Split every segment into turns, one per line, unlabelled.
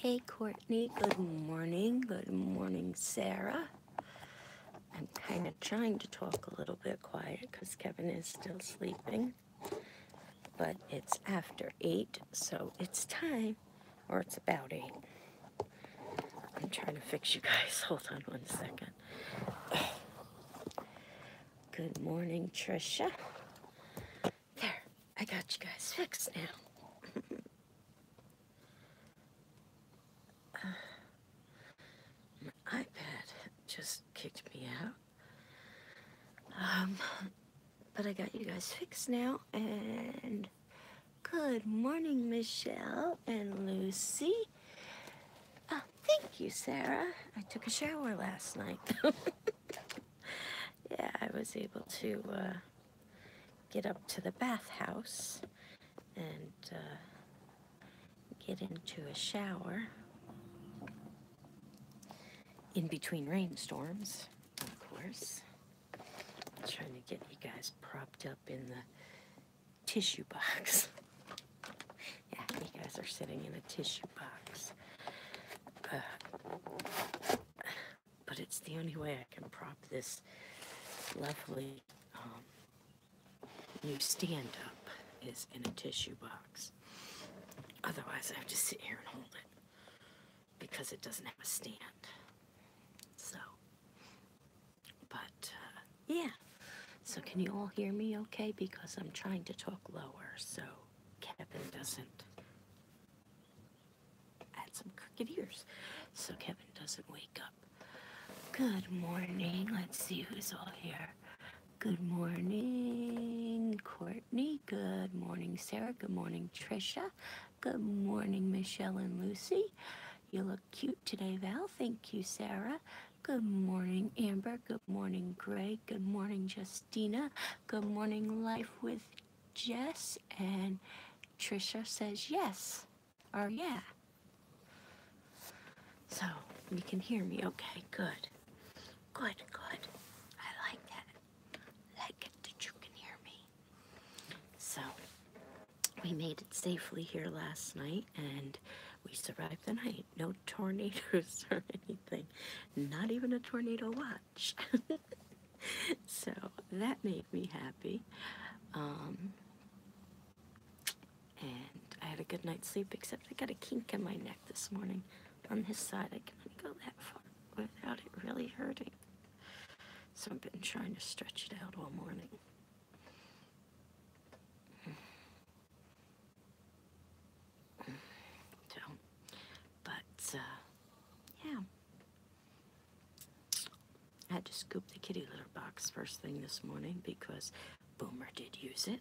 Hey Courtney, good morning. Good morning, Sarah. I'm kind of trying to talk a little bit quiet because Kevin is still sleeping, but it's after 8, so it's time, or it's about 8. I'm trying to fix you guys. Hold on one second. Good morning, Trisha. There, I got you guys fixed now. My iPad just kicked me out. But I got you guys fixed now, and good morning, Michelle and Lucy. Oh, thank you, Sarah. I took a shower last night. Yeah, I was able to get up to the bathhouse and get into a shower in between rainstorms, of course. I'm trying to get you guys propped up in the tissue box. Yeah, you guys are sitting in a tissue box. But it's the only way I can prop this lovely new stand-up is in a tissue box. Otherwise, I have to sit here and hold it because it doesn't have a stand. So, but yeah. So can you all hear me okay? Because I'm trying to talk lower so Kevin doesn't add some crooked ears. So Kevin doesn't wake up. Good morning. Let's see who's all here. Good morning, Courtney. Good morning, Sarah. Good morning, Trisha. Good morning, Michelle and Lucy. You look cute today, Val. Thank you, Sarah. Good morning, Amber. Good morning, Greg. Good morning, Justina. Good morning, Life with Jess. And Trisha says yes, or yeah. So you can hear me okay. Good. Good, good. I like that. Like it that you can hear me. So we made it safely here last night and we survived the night. No tornadoes or anything. Not even a tornado watch. So that made me happy. And I had a good night's sleep, except I got a kink in my neck this morning. On this side, I can only go that far without it really hurting. So I've been trying to stretch it out all morning. So, but yeah. I had to scoop the kitty litter box first thing this morning because Boomer did use it.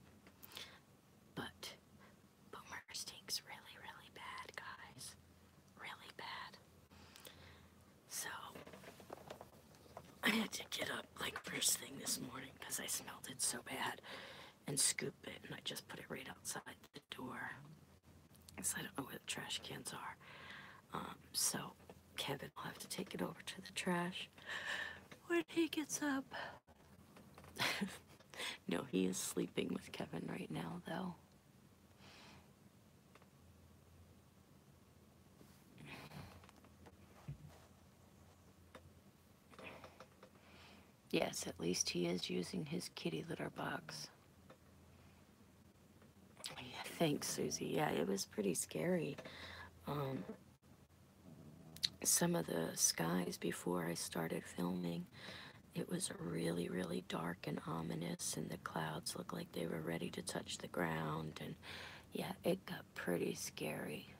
But Boomer stinks really, really bad, guys. Really bad. So I had to get up like first thing this morning because I smelled it so bad and scoop it, and I just put it right outside the door because I don't know where the trash cans are. So Kevin will have to take it over to the trash when he gets up. No, he is sleeping with Kevin right now, though. Yes, at least he is using his kitty litter box. Yeah, thanks, Susie. Yeah, it was pretty scary. Some of the skies before I started filming, it was really, really dark and ominous, and the clouds looked like they were ready to touch the ground, and yeah, it got pretty scary.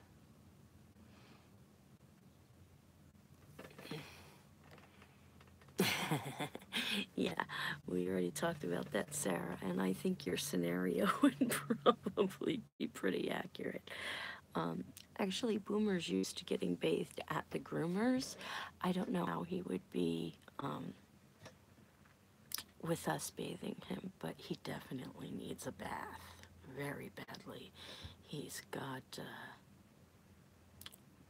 Yeah, we already talked about that, Sarah, and I think your scenario would probably be pretty accurate. Actually, Boomer's used to getting bathed at the groomers. I don't know how he would be with us bathing him, but he definitely needs a bath very badly. He's got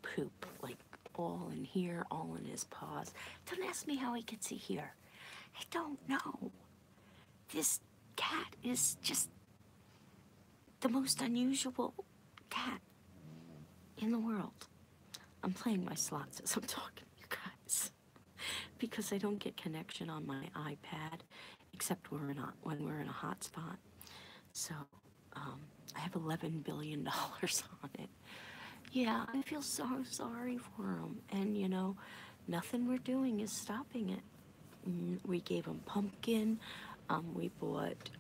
poop like all in here, all in his paws. Don't ask me how he gets it here. I don't know. This cat is just the most unusual cat in the world. I'm playing my slots as I'm talking to you guys because I don't get connection on my iPad except when we're in a hotspot. So I have $11 billion on it. Yeah, I feel so sorry for him. And, you know, nothing we're doing is stopping it. We gave him pumpkin. We bought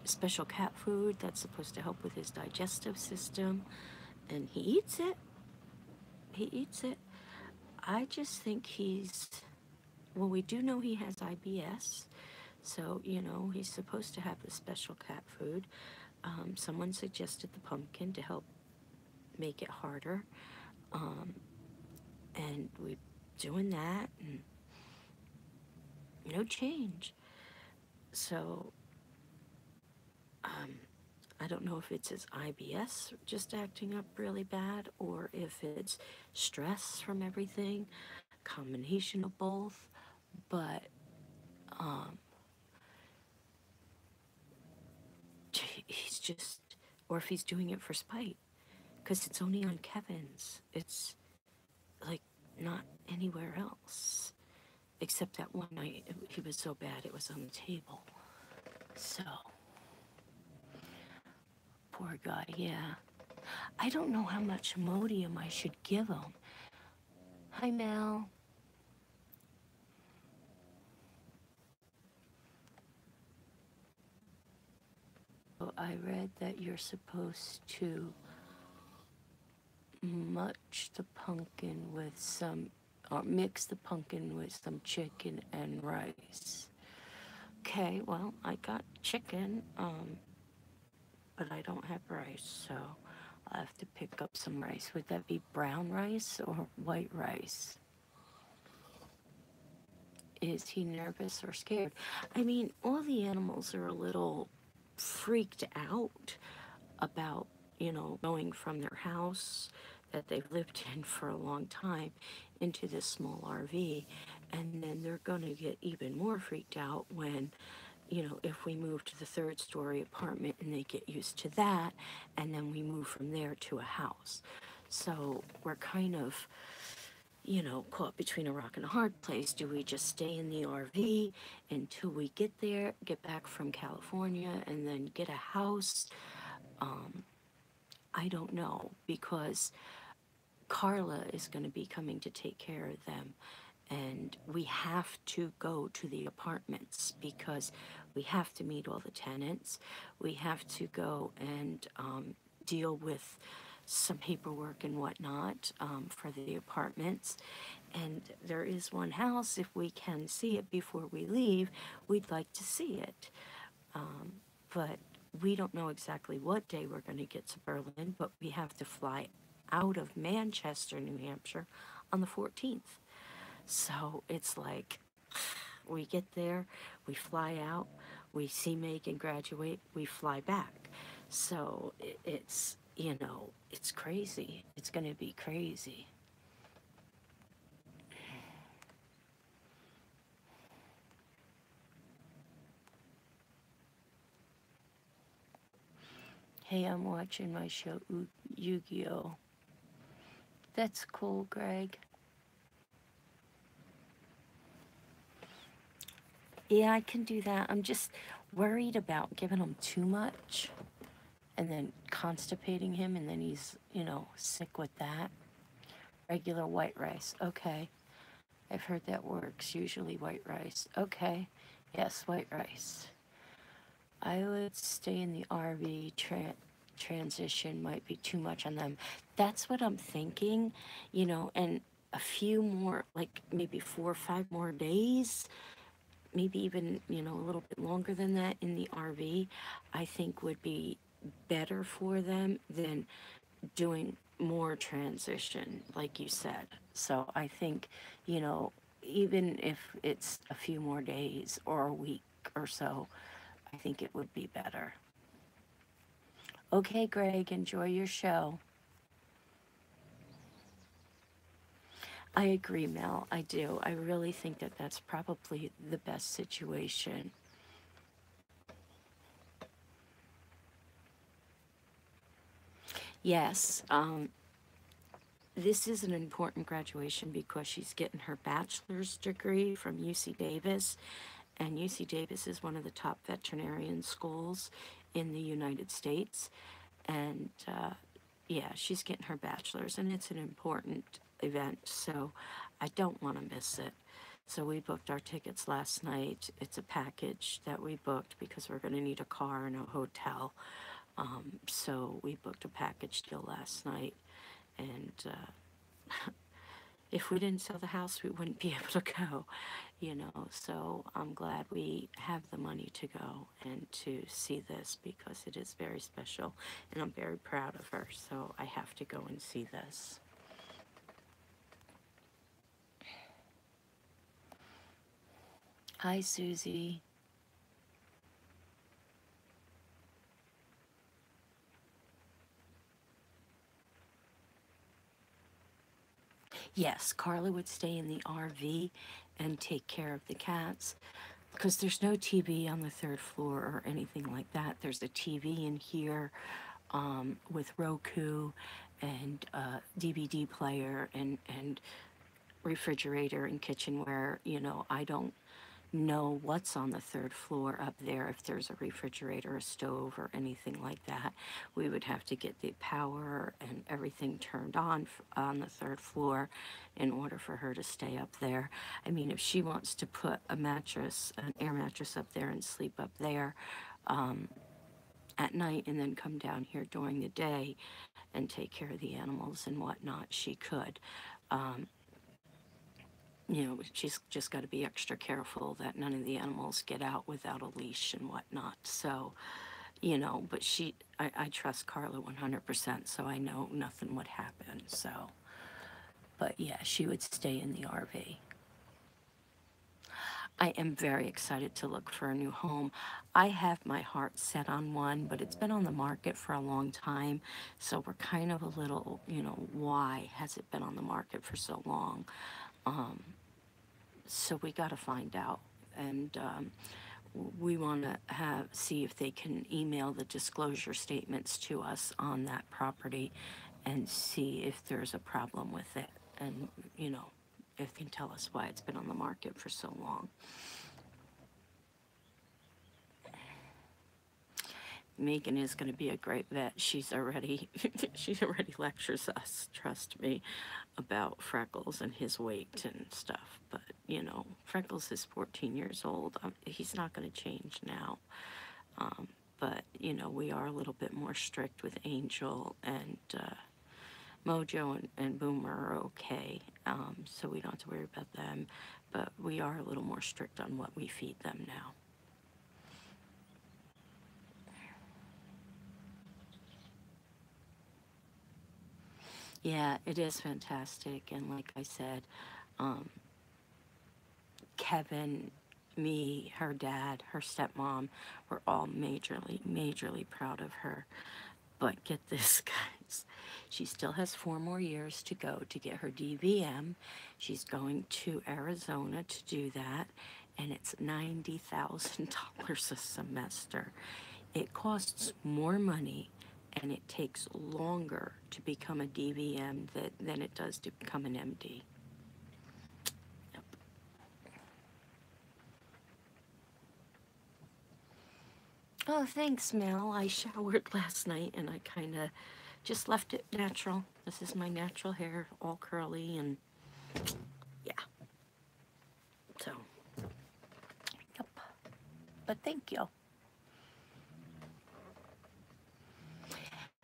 special cat food that's supposed to help with his digestive system. And he eats it. He eats it. I just think well, we do know he has IBS. So, you know, he's supposed to have the special cat food. Someone suggested the pumpkin to help make it harder. And we're doing that, and no change. So, I don't know if it's his IBS just acting up really bad or if it's stress from everything, combination of both. But he's just, or if he's doing it for spite, because it's only on Kevin's. It's like not anywhere else. Except that one night, he was so bad it was on the table. So, poor guy, yeah. I don't know how much Imodium I should give him. Hi, Mel. So I read that you're supposed to much the pumpkin with some, or mix the pumpkin with some chicken and rice. Okay, well, I got chicken, but I don't have rice, so I'll have to pick up some rice. Would that be brown rice or white rice? Is he nervous or scared? I mean, all the animals are a little freaked out about, you know, going from their house that they've lived in for a long time into this small RV. And then they're going to get even more freaked out when, you know, if we move to the third story apartment and they get used to that, and then we move from there to a house. So we're kind of, you know, caught between a rock and a hard place. Do we just stay in the RV until we get there, get back from California, and then get a house? I don't know, because Carla is going to be coming to take care of them. And we have to go to the apartments because we have to meet all the tenants. We have to go and deal with some paperwork and whatnot for the apartments. And there is one house, if we can see it before we leave, we'd like to see it. But we don't know exactly what day we're going to get to Berlin, but we have to fly out of Manchester, New Hampshire on the 14th. So it's like, we get there, we fly out, we see Megan graduate, we fly back. So it's, you know, it's crazy. It's going to be crazy. Hey, I'm watching my show, Yu-Gi-Oh! That's cool, Greg. Yeah, I can do that. I'm just worried about giving him too much and then constipating him, and then he's, you know, sick with that. Regular white rice. Okay. I've heard that works. Usually white rice. Okay. Yes, white rice. I would stay in the RV. Transition might be too much on them. That's what I'm thinking, you know, and a few more, like maybe 4 or 5 more days, maybe even, you know, a little bit longer than that in the RV, I think would be better for them than doing more transition, like you said. So I think, you know, even if it's a few more days or a week or so, I think it would be better. Okay, Greg, enjoy your show. I agree, Mel. I do. I really think that that's probably the best situation. Yes, this is an important graduation because she's getting her bachelor's degree from UC Davis, and UC Davis is one of the top veterinarian schools in the United States. And yeah, she's getting her bachelor's, and it's an important event, so I don't want to miss it. So we booked our tickets last night. It's a package that we booked because we're going to need a car and a hotel. So we booked a package deal last night, and if we didn't sell the house, we wouldn't be able to go, you know. So I'm glad we have the money to go and to see this because it is very special, and I'm very proud of her. So I have to go and see this. Hi, Susie. Yes, Carla would stay in the RV and take care of the cats because there's no TV on the third floor or anything like that. There's a TV in here with Roku and DVD player and refrigerator and kitchenware. You know, I don't know what's on the third floor up there, if there's a refrigerator, a stove, or anything like that. We would have to get the power and everything turned on the third floor in order for her to stay up there. I mean, if she wants to put a mattress, an air mattress up there and sleep up there at night and then come down here during the day and take care of the animals and whatnot, she could. You know, she's just got to be extra careful that none of the animals get out without a leash and whatnot. So, you know, but I trust Carla 100%, so I know nothing would happen. So, but yeah, she would stay in the RV. I am very excited to look for a new home. I have my heart set on one, but it's been on the market for a long time. So we're kind of a little, you know, why has it been on the market for so long? So we got to find out. And we want to see if they can email the disclosure statements to us on that property and see if there's a problem with it. And, you know, if they can tell us why it's been on the market for so long. Megan is going to be a great vet. She's already lectures us, trust me, about Freckles and his weight and stuff. But, you know, Freckles is 14 years old. He's not going to change now. But, you know, we are a little bit more strict with Angel, and Mojo and Boomer are okay. So we don't have to worry about them. But we are a little more strict on what we feed them now. Yeah, it is fantastic. And like I said, Kevin, me, her dad, her stepmom, we're all majorly proud of her. But get this, guys, she still has 4 more years to go to get her DVM. She's going to Arizona to do that, and it's $90,000 a semester. It costs more money, and it takes longer to become a DVM than it does to become an MD. Yep. Oh, thanks, Mel. I showered last night, and I kind of just left it natural. This is my natural hair, all curly, and yeah. So, yep. But thank you.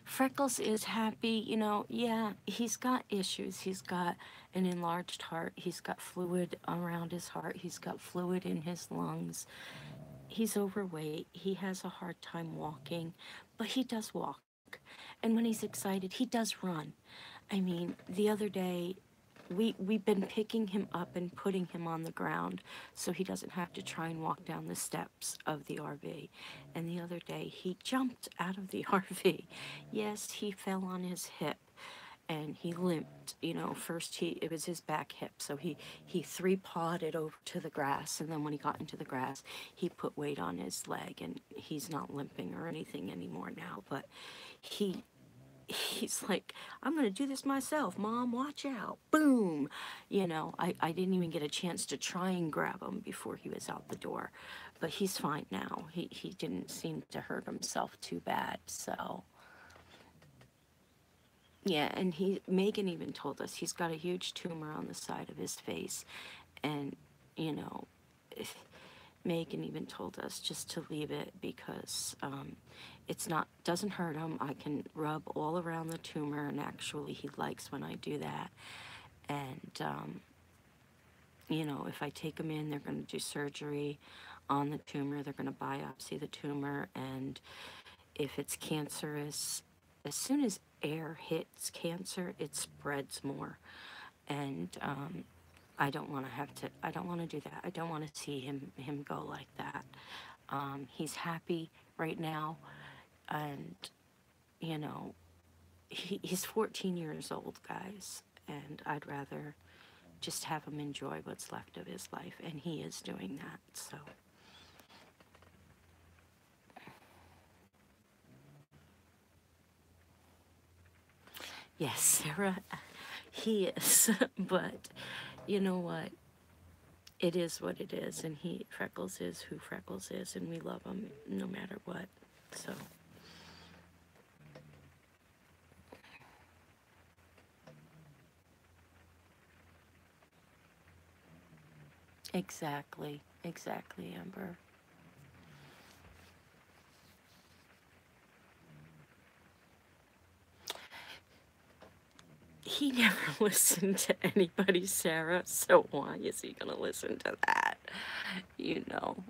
Freckles is happy, you know, yeah, he's got issues. He's got an enlarged heart. He's got fluid around his heart. He's got fluid in his lungs. He's overweight. He has a hard time walking, but he does walk. And when he's excited, he does run. I mean, the other day, we've been picking him up and putting him on the ground so he doesn't have to try and walk down the steps of the RV. And the other day, he jumped out of the RV. Yes, he fell on his hip and he limped. You know, first it was his back hip, so he 3-pawed it over to the grass, and then when he got into the grass, he put weight on his leg, and he's not limping or anything anymore now. But he he's like, I'm going to do this myself, Mom, watch out. Boom. You know, I didn't even get a chance to try and grab him before he was out the door. But he's fine now. He didn't seem to hurt himself too bad. So, yeah, and Megan even told us he's got a huge tumor on the side of his face. And, you know, Megan even told us just to leave it because it's not, doesn't hurt him. I can rub all around the tumor, and actually he likes when I do that. And, you know, if I take him in, they're going to do surgery on the tumor. They're going to biopsy the tumor, and if it's cancerous, as soon as air hits cancer, it spreads more. And I don't want to I don't want to do that. I don't want to see him go like that. He's happy right now, and, you know, he's 14 years old, guys, and I'd rather just have him enjoy what's left of his life, and he is doing that, so. Yes, Sarah, he is, but you know what? It is what it is, and Freckles is who Freckles is, and we love him no matter what, so. Exactly, exactly, Amber. He never listened to anybody, Sarah, so why is he gonna listen to that? You know.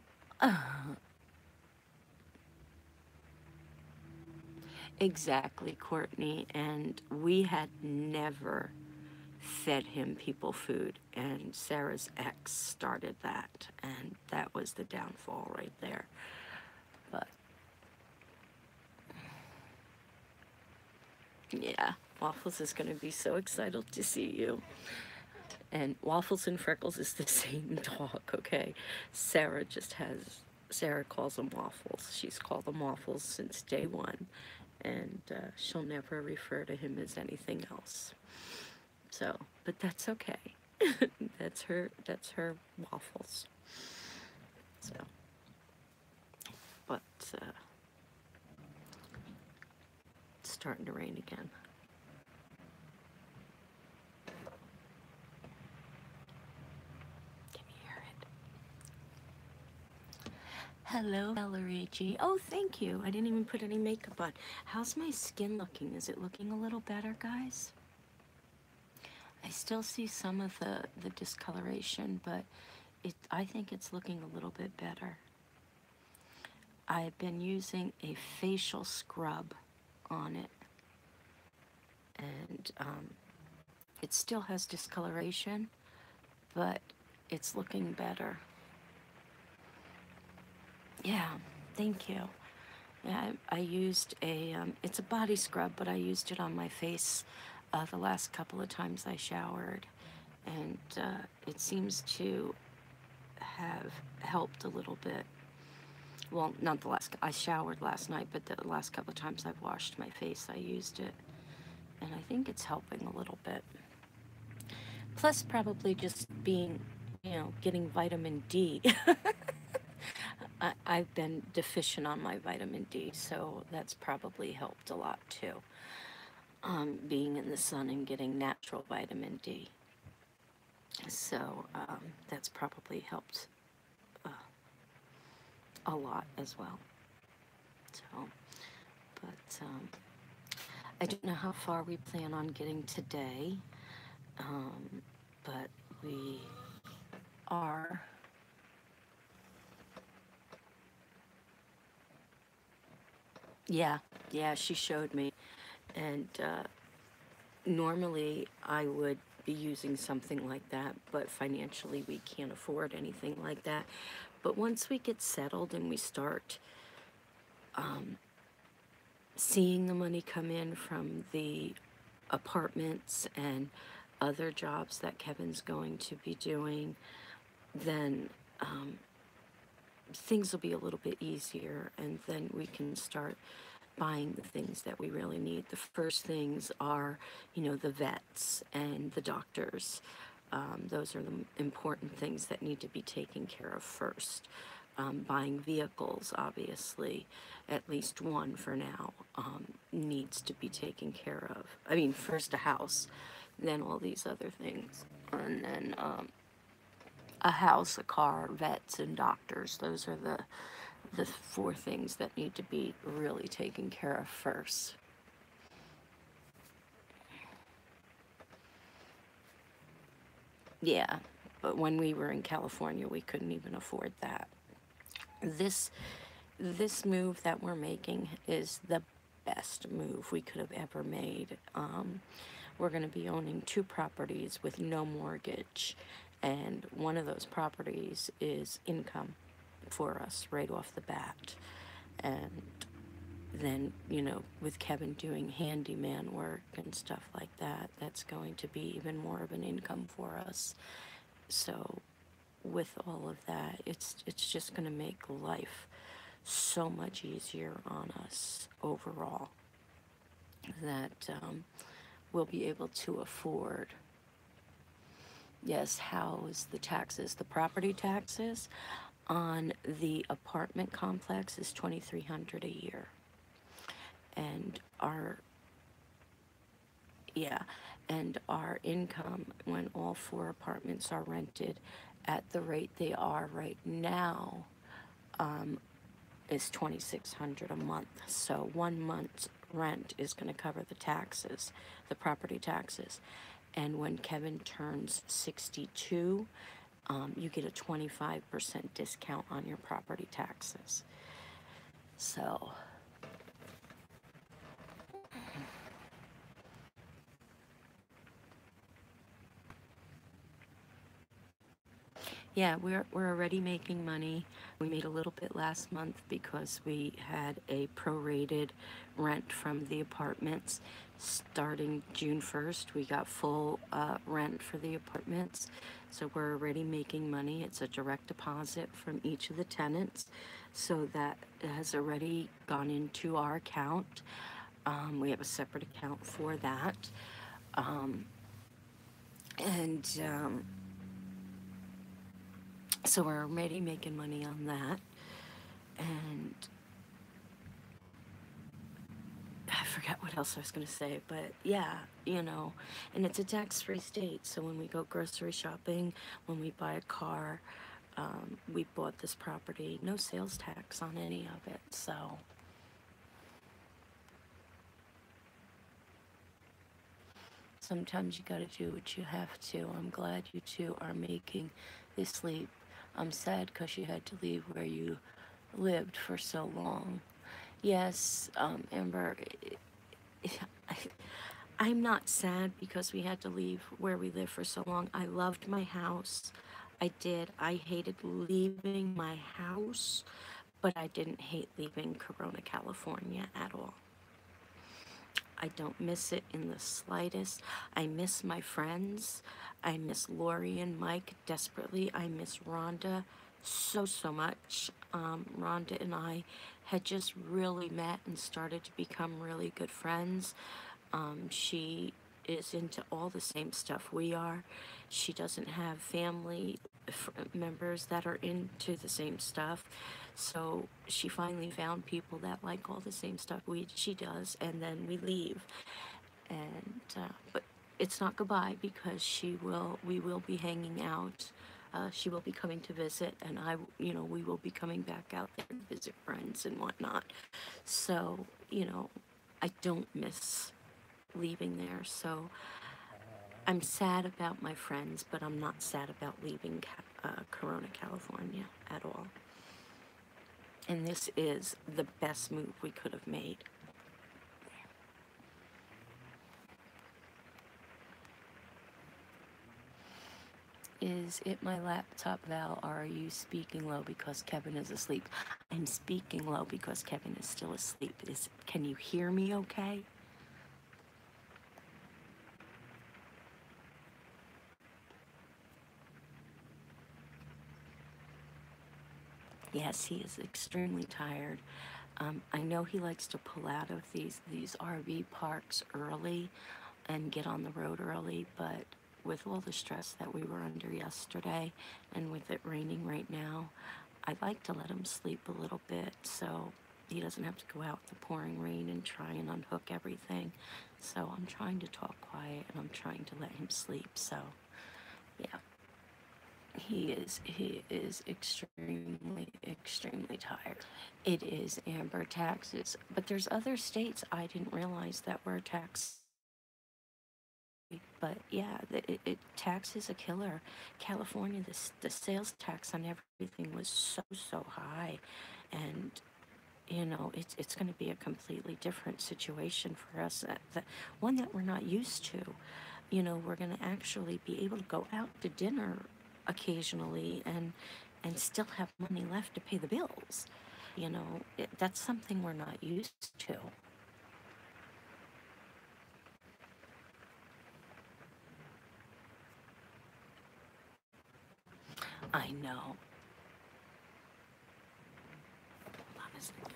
Exactly, Courtney, and we had never fed him people food, and Sarah's ex started that, and that was the downfall right there. But yeah, Waffles is going to be so excited to see you. And Waffles and Freckles is the same dog, okay? Sarah calls them Waffles. She's called them Waffles since day one, and she'll never refer to him as anything else. So, but that's okay. That's her Waffles. So, but it's starting to rain again. Can you hear it? Hello, Valerie G. Oh, thank you. I didn't even put any makeup on. How's my skin looking? Is it looking a little better, guys? I still see some of the discoloration, but I think it's looking a little bit better. I've been using a facial scrub on it, and it still has discoloration, but it's looking better. Yeah, thank you. Yeah, I used it's a body scrub, but I used it on my face the last couple of times I showered, and it seems to have helped a little bit. Well, not the last, I showered last night, but the last couple of times I've washed my face, I used it, and I think it's helping a little bit. Plus, probably just being, you know, getting vitamin D. I've been deficient on my vitamin D, so that's probably helped a lot too. Being in the sun and getting natural vitamin D. So that's probably helped a lot as well. So, but I don't know how far we plan on getting today, but we are. Yeah, yeah, she showed me. And normally I would be using something like that, but financially we can't afford anything like that. But once we get settled and we start seeing the money come in from the apartments and other jobs that Kevin's going to be doing, then things will be a little bit easier, and then we can start buying the things that we really need. The first things are, the vets and the doctors. Those are the important things that need to be taken care of first. Buying vehicles, obviously, at least one for now, needs to be taken care of. I mean, first a house, then all these other things. And then a house, a car, vets, and doctors. Those are the four things that need to be really taken care of first. Yeah, but when we were in California, we couldn't even afford that. This move that we're making is the best move we could have ever made. We're going to be owning 2 properties with no mortgage, and one of those properties is income for us right off the bat. And then, with Kevin doing handyman work and stuff like that, that's going to be even more of an income for us. So with all of that, it's just going to make life so much easier on us overall, that we'll be able to afford. Yes, house the taxes, the property taxes on the apartment complex is $2,300 a year, and our income, when all 4 apartments are rented at the rate they are right now, is $2,600 a month. So 1 month's rent is going to cover the taxes, the property taxes. And when Kevin turns 62, you get a 25% discount on your property taxes. So yeah, we're already making money. We made a little bit last month because we had a prorated rent from the apartments. Starting June 1st, we got full rent for the apartments. So we're already making money. It's a direct deposit from each of the tenants. So that has already gone into our account. We have a separate account for that. So we're already making money on that. And I forgot what else I was going to say, but yeah, and it's a tax-free state. So when we go grocery shopping, when we buy a car, we bought this property, no sales tax on any of it. So sometimes you got to do what you have to. I'm glad you two are making this leap. I'm sad because you had to leave where you lived for so long. Yes, Amber, I'm not sad because we had to leave where we lived for so long. I loved my house. I did. I hated leaving my house, but I didn't hate leaving Corona, California at all. I don't miss it in the slightest. I miss my friends. I miss Lori and Mike desperately. I miss Rhonda so much. Rhonda and I had just really met and started to become really good friends. She is into all the same stuff we are. She doesn't have family members that are into the same stuff. So she finally found people that like all the same stuff she does, and then we leave. And but it's not goodbye, because we will be hanging out. She will be coming to visit, and we will be coming back out there to visit friends and whatnot. So, I don't miss leaving there. So I'm sad about my friends, but I'm not sad about leaving Corona, California at all. And this is the best move we could have made. Is it my laptop, Val, or are you speaking low because Kevin is asleep? I'm speaking low because Kevin is still asleep. Can you hear me okay? Yes, he is extremely tired. I know he likes to pull out of these RV parks early and get on the road early, but with all the stress that we were under yesterday and with it raining right now, I'd like to let him sleep a little bit so he doesn't have to go out in the pouring rain and try and unhook everything. So I'm trying to talk quiet and I'm trying to let him sleep. So yeah, he is extremely tired. It is Amber taxes, but there's other states I didn't realize that were tax. But yeah, tax is a killer. California, the sales tax on everything was so high, and you know it's going to be a completely different situation for us. One that we're not used to. You know, we're going to actually be able to go out to dinner occasionally and still have money left to pay the bills. You know, that's something we're not used to. I know. Hold on a second.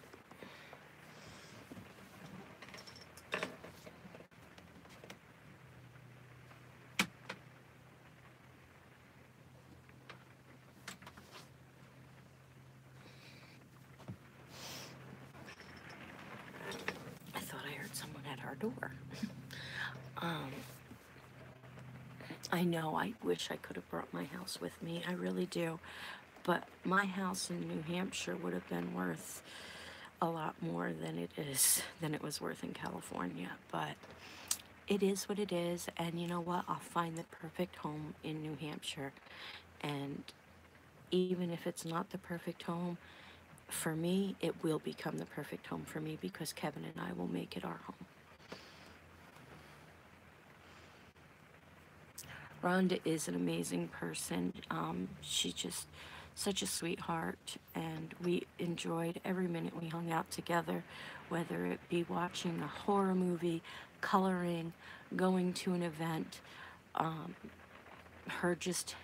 I thought I heard someone at our door. um, I know, I wish I could have brought my house with me. I really do. But my house in New Hampshire would have been worth a lot more than it was worth in California. But it is what it is, and you know what? I'll find the perfect home in New Hampshire. And even if it's not the perfect home, for me, it will become the perfect home for me because Kevin and I will make it our home. Rhonda is an amazing person. She's just such a sweetheart, and we enjoyed every minute we hung out together, whether it be watching a horror movie, coloring, going to an event, her just,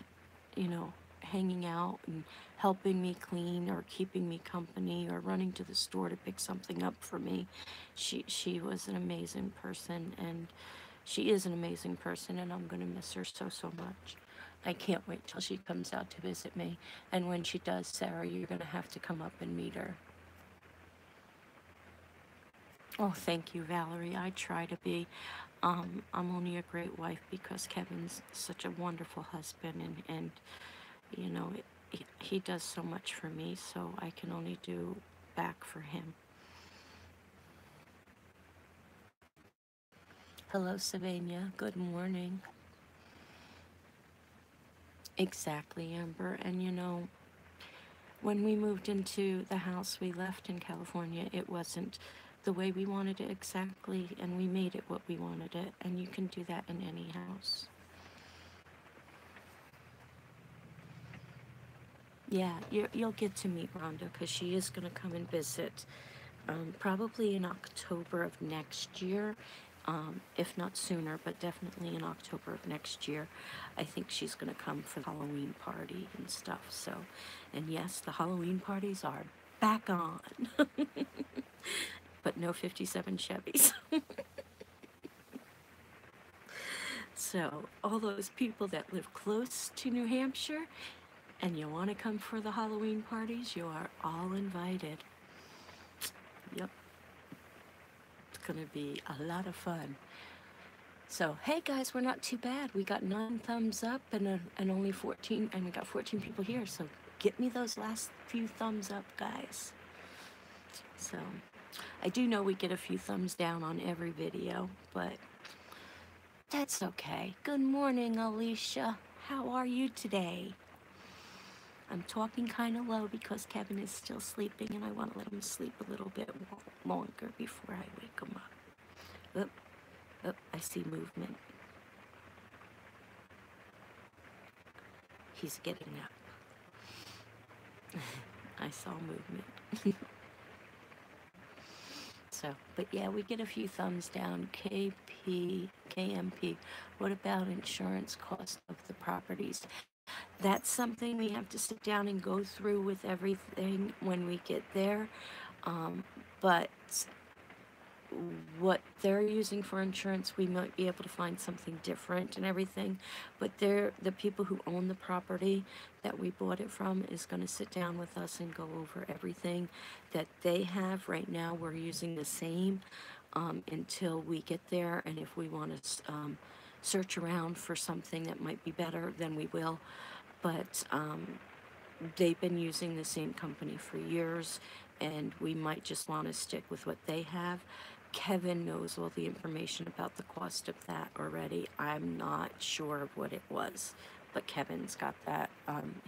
you know, hanging out and helping me clean or keeping me company or running to the store to pick something up for me. She was an amazing person, and she is an amazing person, and I'm going to miss her so much. I can't wait till she comes out to visit me. And when she does, Sarah, you're going to have to come up and meet her. Oh, thank you, Valerie. I try to be. I'm only a great wife because Kevin's such a wonderful husband, and you know, he does so much for me, so I can only do back for him. Hello, Savannah. Good morning. Exactly, Amber. And you know, when we moved into the house we left in California, it wasn't the way we wanted it exactly, and we made it what we wanted it. And you can do that in any house. Yeah, you'll get to meet Rhonda because she is going to come and visit probably in October of next year, if not sooner, but definitely in October of next year. I think she's going to come for the Halloween party and stuff. So, and yes, the Halloween parties are back on, but no 57 Chevys. So, all those people that live close to New Hampshire and you want to come for the Halloween parties, you are all invited. Yep. It's going to be a lot of fun. So, hey guys, we're not too bad. We got 9 thumbs up and only 14, and we got 14 people here. So, get me those last few thumbs up, guys. So, I do know we get a few thumbs down on every video, but that's okay. Good morning, Alicia. How are you today? I'm talking kind of low because Kevin is still sleeping and I want to let him sleep a little bit longer before I wake him up. Oh, I see movement. He's getting up. I saw movement. So, but yeah, we get a few thumbs down. KMP. What about insurance cost of the properties? That's something we have to sit down and go through with everything when we get there. but what they're using for insurance, we might be able to find something different and everything. But the people who own the property that we bought it from is going to sit down with us and go over everything that they have. Right now, we're using the same until we get there. And if we want to search around for something that might be better, then we will. But they've been using the same company for years, and we might just want to stick with what they have. Kevin knows all the information about the cost of that already. I'm not sure of what it was, but Kevin's got that.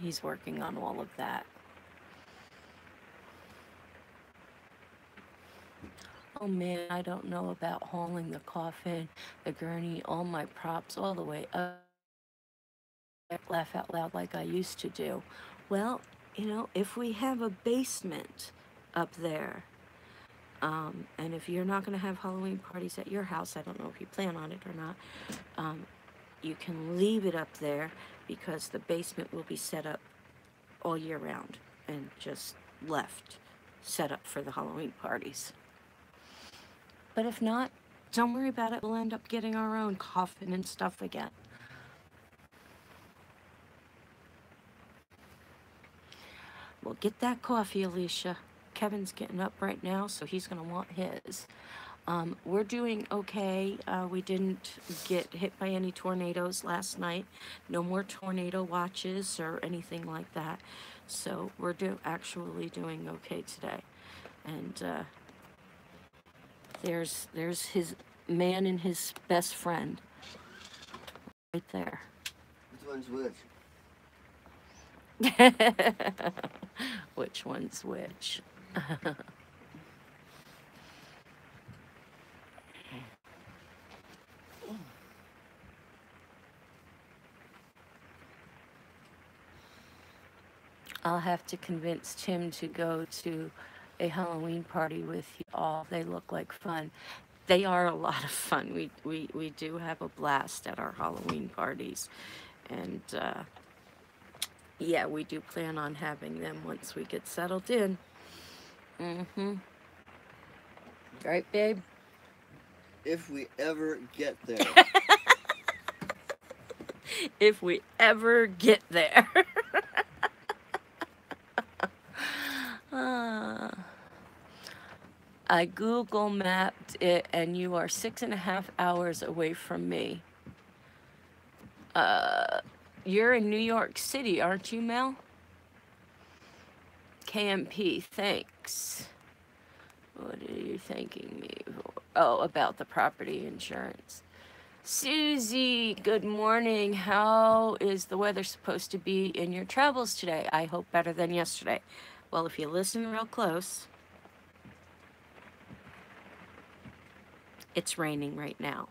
He's working on all of that. Oh man, I don't know about hauling the coffin, the gurney, all my props all the way up. Laugh out loud like I used to do. Well, you know, if we have a basement up there, and if you're not going to have Halloween parties at your house, I don't know if you plan on it or not, you can leave it up there because the basement will be set up all year round and just left set up for the Halloween parties. But if not, don't worry about it. We'll end up getting our own coffin and stuff again. Well, get that coffee, Alicia. Kevin's getting up right now, so he's going to want his. We're doing okay. We didn't get hit by any tornadoes last night. No more tornado watches or anything like that. So we're actually doing okay today. And there's his man and his best friend right there.
Which one's which?
Which one's which? I'll have to convince Tim to go to a Halloween party with you all. They look like fun. They are a lot of fun. We do have a blast at our Halloween parties. And yeah, we do plan on having them once we get settled in. Right, babe?
If we ever get there.
If we ever get there. I Google mapped it, and you are 6.5 hours away from me. You're in New York City, aren't you, Mel? KMP, thanks. What are you thanking me for? Oh, about the property insurance. Susie, good morning. How is the weather supposed to be in your travels today? I hope better than yesterday. Well, if you listen real close, it's raining right now.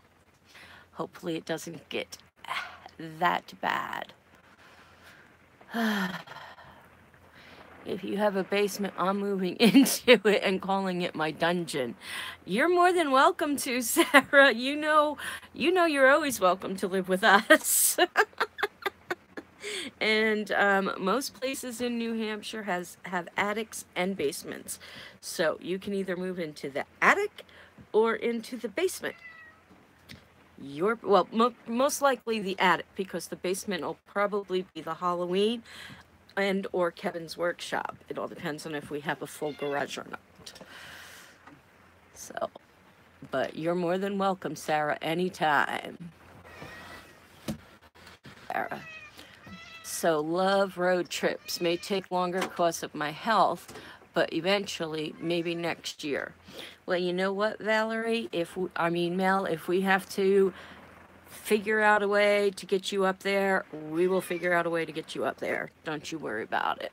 Hopefully it doesn't get that bad. If you have a basement, I'm moving into it and calling it my dungeon. You're more than welcome to, Sarah. You know you're always welcome to live with us. And most places in New Hampshire have attics and basements. So you can either move into the attic or into the basement. Most likely the attic, because the basement will probably be the Halloween and or Kevin's workshop. It all depends on if we have a full garage or not. So, but you're more than welcome, Sarah, anytime. Sarah. So love road trips. May take longer because of my health, but eventually, maybe next year. Well, you know what, Valerie? Mel, if we have to figure out a way to get you up there, we will figure out a way to get you up there. Don't you worry about it.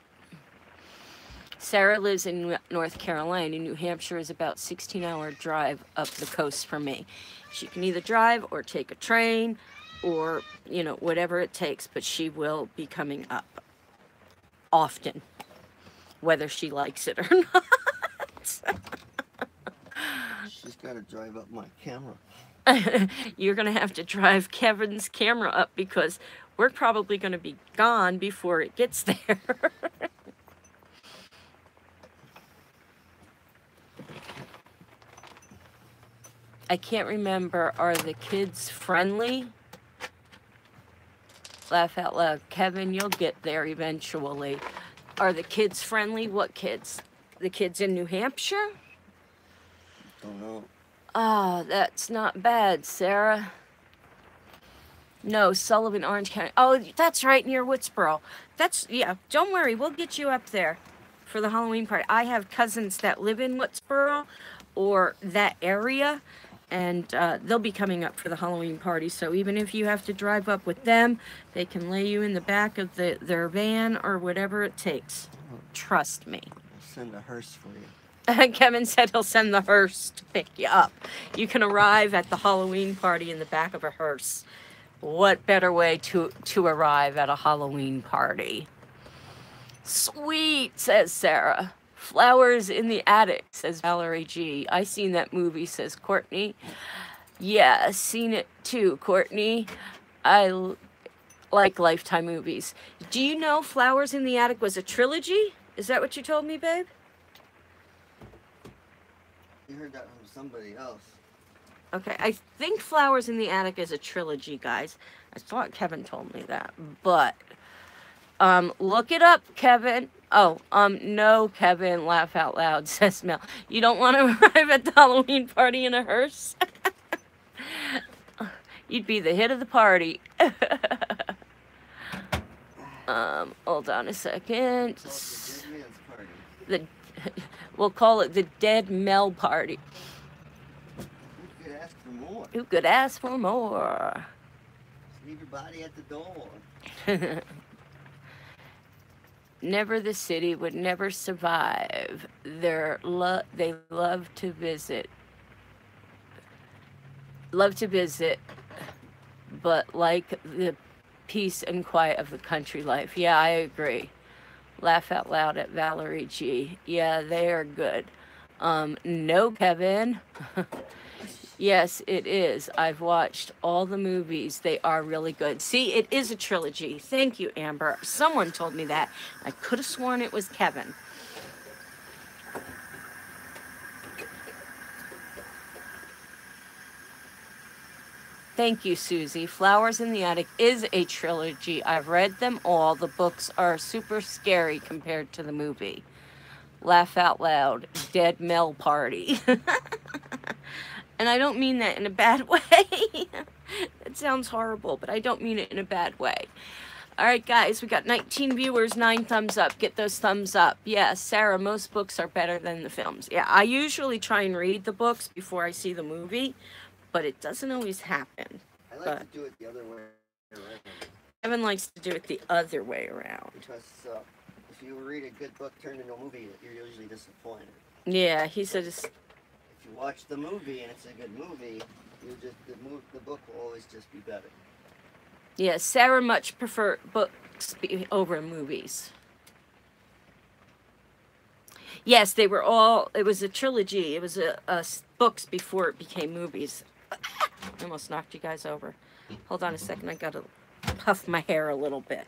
Sarah lives in North Carolina. New Hampshire is about 16-hour drive up the coast from me. She can either drive or take a train or, whatever it takes, but she will be coming up often, whether she likes it or not.
She's got to drive up my camera.
You're going to have to drive Kevin's camera up because we're probably going to be gone before it gets there. I can't remember. Are the kids friendly? Laugh out loud. Kevin, you'll get there eventually. Are the kids friendly? What kids? The kids in New Hampshire?
Don't know.
Oh, that's not bad, Sarah. No, Sullivan, Orange County. Oh, that's right, near Woodsboro. That's, yeah, don't worry. We'll get you up there for the Halloween party. I have cousins that live in Woodsboro or that area, and they'll be coming up for the Halloween party. So even if you have to drive up with them, they can lay you in the back of their van or whatever it takes. Trust me.
I'll send a hearse for you.
Kevin said he'll send the hearse to pick you up. You can arrive at the Halloween party in the back of a hearse. What better way to arrive at a Halloween party? Sweet, says Sarah. Flowers in the Attic, says Valerie G. I seen that movie, says Courtney. Yeah, seen it too, Courtney. I like Lifetime movies. Do you know Flowers in the Attic was a trilogy? Is that what you told me, babe?
You heard that from somebody else.
Okay, I think Flowers in the Attic is a trilogy, guys. I thought Kevin told me that, but look it up, Kevin. Oh, no, Kevin, laugh out loud, says Mel. You don't want to arrive at the Halloween party in a hearse? You'd be the hit of the party. Hold on a second.
It's called the Dead Man's Party.
We'll call it the Dead Mel Party.
Who could ask for more?
Who could ask for more?
Just leave your body at the door.
Never the city would never survive. They love to visit. Love to visit, but like the peace and quiet of the country life. Yeah, I agree. Laugh out loud at Valerie G. Yeah, they are good. No, Kevin. Yes, it is. I've watched all the movies. They are really good. See, it is a trilogy. Thank you, Amber. Someone told me that. I could have sworn it was Kevin. Thank you, Susie. Flowers in the Attic is a trilogy. I've read them all. The books are super scary compared to the movie. Laugh out loud. Dead Mel Party. And I don't mean that in a bad way. It sounds horrible, but I don't mean it in a bad way. All right, guys, we got 19 viewers, 9 thumbs up. Get those thumbs up. Yeah, Sarah, most books are better than the films. Yeah, I usually try and read the books before I see the movie, but it doesn't always happen.
I like to do it the other way around.
Kevin likes to do it the other way around.
Because if you read a good book turned into a movie, you're usually disappointed.
Yeah, he said it's...
If you watch the movie and it's a good movie, the book will always just be better.
Yeah, Sarah much prefer books over movies. Yes, they were all, it was a trilogy. It was books before it became movies. I almost knocked you guys over. Hold on a second, I gotta puff my hair a little bit.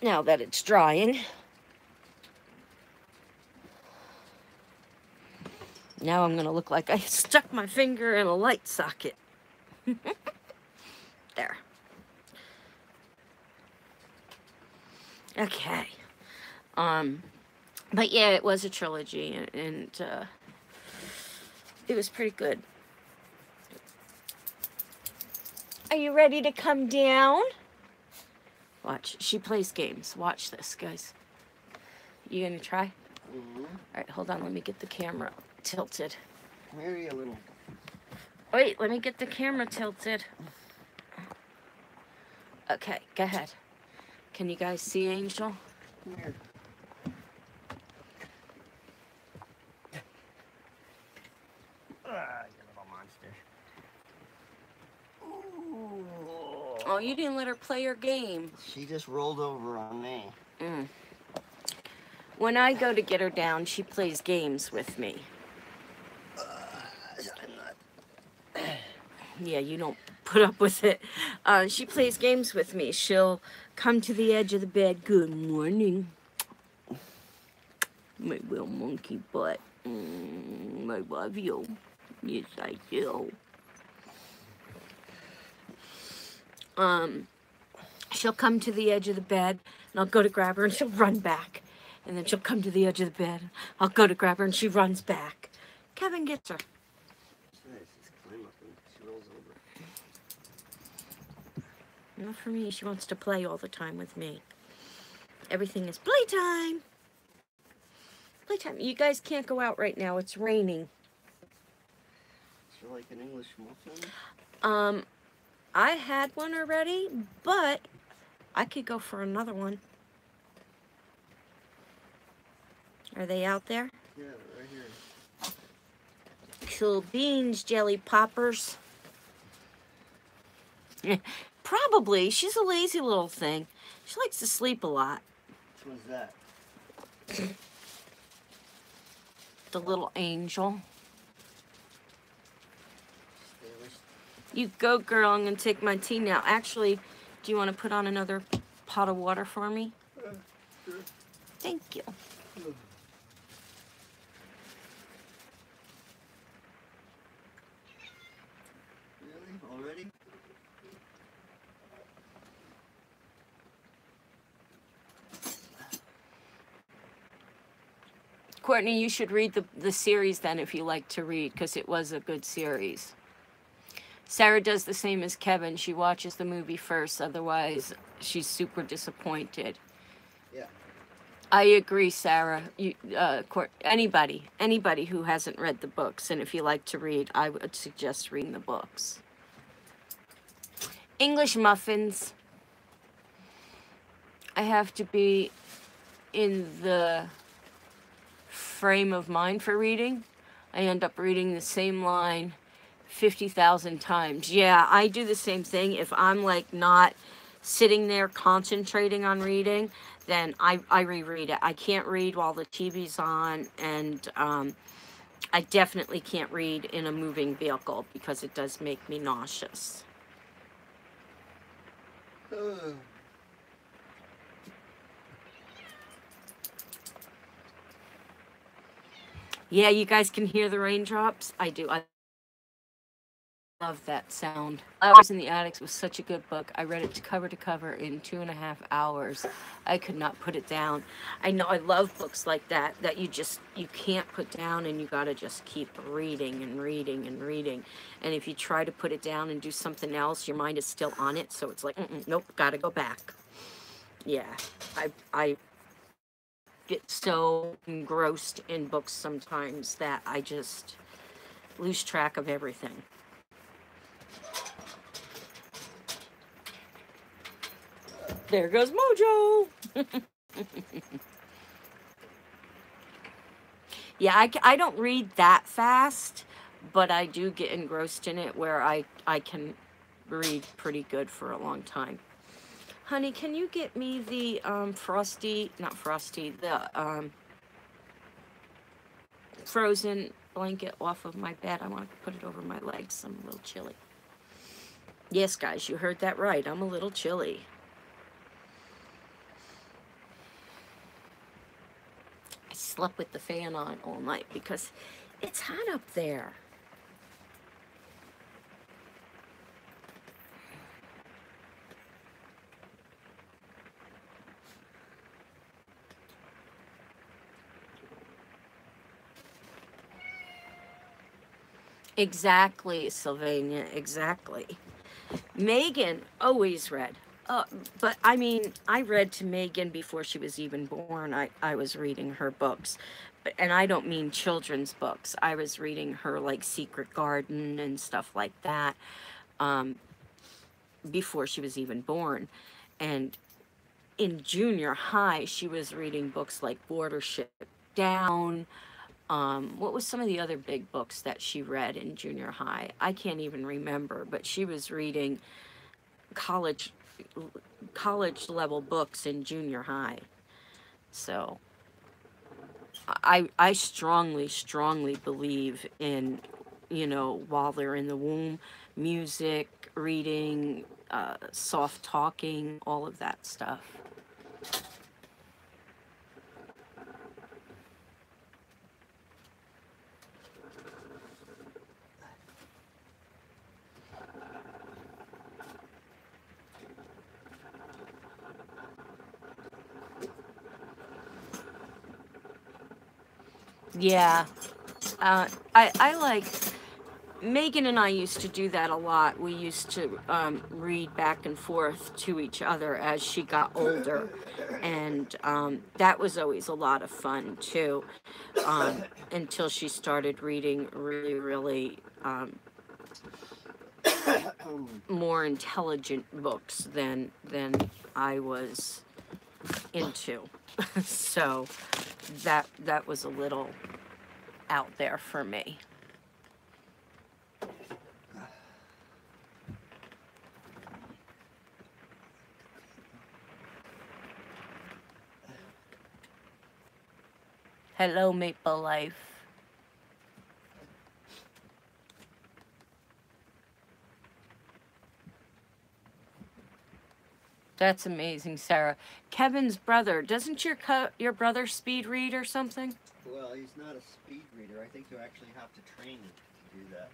Now that it's drying. Now I'm gonna look like I stuck my finger in a light socket. There. Okay. But yeah, it was a trilogy, and it was pretty good. Are you ready to come down? Watch. She plays games. Watch this, guys. You gonna try?
Mm-hmm.
All right, hold on. Let me get the camera tilted.
Maybe a little.
Wait, let me get the camera tilted. Okay, go ahead. Can you guys see Angel?
Come here. You little monster. Ooh.
Oh, you didn't let her play her game.
She just rolled over on me.
When I go to get her down, she plays games with me. Yeah, you don't put up with it. She plays games with me. She'll come to the edge of the bed. Good morning. My little monkey butt. I love you. Yes, I do. She'll come to the edge of the bed, and I'll go to grab her, and she'll run back. And then she'll come to the edge of the bed. I'll go to grab her, and she runs back. Kevin gets her.
Nice. Just climb up and she rolls over.
Not for me. She wants to play all the time with me. Everything is playtime. Playtime. You guys can't go out right now. It's raining.
Is there like an English muffin?
I had one already, but I could go for another one. Are they out there?
Yeah, right here.
Cool beans, jelly poppers. Probably. She's a lazy little thing. She likes to sleep a lot.
Which one's that?
The little angel.
Stylish.
You go, girl. I'm going to take my tea now. Actually, do you want to put on another pot of water for me?
Sure.
Thank you.
Really? Already?
Courtney, you should read the series then if you like to read, because it was a good series. Sarah does the same as Kevin. She watches the movie first, otherwise she's super disappointed.
Yeah.
I agree, Sarah. Anybody who hasn't read the books, and if you like to read, I would suggest reading the books. English muffins. I have to be in the frame of mind for reading. I end up reading the same line 50,000 times. Yeah, I do the same thing. If I'm like not sitting there concentrating on reading, then I reread it. I can't read while the TV's on, and I definitely can't read in a moving vehicle because it does make me nauseous. Yeah, you guys can hear the raindrops? I do. I love that sound. Flowers in the Attic was such a good book. I read it cover to cover in 2.5 hours. I could not put it down. I know I love books like that you can't put down, and you gotta just keep reading and reading and reading. And if you try to put it down and do something else, your mind is still on it, so it's like, nope, gotta go back. Yeah, I get so engrossed in books sometimes that I just lose track of everything. There goes Mojo. Yeah, I don't read that fast, but I do get engrossed in it where I can read pretty good for a long time. Honey, can you get me the frozen blanket off of my bed? I want to put it over my legs. I'm a little chilly. Yes, guys, you heard that right. I'm a little chilly. I slept with the fan on all night because it's hot up there. Exactly, Sylvania, exactly. Megan always read. But I mean, I read to Megan before she was even born. I was reading her books. And I don't mean children's books. I was reading her like Secret Garden and stuff like that before she was even born. And in junior high, she was reading books like Bordership Down. What was some of the other big books that she read in junior high? I can't even remember, but she was reading college level books in junior high. So I strongly believe in, while they're in the womb, music, reading, soft talking, all of that stuff. Yeah, I like, Megan and I used to do that a lot. We used to read back and forth to each other as she got older. And that was always a lot of fun too, until she started reading really, really more intelligent books than I was into. So that was a little out there for me. Hello, Maple Life. That's amazing, Sarah. Kevin's brother, doesn't your brother speed read or something?
Well, he's not a speed reader. I think you actually have to train him to do that.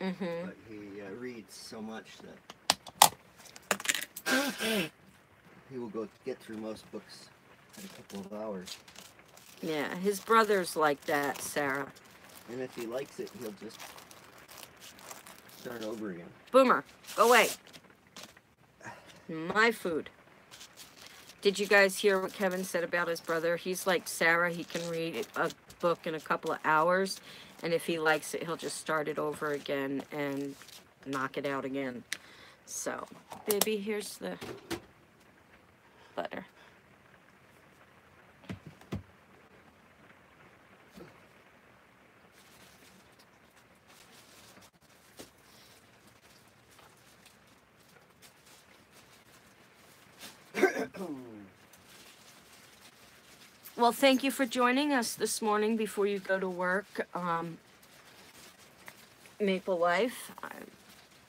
Mm-hmm.
But he reads so much that he will get through most books in a couple of hours.
Yeah, his brother's like that, Sarah.
And if he likes it, he'll just start over again.
Boomer, go away. My food. Did you guys hear what Kevin said about his brother? He's like Sarah. He can read a book in a couple of hours, and if he likes it, he'll just start it over again and knock it out again. So, baby, here's the butter. Well, thank you for joining us this morning before you go to work. Maple Life. I'm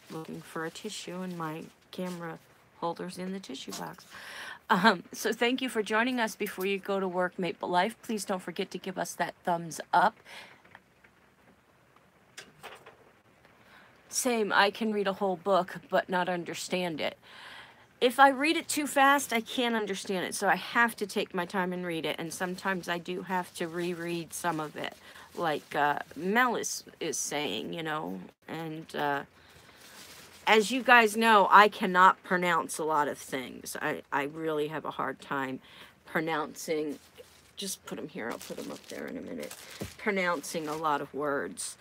looking for a tissue, and my camera holder's in the tissue box. So thank you for joining us before you go to work, Maple Life. Please don't forget to give us that thumbs up. Same, I can read a whole book but not understand it. If I read it too fast, I can't understand it, so I have to take my time and read it, and sometimes I do have to reread some of it, like Mel is saying, you know, and as you guys know, I cannot pronounce a lot of things. I really have a hard time pronouncing, just put them here, I'll put them up there in a minute, pronouncing a lot of words.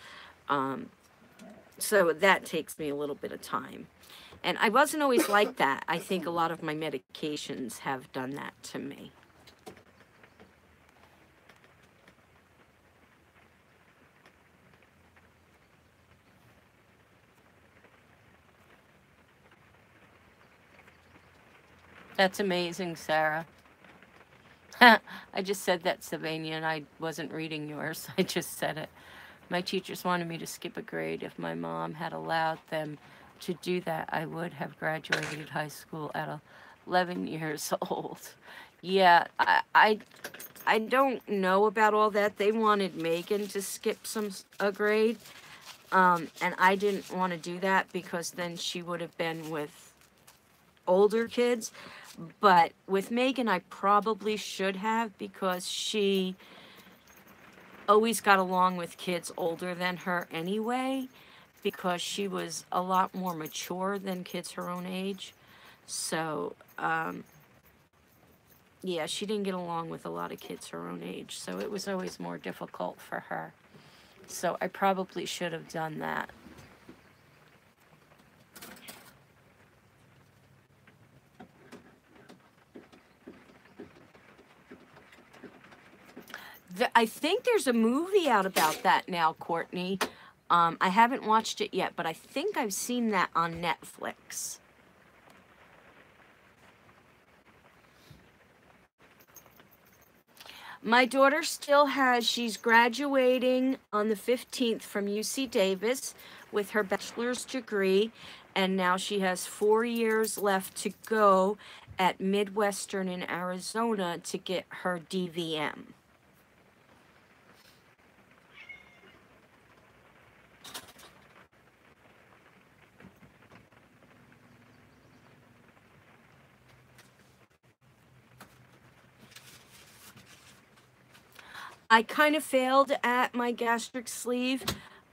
So that takes me a little bit of time. And I wasn't always like that. I think a lot of my medications have done that to me. That's amazing, Sarah. I just said that, Sylvania, and I wasn't reading yours. I just said it. My teachers wanted me to skip a grade. If my mom had allowed them to do that, I would have graduated high school at 11 years old. Yeah, I don't know about all that. They wanted Megan to skip a grade, and I didn't want to do that because then she would have been with older kids. But with Megan, I probably should have, because she always got along with kids older than her anyway, because she was a lot more mature than kids her own age. So, yeah, she didn't get along with a lot of kids her own age. So it was always more difficult for her. So I probably should have done that. I think there's a movie out about that now, Courtney. I haven't watched it yet, but I think I've seen that on Netflix. My daughter still has, she's graduating on the 15th from UC Davis with her bachelor's degree, and now she has 4 years left to go at Midwestern in Arizona to get her DVM. I kind of failed at my gastric sleeve,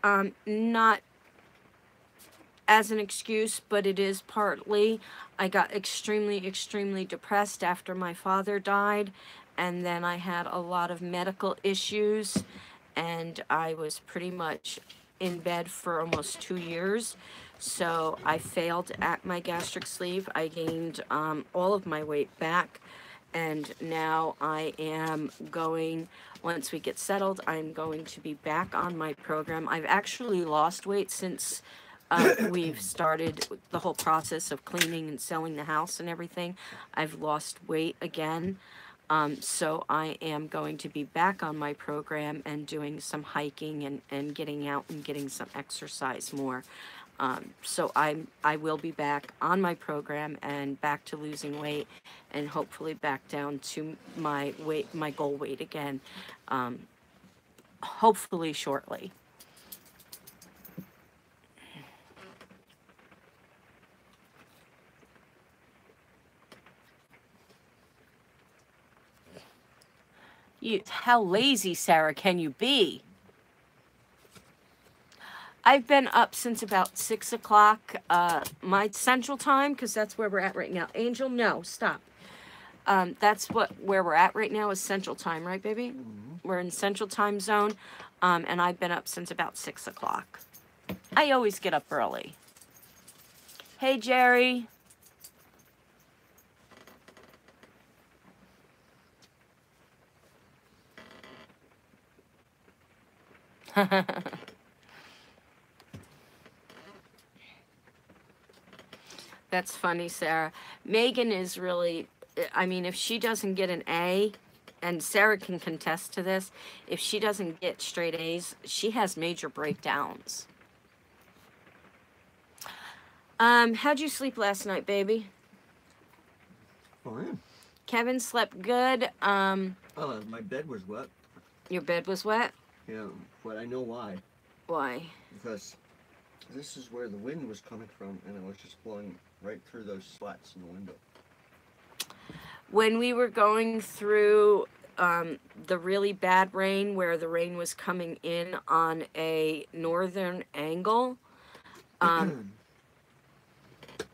not as an excuse, but it is partly. I got extremely, extremely depressed after my father died, and then I had a lot of medical issues, and I was pretty much in bed for almost 2 years. So I failed at my gastric sleeve. I gained all of my weight back, and now I am going, once we get settled, I'm going to be back on my program. I've actually lost weight since we've started the whole process of cleaning and selling the house and everything. I've lost weight again. So I am going to be back on my program and doing some hiking and getting out and getting some exercise more. So I will be back on my program and back to losing weight, and hopefully back down to my weight, my goal weight again, hopefully shortly. How lazy, Sarah, can you be? I've been up since about 6 o'clock, my central time, because that's where we're at right now. Angel, no, stop. That's where we're at right now is central time, right, baby? Mm-hmm. We're in central time zone, and I've been up since about 6 o'clock. I always get up early. Hey, Jerry. That's funny, Sarah. Megan is really, I mean, if she doesn't get an A, and Sarah can contest to this, if she doesn't get straight A's, she has major breakdowns. How'd you sleep last night, baby?
Fine.
Kevin slept good.
My bed was wet.
Your bed was wet?
Yeah, but I know why.
Why?
Because this is where the wind was coming from, and it was just blowing right through those slats in the window.
When we were going through the really bad rain, where the rain was coming in on a northern angle,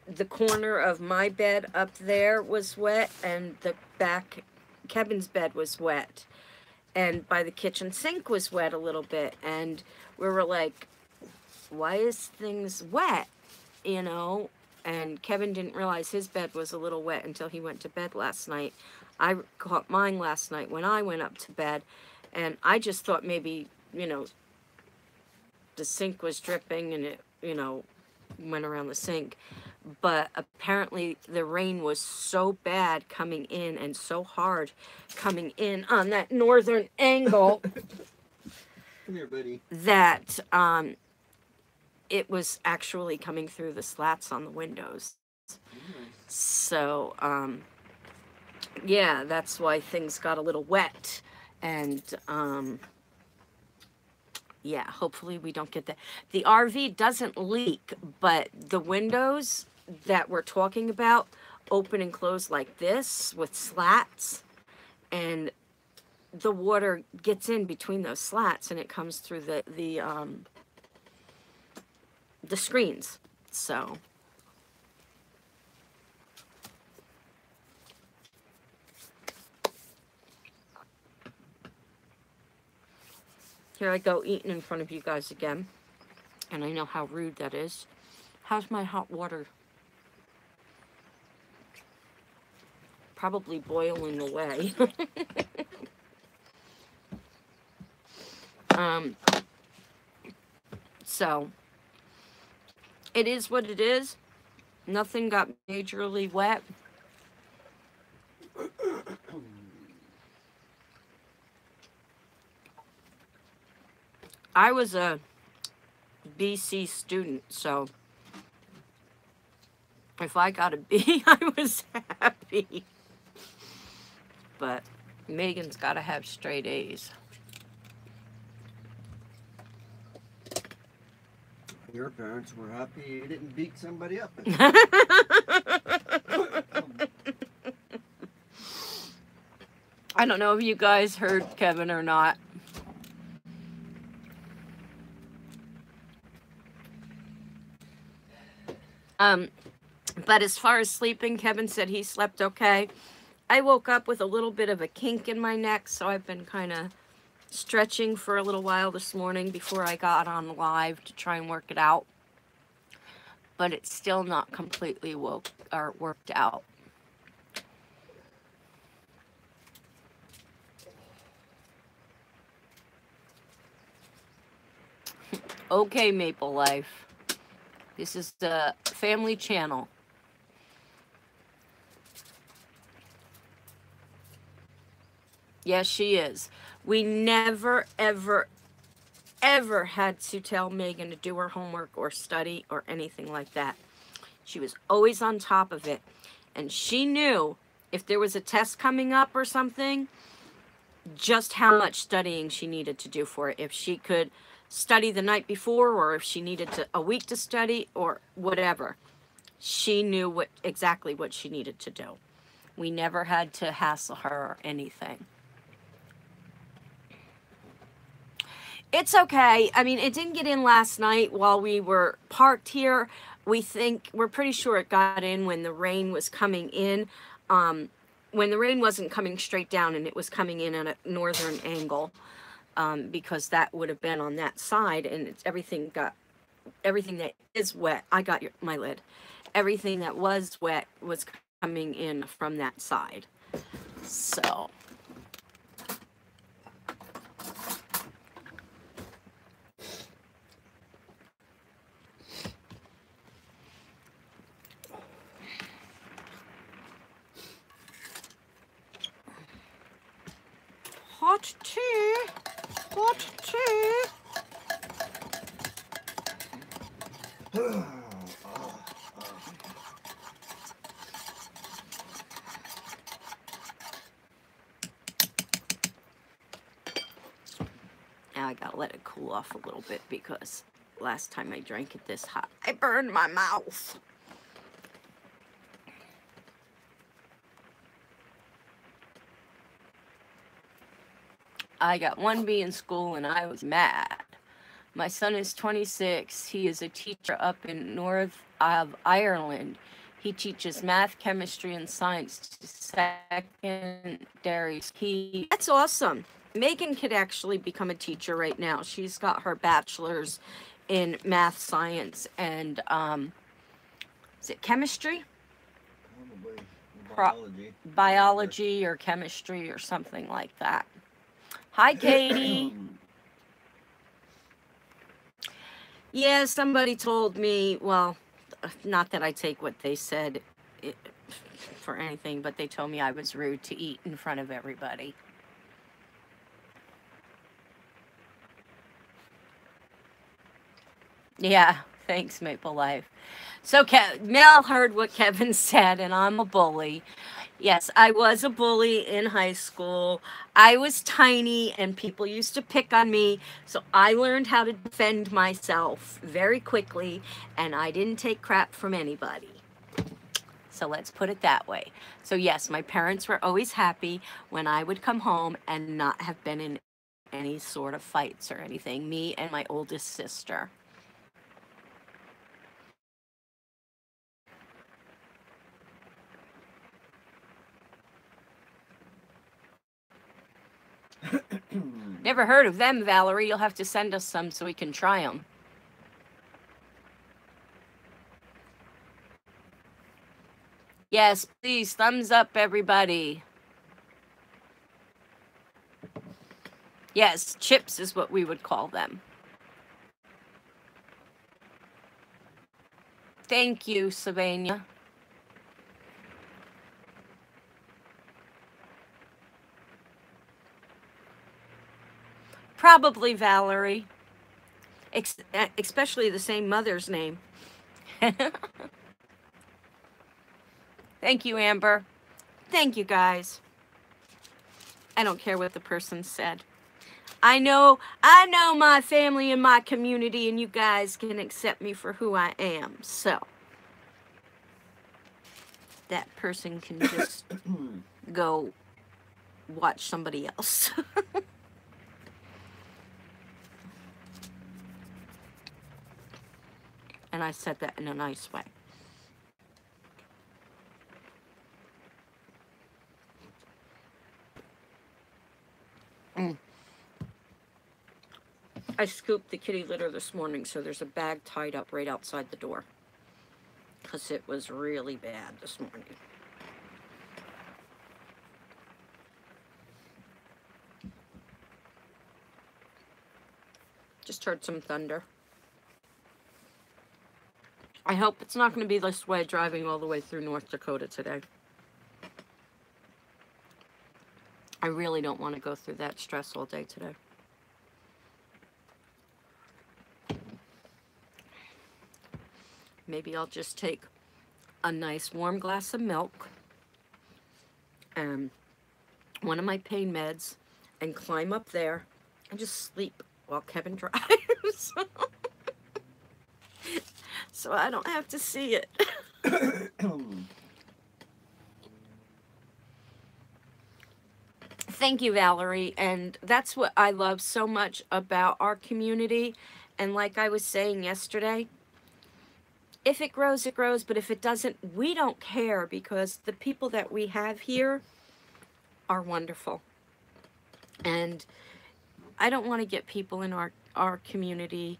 the corner of my bed up there was wet, and the back, Kevin's bed was wet, and by the kitchen sink was wet a little bit, and we were like, why is things wet, you know? And Kevin didn't realize his bed was a little wet until he went to bed last night. I caught mine last night when I went up to bed, and I just thought maybe, you know, the sink was dripping and it, you know, went around the sink. But apparently the rain was so bad coming in and so hard coming in on that northern angle.
Come here, buddy.
That it was actually coming through the slats on the windows. So yeah, that's why things got a little wet. And yeah, hopefully we don't get that. The RV doesn't leak, but the windows that we're talking about open and close like this with slats, and the water gets in between those slats and it comes through the screens. So here I go eating in front of you guys again, and I know how rude that is. How's my hot water? Probably boiling away. So it is what it is. Nothing got majorly wet. I was a BC student, so if I got a B, I was happy. But Megan's got to have straight A's.
Your parents were happy you didn't beat somebody up.
I don't know if you guys heard Kevin or not. But as far as sleeping, Kevin said he slept okay. I woke up with a little bit of a kink in my neck, so I've been kind of stretching for a little while this morning before I got on live to try and work it out. But it's still not completely worked out. Okay, Maple Life. This is the family channel. Yes, she is. We never, ever, ever had to tell Megan to do her homework or study or anything like that. She was always on top of it. And she knew if there was a test coming up or something, just how much studying she needed to do for it. If she could study the night before, or if she needed a week to study, or whatever. She knew exactly what she needed to do. We never had to hassle her or anything. It's okay. I mean, it didn't get in last night while we were parked here. We're pretty sure it got in when the rain was coming in. When the rain wasn't coming straight down and it was coming in at a northern angle. Because that would have been on that side, and everything that is wet. I got my lid. Everything that was wet was coming in from that side. So. Hot tea. Hot tea. Now I gotta let it cool off a little bit because last time I drank it this hot, I burned my mouth. I got 1B in school and I was mad. My son is 26. He is a teacher up in north of Ireland. He teaches math, chemistry, and science to secondary. That's awesome. Megan could actually become a teacher right now. She's got her bachelor's in math, science, and is it chemistry?
Probably.
Biology or chemistry or something like that. Hi, Katie. Yeah, somebody told me, well, not that I take what they said for anything, but they told me I was rude to eat in front of everybody. Yeah, thanks, Maple Life. So Mel heard what Kevin said, and I'm a bully. Yes, I was a bully in high school. I was tiny, and people used to pick on me, so I learned how to defend myself very quickly, and I didn't take crap from anybody. So let's put it that way. So yes, my parents were always happy when I would come home and not have been in any sort of fights or anything, me and my oldest sister. Never heard of them, Valerie. You'll have to send us some so we can try them. Yes, please, thumbs up, everybody. Yes, chips is what we would call them. Thank you, Sylvania. Probably Valerie. especially the same mother's name. Thank you, Amber. Thank you, guys. I don't care what the person said. I know my family and my community, and you guys can accept me for who I am. So that person can just go watch somebody else. And I said that in a nice way. I scooped the kitty litter this morning, so there's a bag tied up right outside the door. Because it was really bad this morning. Just heard some thunder. I hope it's not going to be this way driving all the way through North Dakota today. I really don't want to go through that stress all day today. Maybe I'll just take a nice warm glass of milk and one of my pain meds and climb up there and just sleep while Kevin drives. So I don't have to see it. Thank you, Valerie. And that's what I love so much about our community. And like I was saying yesterday, if it grows, it grows. But if it doesn't, we don't care, because the people that we have here are wonderful. And I don't want to get people in our community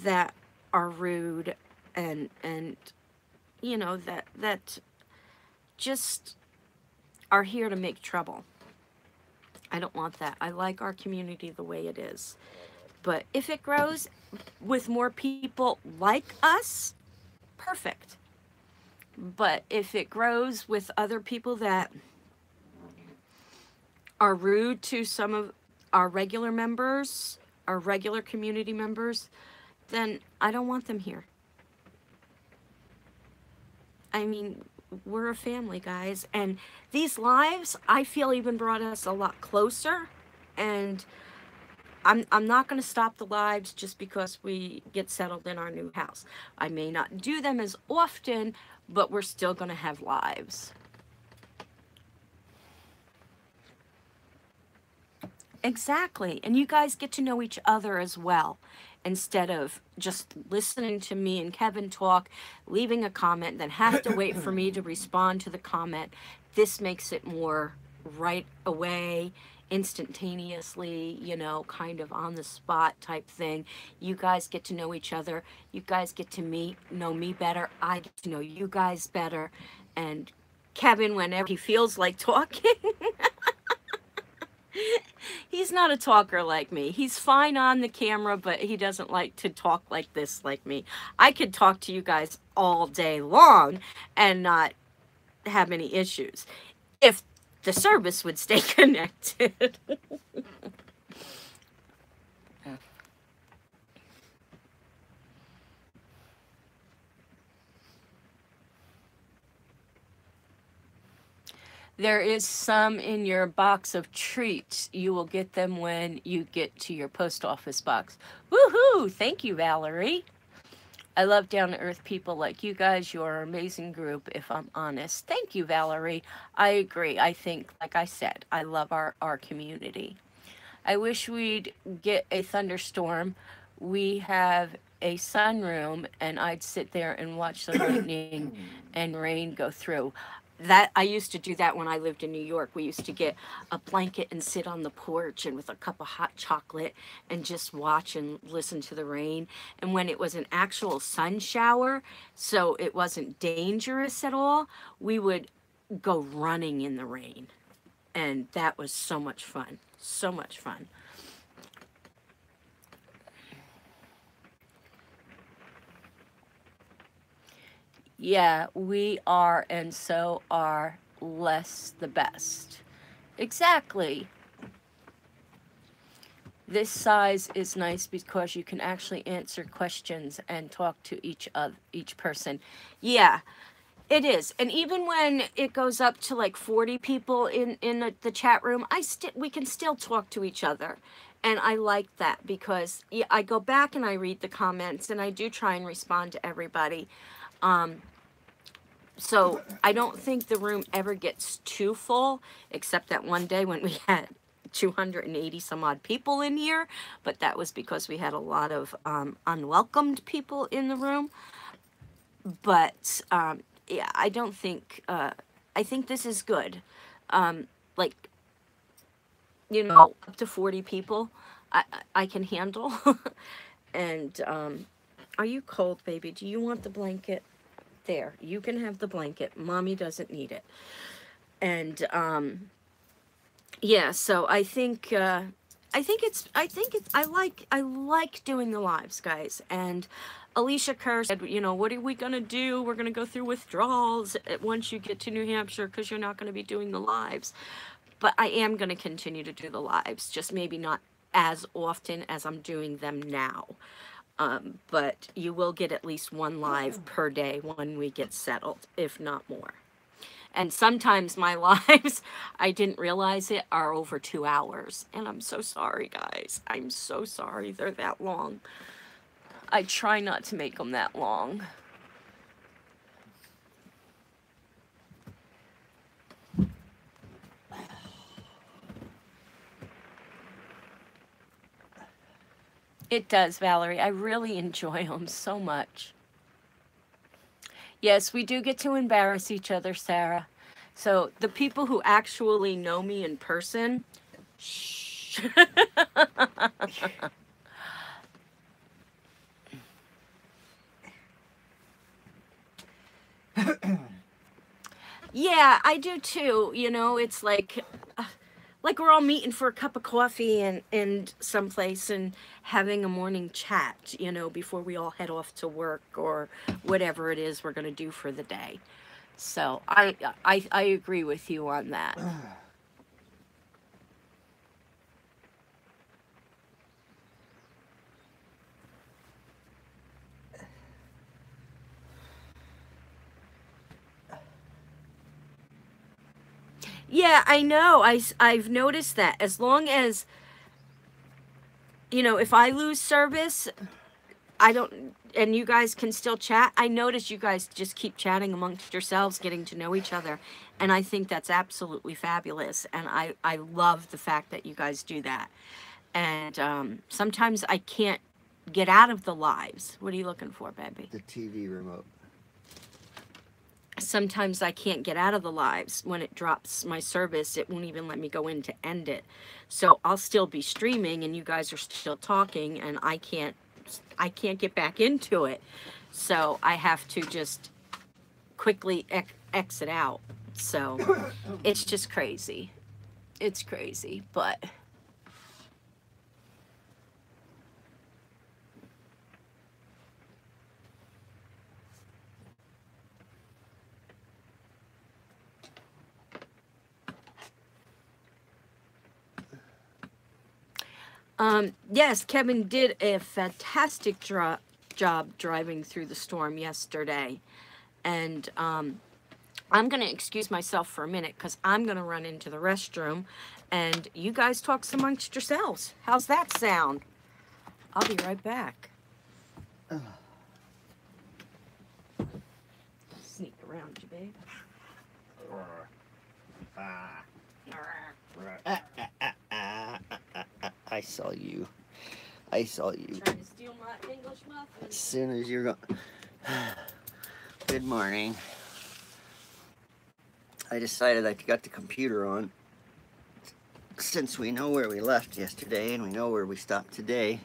that are rude and you know, that just are here to make trouble. I don't want that. I like our community the way it is. But if it grows with more people like us, perfect. But if it grows with other people that are rude to some of our regular members, our regular community members, then I don't want them here. I mean, we're a family, guys. And these lives, I feel, even brought us a lot closer. And I'm not going to stop the lives just because we get settled in our new house. I may not do them as often, but we're still going to have lives. Exactly. And you guys get to know each other as well, instead of just listening to me and Kevin talk, leaving a comment, then have to wait for me to respond to the comment. This makes it more right away, instantaneously, you know, kind of on the spot type thing. You guys get to know each other. You guys get to know me better. I get to know you guys better. And Kevin, whenever he feels like talking, he's not a talker like me. He's fine on the camera, but he doesn't like to talk like this like me. I could talk to you guys all day long and not have any issues if the service would stay connected. There is some in your box of treats. You will get them when you get to your post office box. Woohoo! Thank you, Valerie. I love down-to-earth people like you guys. You're an amazing group, if I'm honest. Thank you, Valerie. I agree. I think, like I said, I love our community. I wish we'd get a thunderstorm. We have a sunroom, and I'd sit there and watch the lightning and rain go through. That I used to do that when I lived in New York. We used to get a blanket and sit on the porch and with a cup of hot chocolate and just watch and listen to the rain. And when it was an actual sun shower, so it wasn't dangerous at all, we would go running in the rain. And that was so much fun. So much fun. Yeah, we are, and so are less the best. Exactly. This size is nice because you can actually answer questions and talk to each person. Yeah, it is. And even when it goes up to like 40 people in the chat room, we can still talk to each other. And I like that because I go back and I read the comments and I do try and respond to everybody. So I don't think the room ever gets too full, except that one day when we had 280 some odd people in here, but that was because we had a lot of unwelcomed people in the room. But yeah, I don't think, I think this is good. Like, you know, up to 40 people, I can handle. And are you cold, baby? Do you want the blanket? There, you can have the blanket. Mommy doesn't need it. And yeah, so I think I like doing the lives, guys. And Alicia Kerr said, you know, what are we gonna do? We're gonna go through withdrawals once you get to New Hampshire because you're not gonna be doing the lives. But I am gonna continue to do the lives, just maybe not as often as I'm doing them now. But you will get at least one live per day when we get settled, if not more. And sometimes my lives, I didn't realize it, are over 2 hours. And I'm so sorry, guys. I'm so sorry they're that long. I try not to make them that long. It does, Valerie. I really enjoy them so much. Yes, we do get to embarrass each other, Sarah. So the people who actually know me in person, shh. Yeah, I do too. You know, it's like we're all meeting for a cup of coffee and someplace and having a morning chat, you know, before we all head off to work or whatever it is we're going to do for the day. So I agree with you on that. Yeah, I know. I've noticed that. As long as, you know, if I lose service, I don't, and you guys can still chat. I notice you guys just keep chatting amongst yourselves, getting to know each other. And I think that's absolutely fabulous. And I love the fact that you guys do that. And sometimes I can't get out of the lives. What are you looking for, baby?
The TV remote.
Sometimes I can't get out of the lives. When it drops my service, it won't even let me go in to end it. So I'll still be streaming and you guys are still talking and I can't get back into it. So I have to just quickly exit out. So it's just crazy. It's crazy, but yes, Kevin did a fantastic job driving through the storm yesterday. And I'm going to excuse myself for a minute because I'm going to run into the restroom and you guys talk amongst yourselves. How's that sound? I'll be right back. Sneak around you, babe.
I saw you. I saw you.
Trying to steal my English muffin.
As soon as you're going. Good morning. I decided I got the computer on. Since we know where we left yesterday and we know where we stopped today,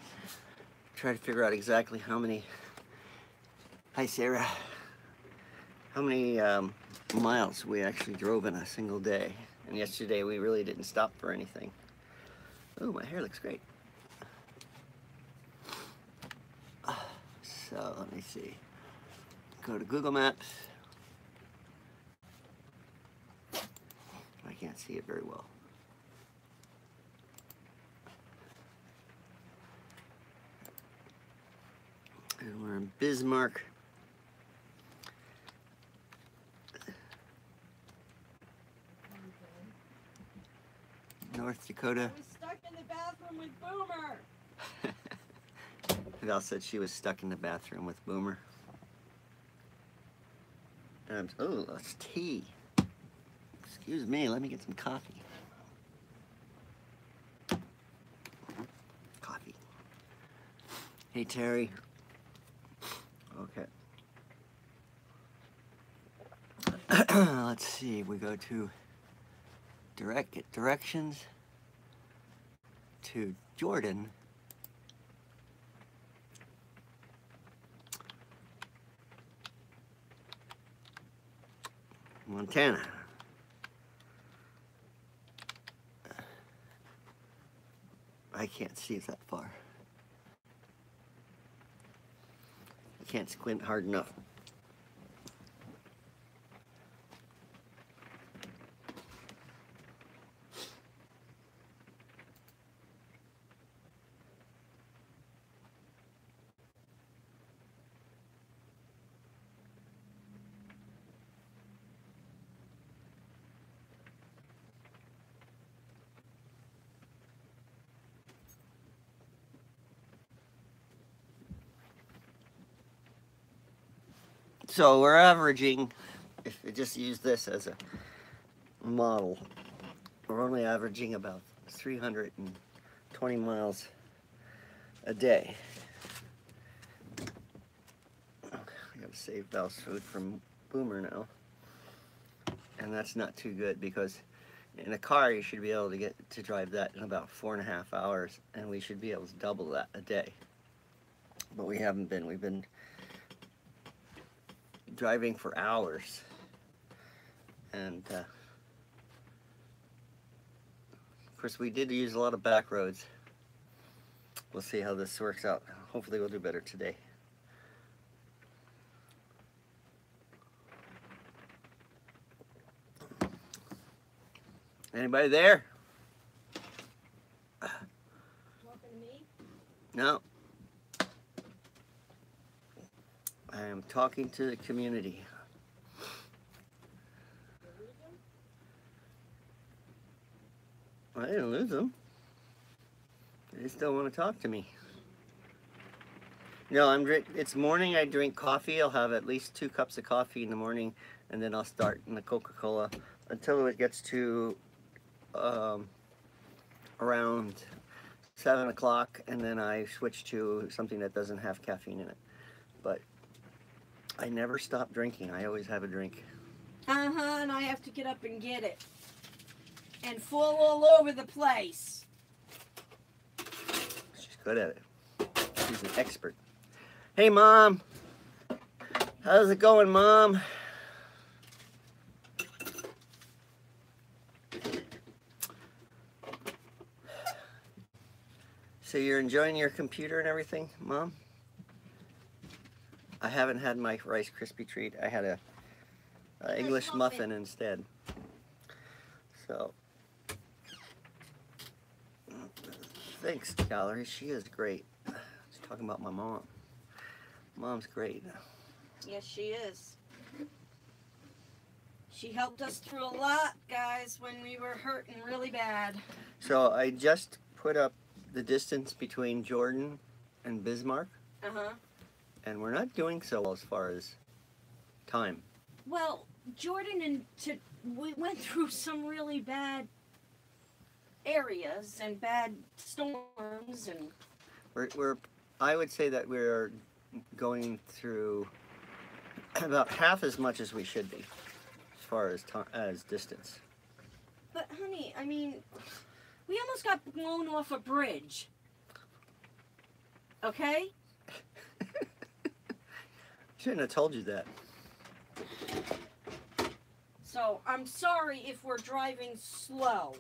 try to figure out exactly how many. Hi, Sarah. How many miles we actually drove in a single day. And yesterday we really didn't stop for anything. Oh, my hair looks great. So let me see. Go to Google Maps. I can't see it very well. And we're in Bismarck. North Dakota.
I was stuck in the bathroom with Boomer.
Val said she was stuck in the bathroom with Boomer. Oh, that's tea. Excuse me, let me get some coffee. Coffee. Hey, Terry. Okay. Let's see, we go to get directions to Jordan. Montana. I can't see it that far. I can't squint hard enough. So we're averaging, if we just use this as a model, we're only averaging about 320 miles a day. I gotta save Val's food from Boomer now. And that's not too good because in a car you should be able to get to drive that in about 4.5 hours, and we should be able to double that a day. But we haven't been. We've been driving for hours, and of course we did use a lot of back roads. We'll see how this works out. Hopefully we'll do better today. Anybody there?
Talking to me?
No. I am talking to the community. I didn't lose them. They still want to talk to me. No, it's morning. I drink coffee. I'll have at least 2 cups of coffee in the morning, and then I'll start in the Coca-Cola until it gets to around 7 o'clock, and then I switch to something that doesn't have caffeine in it. But I never stop drinking. I always have a drink.
And I have to get up and get it. And fall all over the place.
She's good at it. She's an expert. Hey, Mom. How's it going, Mom? So you're enjoying your computer and everything, Mom? I haven't had my Rice Krispie treat. I had a English muffin instead. So, thanks, Valerie. She is great. She's talking about my mom. Mom's great.
Yes, she is. She helped us through a lot, guys, when we were hurting really bad.
So I just put up the distance between Jordan and Bismarck. And we're not doing so well as far as time.
Well, Jordan we went through some really bad areas and bad storms, and
I would say that we're going through about half as much as we should be as far as distance.
But honey, I mean, we almost got blown off a bridge. Okay?
Shouldn't have told you that.
So, I'm sorry if we're driving slow.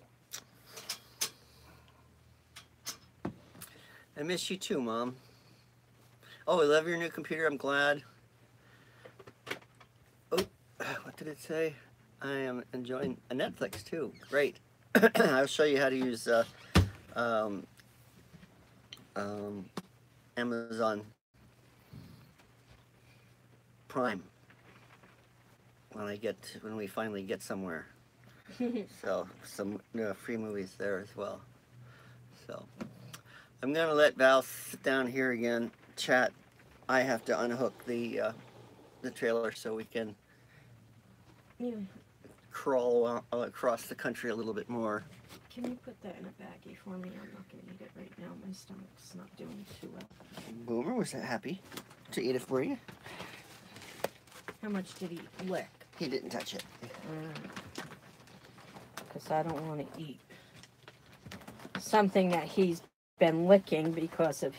I miss you too, Mom. Oh, I love your new computer. I'm glad. Oh, what did it say? I am enjoying a Netflix too. Great. I'll show you how to use Amazon Prime when we finally get somewhere. So some free movies there as well. So I'm gonna let Val sit down here again, chat. I have to unhook the trailer so we can crawl across the country a little bit more.
Can you put that in a baggie for me? I'm not gonna eat it right now. My stomach's not doing too well.
Boomer was happy to eat it for you.
How much did he lick?
He didn't touch it.
Because I don't want to eat something that he's been licking because of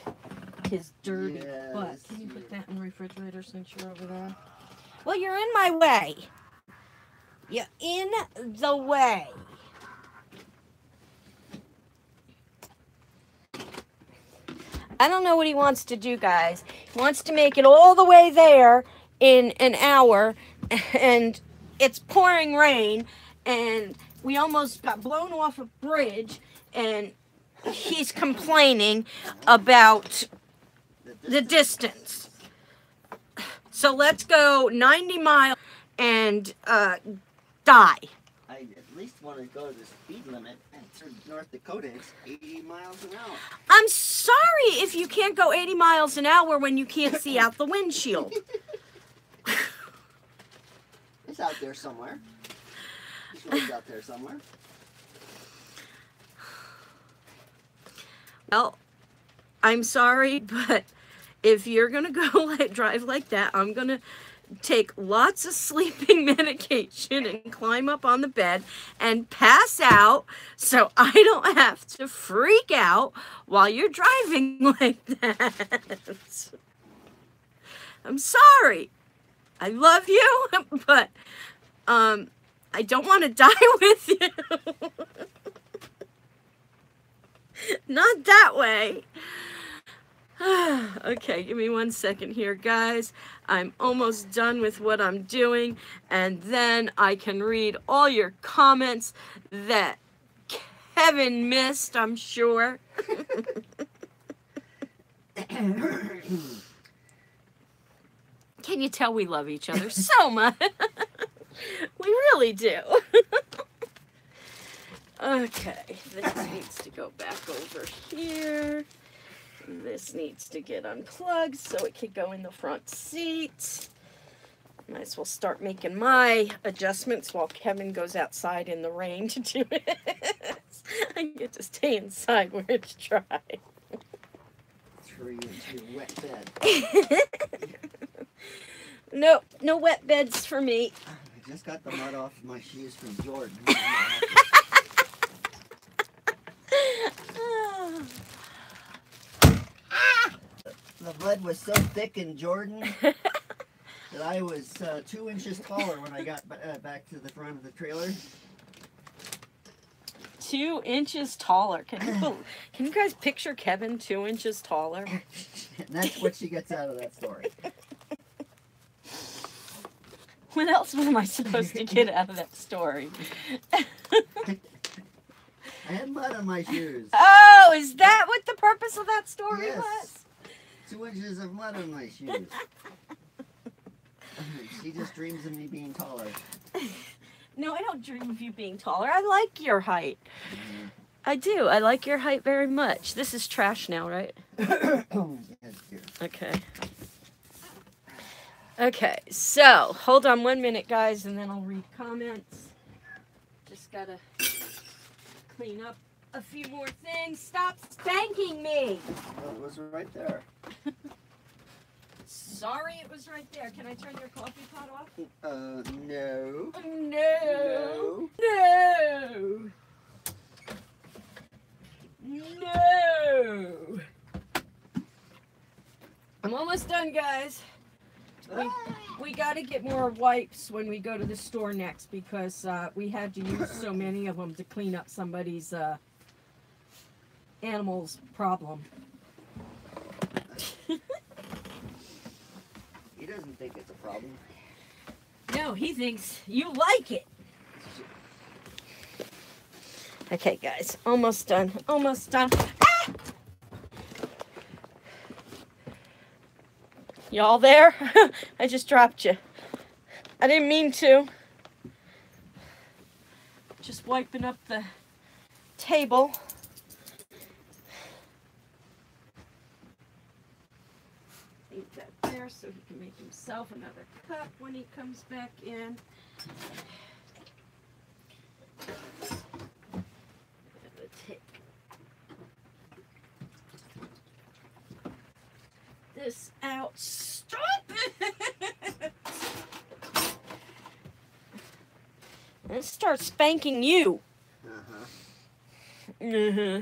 his dirty butt. Can you put that in the refrigerator since you're over there? Well, you're in my way. You're in the way. I don't know what he wants to do, guys. He wants to make it all the way there in an hour, and it's pouring rain, and we almost got blown off a bridge, and he's complaining about the distance. So let's go 90 miles and die.
I at least want to go to the speed limit, and through North Dakota it's 80 miles an hour.
I'm sorry if you can't go 80 miles an hour when you can't see out the windshield.
It's out there somewhere. This road's out there somewhere.
Well, I'm sorry, but if you're going to go drive like that, I'm going to take lots of sleeping medication and climb up on the bed and pass out so I don't have to freak out while you're driving like that. I'm sorry. I love you, but I don't want to die with you. Not that way. Okay, give me 1 second here, guys. I'm almost done with what I'm doing, and then I can read all your comments that Kevin missed, I'm sure. Can you tell we love each other so much? We really do. Okay, this needs to go back over here. This needs to get unplugged so it can go in the front seat. Might as well start making my adjustments while Kevin goes outside in the rain to do it. I get to stay inside where it's dry.
Throw you into your wet bed.
No wet beds for me.
I just got the mud off my shoes from Jordan. The mud was so thick in Jordan that I was 2 inches taller when I got back to the front of the trailer.
2 inches taller. Can you guys picture Kevin 2 inches taller?
And that's what she gets out of that story.
What else am I supposed to get out of that story?
I had mud on my shoes.
Oh, is that what the purpose of that story was?
2 inches of mud on my shoes. She just dreams of me being taller.
No, I don't dream of you being taller. I like your height. Mm-hmm. I do. I like your height very much. This is trash now, right?
Yes, dear.
Okay. Okay, so hold on 1 minute, guys, and then I'll read comments. Just gotta clean up a few more things. Stop spanking me!
Well, it was right there.
Sorry it was right there. Can I turn your coffee pot off?
No.
No. No. No. I'm almost done, guys. We got to get more wipes when we go to the store next because we had to use so many of them to clean up somebody's animal's problem.
He doesn't think it's a problem.
No, he thinks you like it. Okay, guys, almost done. Almost done. Ah! Y'all there? I just dropped you. I didn't mean to. Just wiping up the table. Leave that there so he can make himself another cup when he comes back in. Take this out. Stop it! And start spanking you. Throw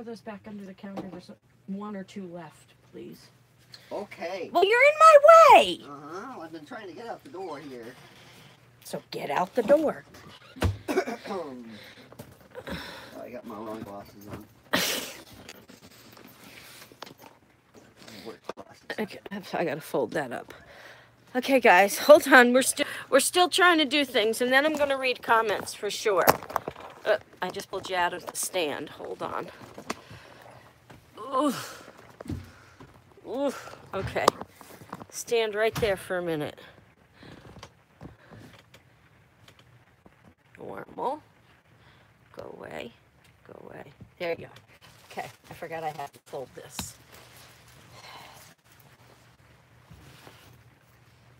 those back under the counter. There's one or two left, please.
Okay.
Well, you're in my way.
Well, I've been trying to get out the door here.
So get out the door.
Oh, I got my wrong glasses on. Work glasses.
Okay, I gotta fold that up. Okay, guys, hold on. We're still trying to do things, and then I'm gonna read comments for sure. I just pulled you out of the stand. Hold on. Oof. Oof. Okay. Stand right there for a minute. Normal. Go away. Go away. There you go. Okay. I forgot I had to fold this.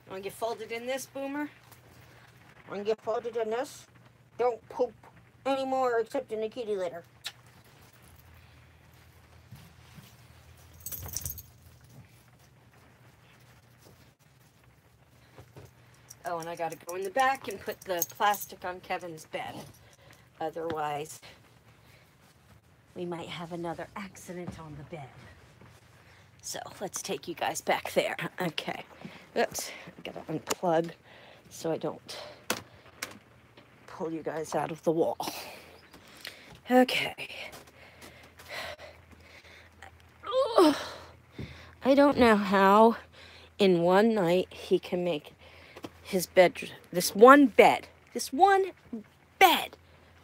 Want to get folded in this, Boomer? Want to get folded in this? Don't poop anymore except in the kitty litter. Oh, and I gotta go in the back and put the plastic on Kevin's bed. Otherwise, we might have another accident on the bed. So let's take you guys back there. Okay. Oops. I gotta unplug so I don't pull you guys out of the wall. Okay. Oh, I don't know how in one night he can make his bed, this one bed,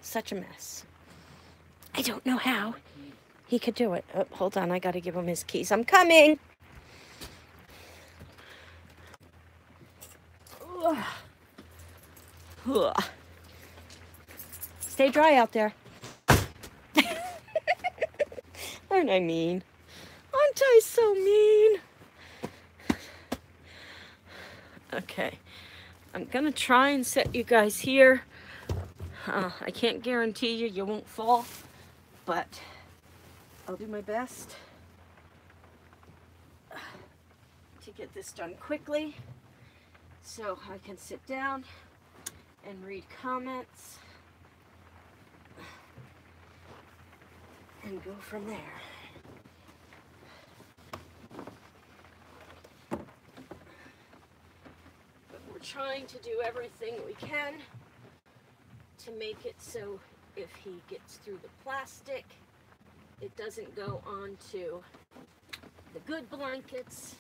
such a mess. I don't know how he could do it. Oh, hold on, I gotta give him his keys. I'm coming. Ugh. Stay dry out there. Aren't I mean? Aren't I so mean? Okay. I'm gonna try and set you guys here. I can't guarantee you won't fall, but I'll do my best to get this done quickly so I can sit down and read comments and go from there. But we're trying to do everything we can to make it so if he gets through the plastic, it doesn't go onto the good blankets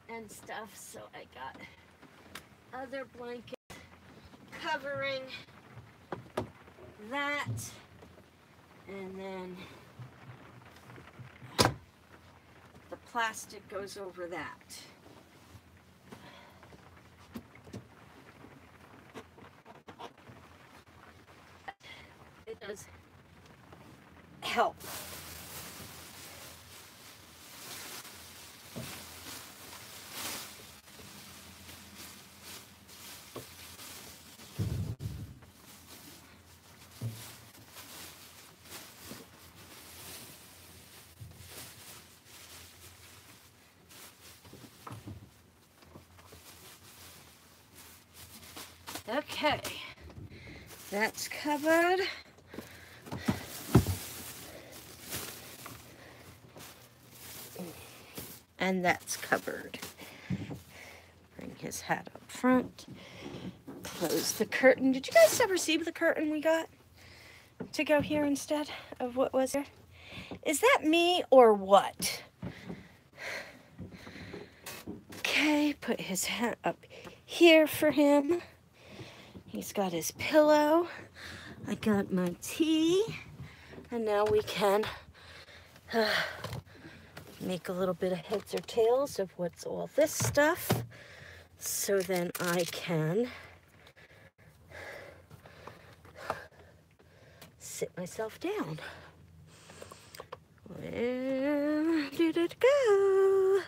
and stuff. So I got other blankets covering that, and then the plastic goes over that. It does help. Okay, that's covered. And that's covered. Bring his hat up front. Close the curtain. Did you guys ever see the curtain we got to go here instead of what was there? Is that me or what? Okay, put his hat up here for him. He's got his pillow. I got my tea. And now we can make a little bit of heads or tails of what's all this stuff, so then I can sit myself down. Where did it go?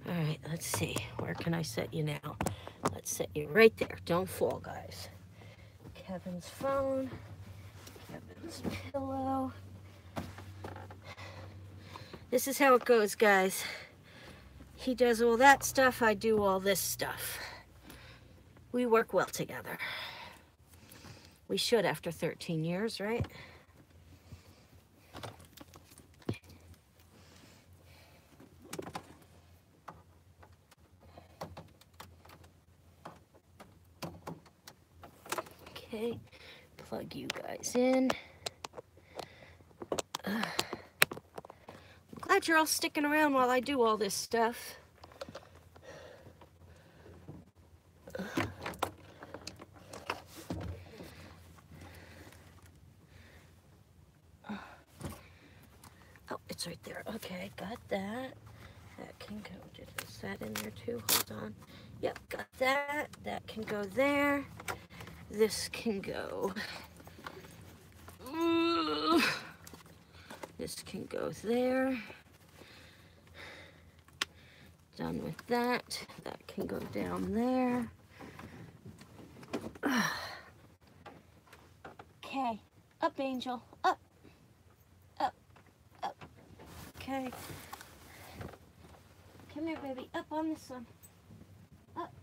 All right, let's see. Where can I set you now? Let's set you right there. Don't fall, guys. Kevin's phone, Kevin's pillow. This is how it goes, guys. He does all that stuff, I do all this stuff. We work well together. We should after 13 years, right? Okay, plug you guys in. I'm glad you're all sticking around while I do all this stuff. Oh, it's right there. Okay, got that. That can go. Is that in there too? Hold on. Yep, got that. That can go there. This can go. This can go there. Done with that. That can go down there. Okay. Up, Angel. Up. Up. Up. Okay. Come here, baby. Up on this one. Up.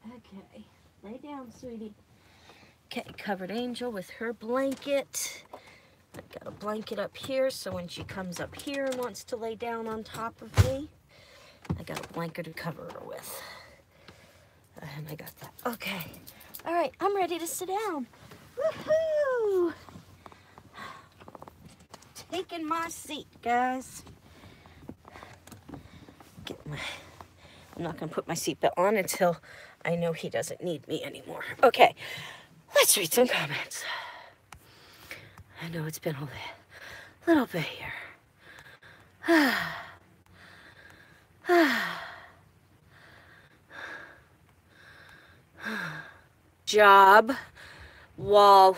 Okay. Lay down, sweetie. Okay, covered Angel with her blanket. I've got a blanket up here, so when she comes up here and wants to lay down on top of me, I got a blanket to cover her with. And I got that. Okay. All right, I'm ready to sit down. Woohoo! Taking my seat, guys. I'm not going to put my seatbelt on until I know he doesn't need me anymore. Okay, let's read some comments. I know it's been a little bit here. Job while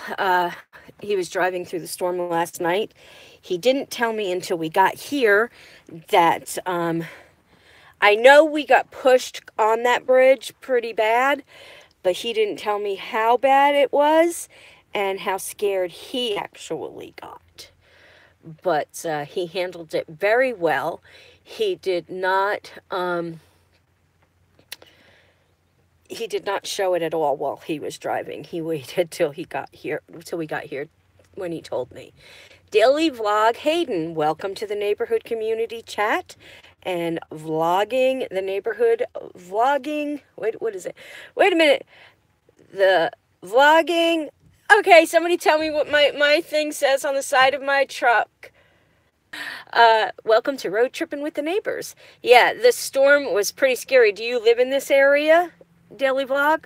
he was driving through the storm last night. He didn't tell me until we got here that I know we got pushed on that bridge pretty bad, but he didn't tell me how bad it was and how scared he actually got. But he handled it very well. He did not show it at all while he was driving. He waited till we got here when he told me. Daily Vlog Hayden, welcome to the neighborhood community chat and vlogging the neighborhood vlogging. Wait, what is it? Wait a minute. The vlogging. Okay, somebody tell me what my thing says on the side of my truck. Welcome to Road Tripping with the Neighbors. Yeah, the storm was pretty scary. Do you live in this area, Daily Vlog?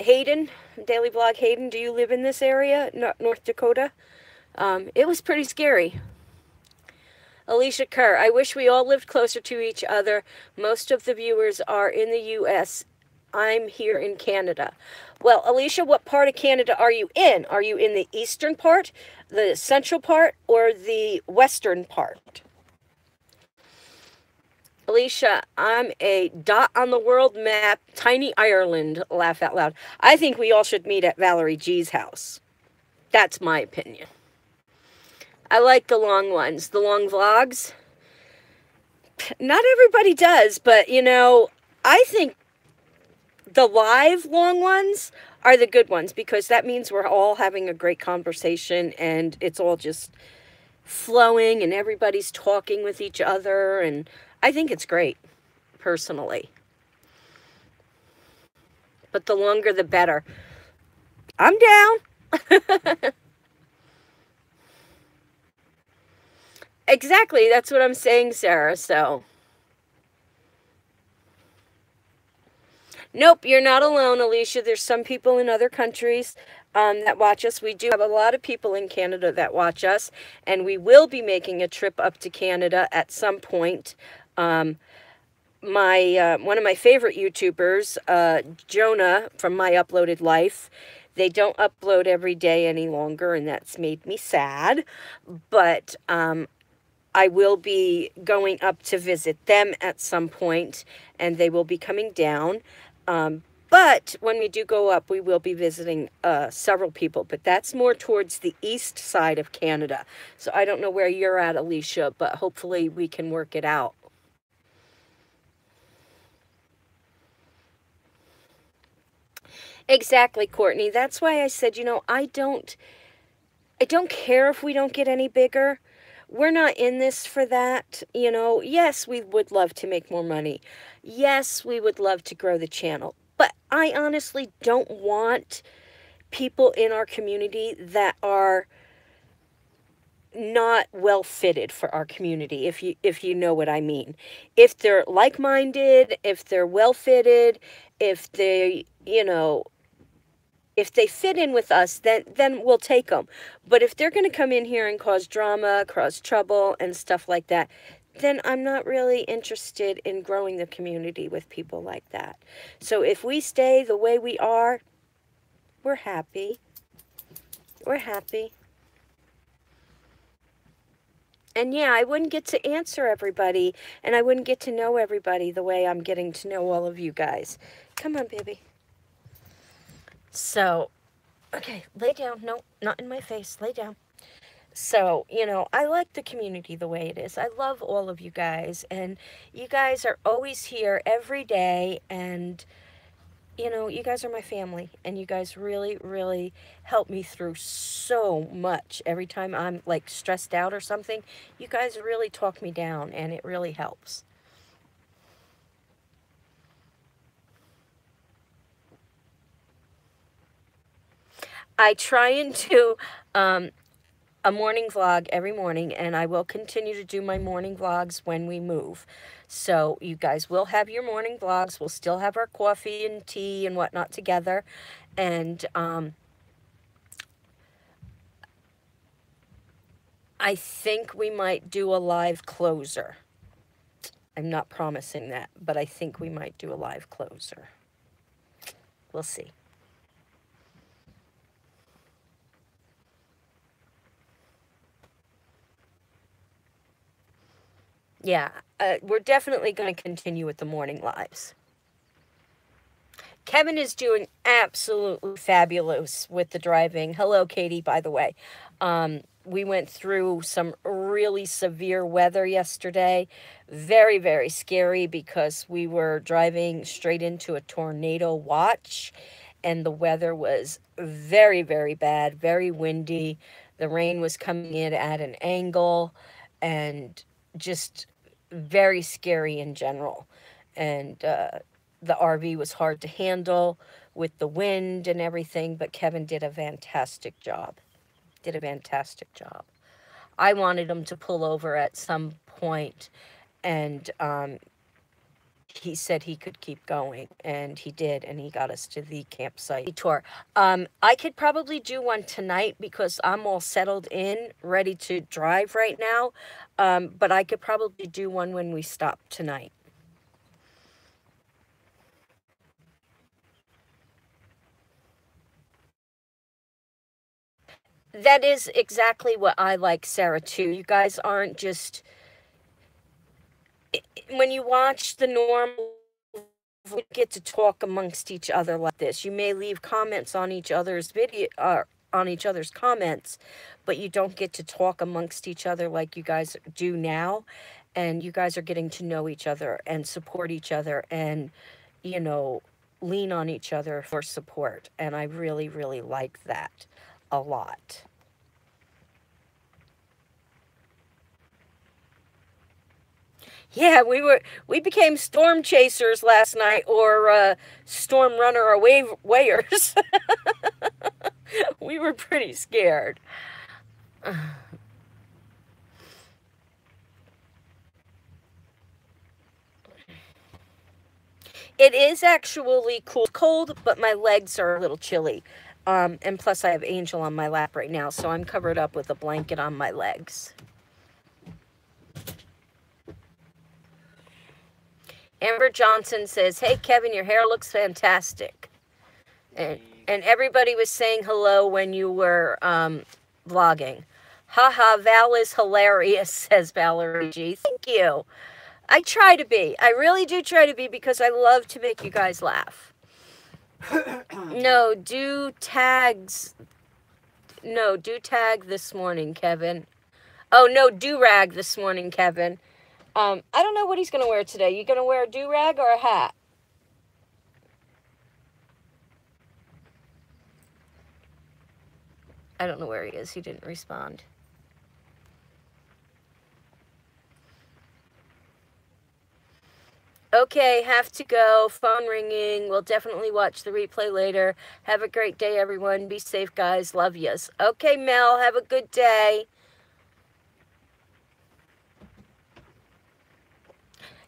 Hayden, Daily Vlog Hayden, do you live in this area, North Dakota? It was pretty scary. Alicia Kerr, I wish we all lived closer to each other. Most of the viewers are in the U.S. I'm here in Canada. Well, Alicia, what part of Canada are you in? Are you in the eastern part, the central part, or the western part? Alicia, I'm a dot on the world map, tiny Ireland, laugh out loud. I think we all should meet at Valerie G's house. That's my opinion. I like the long ones, the long vlogs. Not everybody does, but, you know, I think the live long ones are the good ones because that means we're all having a great conversation and it's all just flowing and everybody's talking with each other, and I think it's great, personally. But the longer the better. I'm down. Exactly, that's what I'm saying, Sarah, so. Nope, you're not alone, Alicia. There's some people in other countries that watch us. We do have a lot of people in Canada that watch us, and we will be making a trip up to Canada at some point. My one of my favorite YouTubers, Jonah from My Uploaded Life. They don't upload every day any longer, and that's made me sad. But I will be going up to visit them at some point, and they will be coming down. But when we do go up, we will be visiting several people, but that's more towards the east side of Canada. So I don't know where you're at, Alicia, but hopefully we can work it out. Exactly, Courtney. That's why I said, I don't care if we don't get any bigger. We're not in this for that. Yes, we would love to make more money. Yes, we would love to grow the channel. But I honestly don't want people in our community that are not well fitted for our community, if you know what I mean. If they're like-minded, if they're well fitted, if they fit in with us, then we'll take them. But if they're going to come in here and cause drama, cause trouble, and stuff like that, then I'm not really interested in growing the community with people like that. So if we stay the way we are, we're happy. We're happy. And yeah, I wouldn't get to answer everybody, and I wouldn't get to know everybody the way I'm getting to know all of you guys. Come on, baby. So, okay, lay down. No, not in my face. Lay down. So, I like the community the way it is. I love all of you guys, and you guys are always here every day, and, you guys are my family, and you guys really, really help me through so much. Every time I'm, like, stressed out or something, you guys really talk me down, and it really helps. I try and do a morning vlog every morning, and I will continue to do my morning vlogs when we move. So you guys will have your morning vlogs. We'll still have our coffee and tea and whatnot together. And I think we might do a live closer. I'm not promising that, but I think we might do a live closer. We'll see. Yeah, we're definitely going to continue with the morning lives. Kevin is doing absolutely fabulous with the driving. Hello, Katie, by the way. We went through some really severe weather yesterday. Very, very scary because we were driving straight into a tornado watch, and the weather was very, very bad, very windy. The rain was coming in at an angle, and just very scary in general. And the RV was hard to handle with the wind and everything, but Kevin did a fantastic job. Did a fantastic job. I wanted him to pull over at some point, and he said he could keep going, and he did, and he got us to the campsite tour. I could probably do one tonight because I'm all settled in, ready to drive right now, but I could probably do one when we stop tonight. That is exactly what I like, Sarah, too. You guys aren't just... When you watch the normal, we get to talk amongst each other like this. You may leave comments on each other's video, on each other's comments, but you don't get to talk amongst each other like you guys do now. And you guys are getting to know each other and support each other and, you know, lean on each other for support. And I really, really like that a lot. Yeah, we became storm chasers last night, or storm runner or wayers. We were pretty scared. It is actually cold, but my legs are a little chilly. And plus I have Angel on my lap right now, so I'm covered up with a blanket on my legs. Amber Johnson says, hey, Kevin, your hair looks fantastic. And everybody was saying hello when you were vlogging. Haha, Val is hilarious, says Valerie G. Thank you. I try to be. I really do try to be because I love to make you guys laugh. No, do tags. No, do tag this morning, Kevin. Oh, no, do-rag this morning, Kevin. I don't know what he's going to wear today. You going to wear a do-rag or a hat? I don't know where he is. He didn't respond. Okay, have to go. Phone ringing. We'll definitely watch the replay later. Have a great day, everyone. Be safe, guys. Love yous. Okay, Mel, have a good day.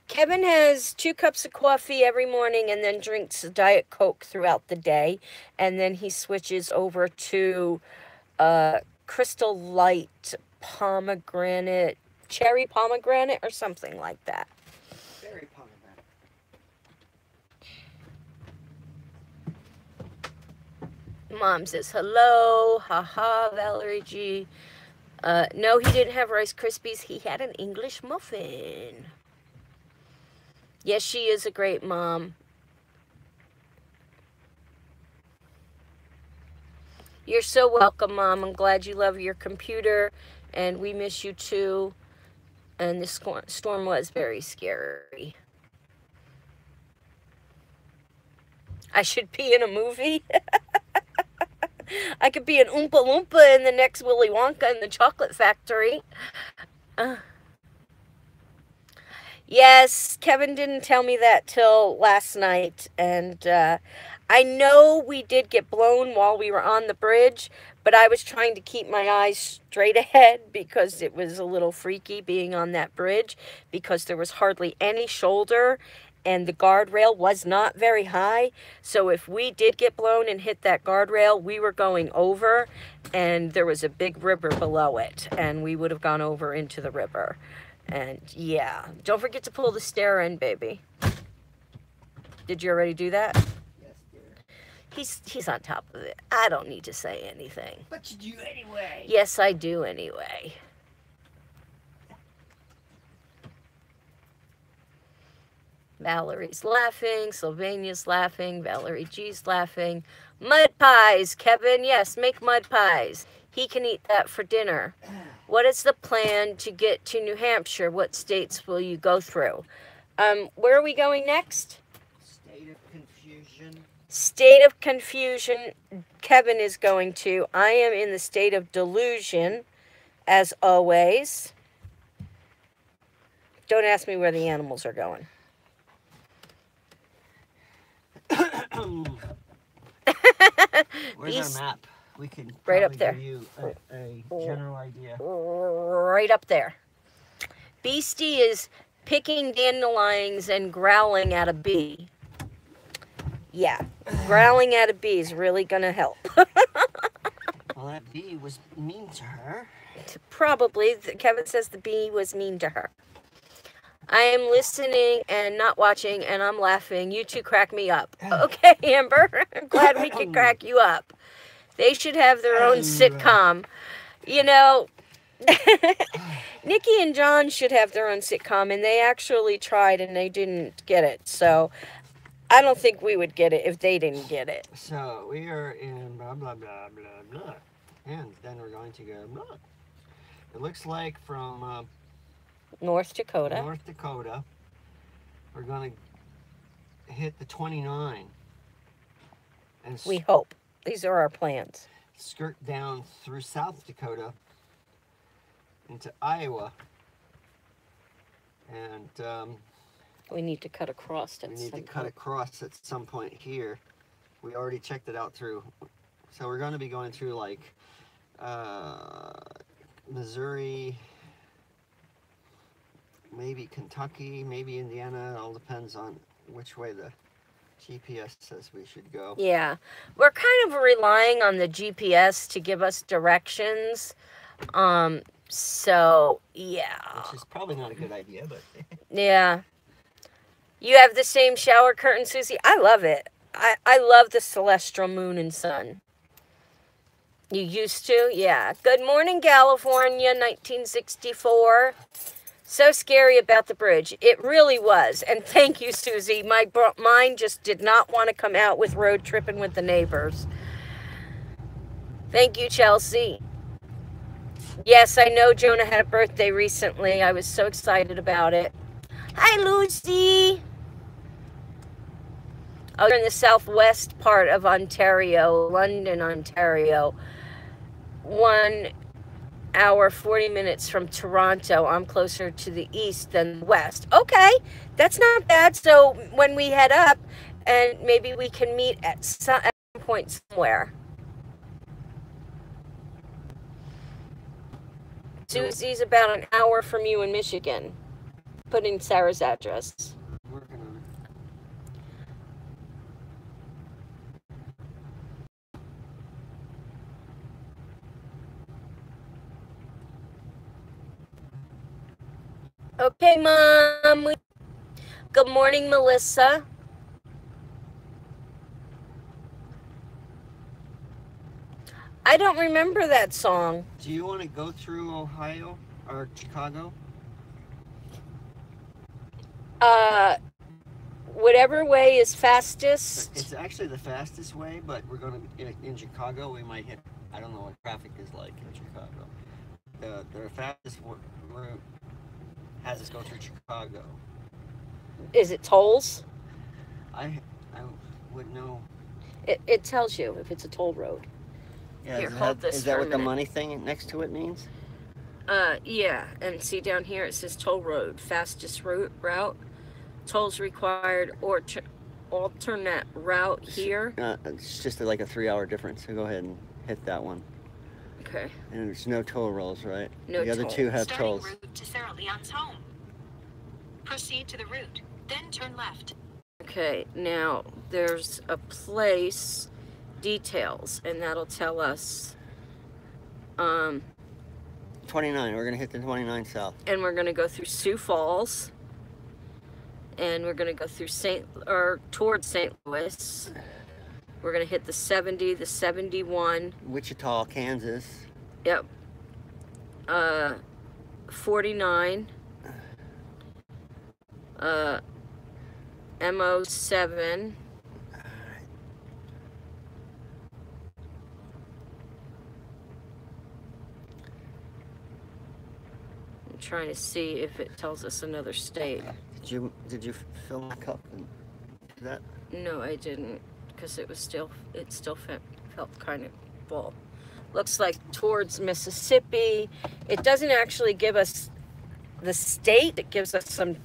Kevin has 2 cups of coffee every morning and then drinks Diet Coke throughout the day. And then he switches over to Crystal Light pomegranate, cherry pomegranate or something like that.
Cherry pomegranate.
Mom says hello. Haha, Valerie G. No, he didn't have Rice Krispies. He had an English muffin. Yes, she is a great mom. You're so welcome, Mom. I'm glad you love your computer, and we miss you too. And this storm was very scary. I should be in a movie. I could be an Oompa Loompa in the next Willy Wonka in the Chocolate Factory. Yes, Kevin didn't tell me that till last night, and I know we did get blown while we were on the bridge, but I was trying to keep my eyes straight ahead because it was a little freaky being on that bridge because there was hardly any shoulder and the guardrail was not very high. So if we did get blown and hit that guardrail, we were going over and there was a big river below it and we would have gone over into the river. And yeah, don't forget to pull the stair in, baby. Did you already do that?
Yes, dear.
He's on top of it. I don't need to say anything.
But you do anyway.
Yes, I do anyway. Valerie's laughing. Sylvania's laughing. Valerie G's laughing. Mud pies, Kevin. Yes, make mud pies. He can eat that for dinner. What is the plan to get to New Hampshire? What states will you go through? Where are we going next?
State of confusion.
State of confusion. Kevin is going to. I am in the state of delusion, as always. Don't ask me where the animals are going.
Where's our map? We can
right up there.
give you a general idea.
Right up there. Beastie is picking dandelions and growling at a bee. Yeah, growling at a bee is really going to help.
Well, that bee was mean to her.
Probably. Kevin says the bee was mean to her. I am listening and not watching, and I'm laughing. You two crack me up. Okay, Amber. I'm glad we could crack you up. They should have their own sitcom. You know, Nikki and John should have their own sitcom, and they actually tried, and they didn't get it. So I don't think we would get it if they didn't get it.
So we are in blah, blah, blah, blah, blah. And then we're going to go blah. It looks like from
North Dakota.
North Dakota, we're going to hit the 29. And
we hope. These are our plans.
Skirt down through South Dakota into Iowa. And
we need to cut across at
we need to cut across at some point here. We already checked it out through. So we're going to be going through like Missouri, maybe Kentucky, maybe Indiana. It all depends on which way the GPS says we should go.
Yeah. We're kind of relying on the GPS to give us directions. So, yeah.
Which is probably not a good idea, but...
Yeah. You have the same shower curtain, Susie? I love it. I love the celestial moon and sun. You used to? Yeah. Good morning, California, 1964. So scary about the bridge. It really was. And thank you, Susie. My mind just did not want to come out with road tripping with the neighbors. Thank you, Chelsea. Yes, I know Jonah had a birthday recently. I was so excited about it. Hi, Lucy. Oh, you're in the southwest part of Ontario, London, Ontario. 1 hour, 40 minutes from Toronto. I'm closer to the east than the west. Okay, that's not bad. So when we head up, and maybe we can meet at some point somewhere. Susie's about an hour from you in Michigan. Put in Sarah's address.
Working on it.
Okay, Mom. Good morning, Melissa. I don't remember that song.
Do you want to go through Ohio or Chicago?
Whatever way is fastest.
It's actually the fastest way, but we're going to, in Chicago, we might hit, I don't know what traffic is like in Chicago. The fastest route has us go through Chicago.
Is it tolls?
I would know.
It tells you if it's a toll road.
Yeah,
Here, hold this
is that
for a
what the
minute.
money thing next to it means?
Yeah, and see down here it says toll road, fastest route, tolls required, or alternate route here.
It's just like a 3-hour difference, so go ahead and hit that one.
Okay.
And there's no toll rolls, right?
No
The other
toll.
two have
Starting
tolls.
route to Sarah Leon's home. Proceed to the route, then turn left.
Okay, now there's a place, details, and that'll tell us,
29, we're gonna hit the 29 south.
and we're gonna go through Sioux Falls, and we're gonna go through towards St. Louis. We're gonna hit the 70, the 71.
Wichita, Kansas.
Yep. 49. MO7. I'm trying to see if it tells us another state.
Did you fill my cup and do that?
No, I didn't, because it still felt kind of full. Looks like towards Mississippi. It doesn't actually give us the state. It gives us some.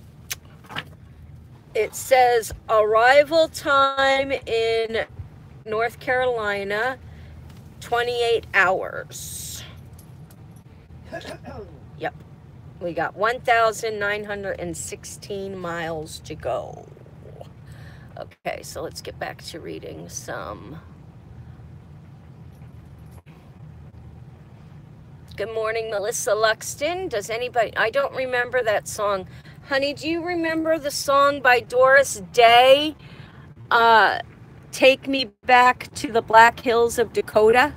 It says arrival time in North Carolina, 28 hours. Yep. We got 1,916 miles to go. Okay, so let's get back to reading some. Good morning, Melissa Luxton. Does anybody, I don't remember that song. Honey, do you remember the song by Doris Day? Take Me Back to the Black Hills of Dakota?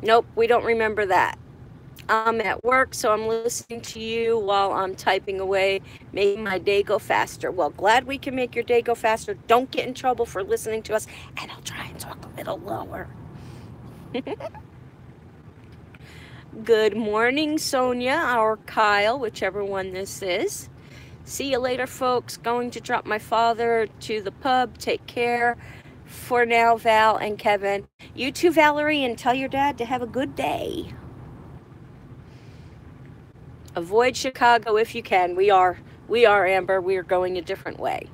Nope, we don't remember that. I'm at work, so I'm listening to you while I'm typing away, making my day go faster. Well, glad we can make your day go faster. Don't get in trouble for listening to us, and I'll try and talk a little lower. Good morning, Sonia, or Kyle, whichever one this is. See you later, folks. Going to drop my father to the pub. Take care. For now, Val and Kevin. You too, Valerie, and tell your dad to have a good day. Avoid Chicago if you can. We are, Amber. We are going a different way.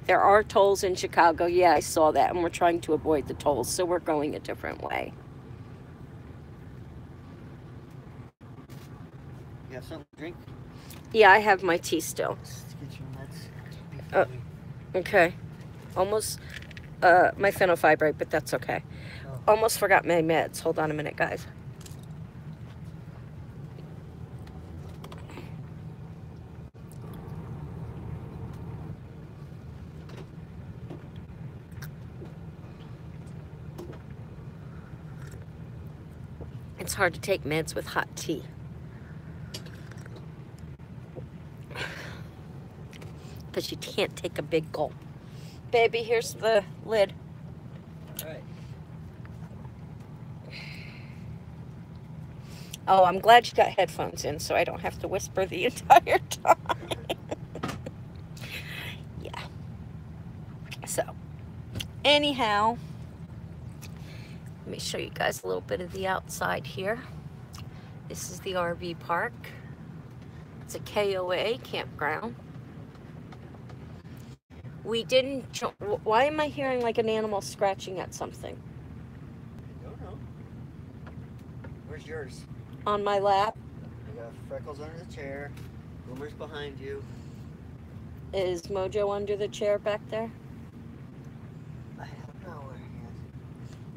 There are tolls in Chicago. Yeah, I saw that, and we're trying to avoid the tolls, so we're going a different way.
You have something to drink?
Yeah, I have my tea still.
Let's get your meds
Oh, okay. Almost, my phenylfibrate, but that's okay.
Oh.
Almost forgot my meds. Hold on a minute, guys. It's hard to take meds with hot tea. Because you can't take a big gulp. Baby, here's the lid.
All right.
Oh, I'm glad you got headphones in so I don't have to whisper the entire time. Yeah. So, anyhow, let me show you guys a little bit of the outside here. This is the RV park. It's a KOA campground. We didn't... Why am I hearing like an animal scratching at something?
I don't know. Where's yours?
On my lap.
I got Freckles under the chair. Boomer's behind you.
Is Mojo under the chair back there?
I don't know where he is.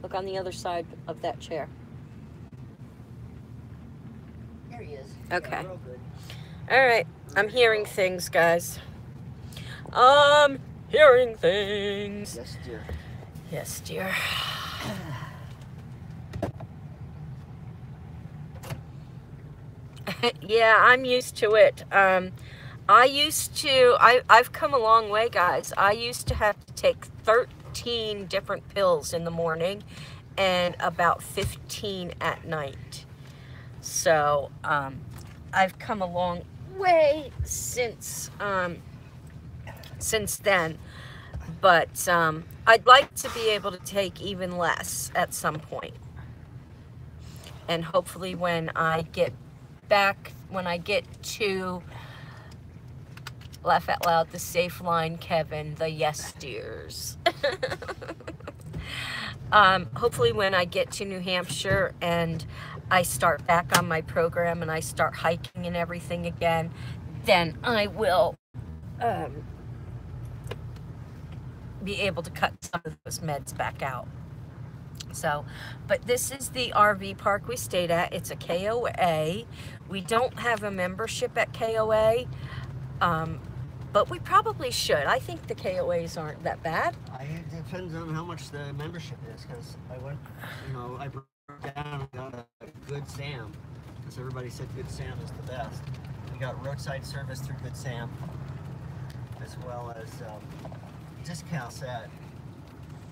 Look on the other side of that chair.
There he is.
Okay.
Yeah, real good.
All right. I'm hearing things, guys. Hearing things.
Yes, dear.
Yes, dear. Yeah, I'm used to it. I've come a long way, guys. I used to have to take 13 different pills in the morning and about 15 at night. So, I've come a long way since then. But, I'd like to be able to take even less at some point. And hopefully when I get to laugh out loud, the safe line, Kevin, the yes dears. Hopefully when I get to New Hampshire and I start back on my program and I start hiking and everything again, then I will be able to cut some of those meds back out. So, but this is the RV park we stayed at. It's a KOA. We don't have a membership at KOA, but we probably should. I think the KOAs aren't that bad.
It depends on how much the membership is, because I went, I broke down and got a Good Sam, because everybody said Good Sam is the best. We got roadside service through Good Sam, as well as discounts at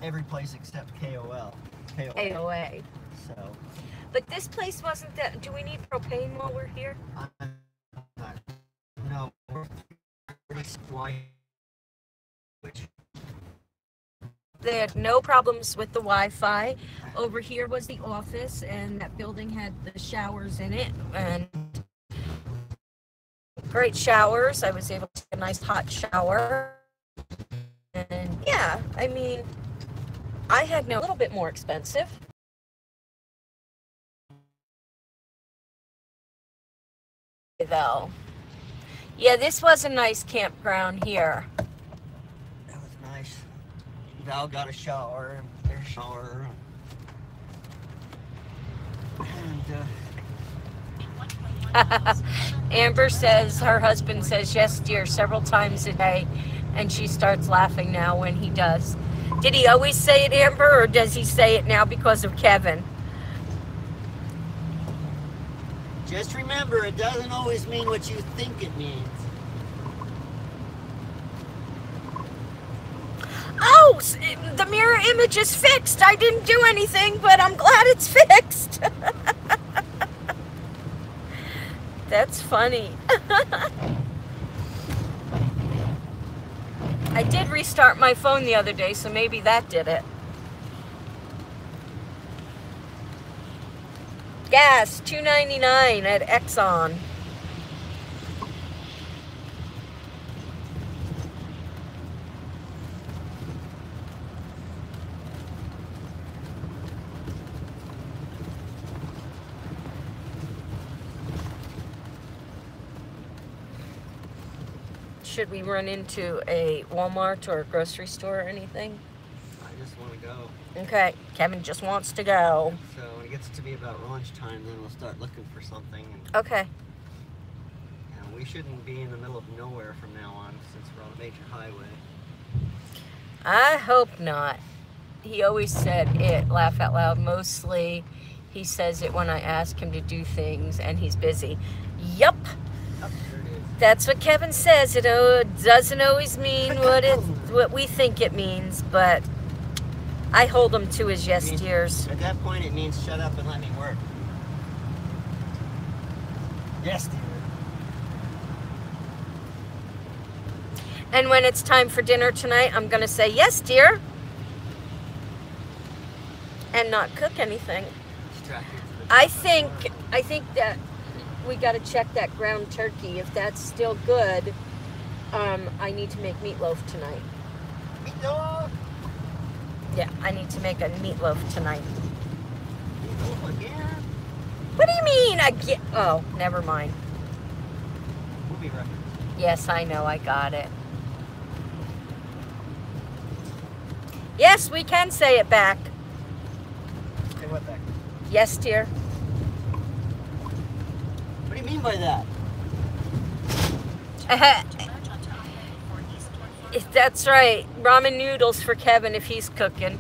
every place except KOA.
So. But this place wasn't that. Do we need propane while we're here?
No, we're pretty squat.
They had no problems with the Wi-Fi. Over here was the office, and that building had the showers in it, and great showers. I was able to take a nice hot shower. And yeah, I mean, I had a little bit more expensive. Though. Yeah, this was a nice campground here.
That was nice. Val got a shower, their shower. And,
Amber says, her husband says, yes, dear, several times a day. And she starts laughing now when he does. Did he always say it, Amber, or does he say it now because of Kevin?
just remember, it doesn't always mean what you think it means.
Oh, the mirror image is fixed. I didn't do anything, but I'm glad it's fixed. That's funny. I did restart my phone the other day, so maybe that did it. Gas, $2.99 at Exxon. should we run into a Walmart or a grocery store or anything?
I just want to go.
Okay, Kevin just wants to go.
So when it gets to be about lunchtime, then we'll start looking for something. And,
Okay.
and we shouldn't be in the middle of nowhere from now on, since we're on a major highway.
I hope not. He always said it, laugh out loud. Mostly he says it when I ask him to do things and he's busy. Yup.
Oh, there it is.
That's what Kevin says. It doesn't always mean what we think it means, but I hold him to his yes dears.
At that point, it means shut up and let me work. Yes, dear.
And when it's time for dinner tonight, I'm going to say, yes, dear. And not cook anything. I think that we got to check that ground turkey. If that's still good, I need to make meatloaf tonight.
Meatloaf?
Yeah, I need to make a meatloaf tonight.
Meatloaf again?
What do you mean again? Oh, never mind.
Movie reference.
Yes, I know. I got it. Yes, we can say it back.
Say what back?
Yes, dear.
What do you mean by that?
That's right. Ramen noodles for Kevin if he's cooking.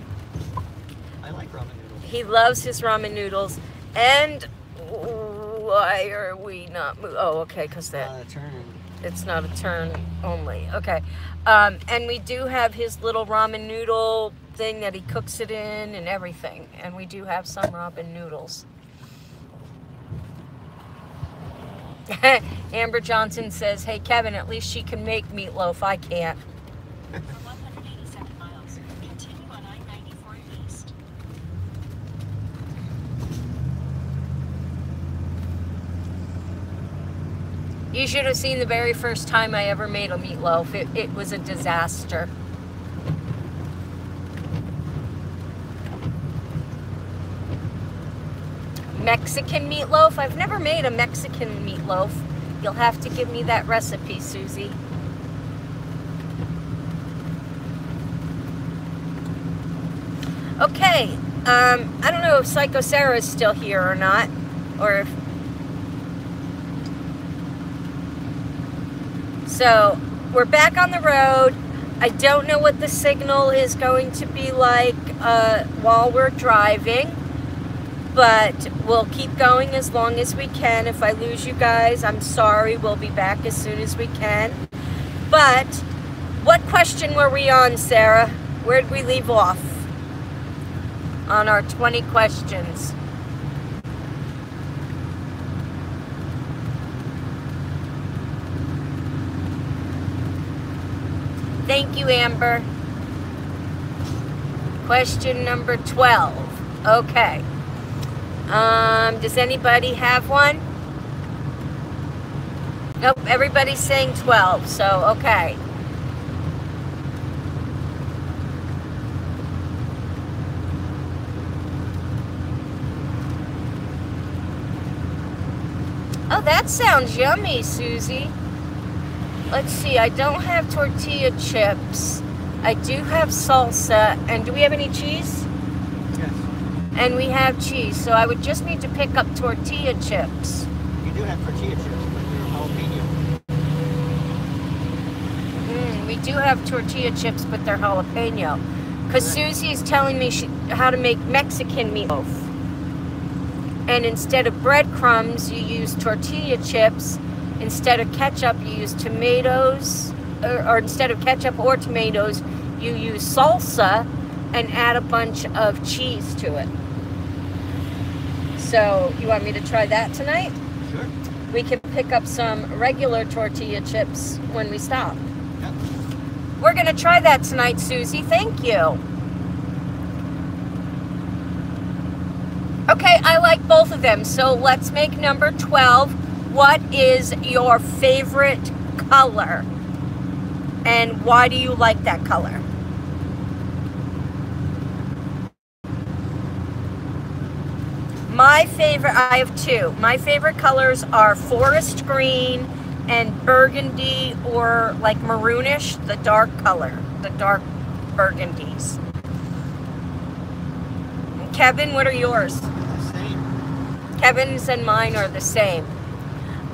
I like ramen noodles.
He loves his ramen noodles. And why are we not moving? Oh, okay, because that it's not a turn only. Okay. And we do have his little ramen noodle thing that he cooks it in and everything. And we do have some ramen noodles. Amber Johnson says, hey, Kevin, at least she can make meatloaf. I can't.
For 187 miles, continue on I-94 East.
You should have seen the very first time I ever made a meatloaf. It was a disaster. Mexican meatloaf? I've never made a Mexican meatloaf. You'll have to give me that recipe, Susie. Okay, I don't know if Psycho Sarah is still here or not, or if... So, we're back on the road. I don't know what the signal is going to be like while we're driving, but we'll keep going as long as we can. If I lose you guys, I'm sorry. We'll be back as soon as we can. But, what question were we on, Sarah? Where'd we leave off? On our 20 questions. Thank you, Amber. Question number 12. Okay. Does anybody have one? Nope, everybody's saying 12, so okay. Oh, that sounds yummy, Susie. Let's see, I don't have tortilla chips. I do have salsa. And do we have any cheese?
Yes.
And we have cheese, so I would just need to pick up tortilla chips.
You do have tortilla chips, but they're jalapeno.
We do have tortilla chips, but they're jalapeno. Because Susie is telling me how to make Mexican meatloaf. And instead of breadcrumbs, you use tortilla chips. Instead of ketchup, you use tomatoes. Or instead of ketchup or tomatoes, you use salsa and add a bunch of cheese to it. So, you want me to try that tonight?
Sure.
We can pick up some regular tortilla chips when we stop.
Yep.
We're going to try that tonight, Susie. Thank you. Okay, I like both of them. So let's make number 12. What is your favorite color? And why do you like that color? My favorite, I have two. My favorite colors are forest green and burgundy or like maroonish, the dark color, the dark burgundies. Kevin, what are yours?
The same.
Kevin's and mine are the same.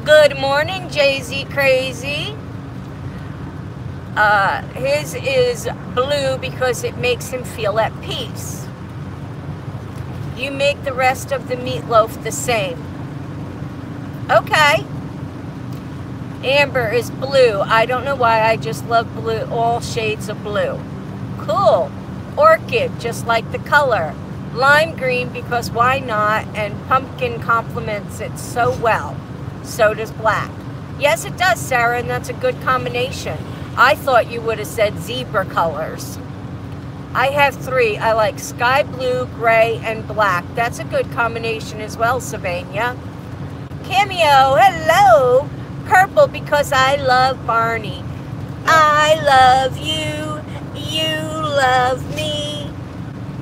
Good morning, Jay-Z Crazy. His is blue because it makes him feel at peace. You make the rest of the meatloaf the same. Okay. Amber is blue. I don't know why, I just love blue, all shades of blue. Cool. Orchid, just like the color. Lime green because why not? And pumpkin complements it so well. So does black. Yes, it does, Sarah, and that's a good combination. I thought you would have said zebra colors. I have 3. I like sky blue, gray, and black. That's a good combination as well, Sylvania. Cameo, hello. Purple because I love Barney. I love you. You love me.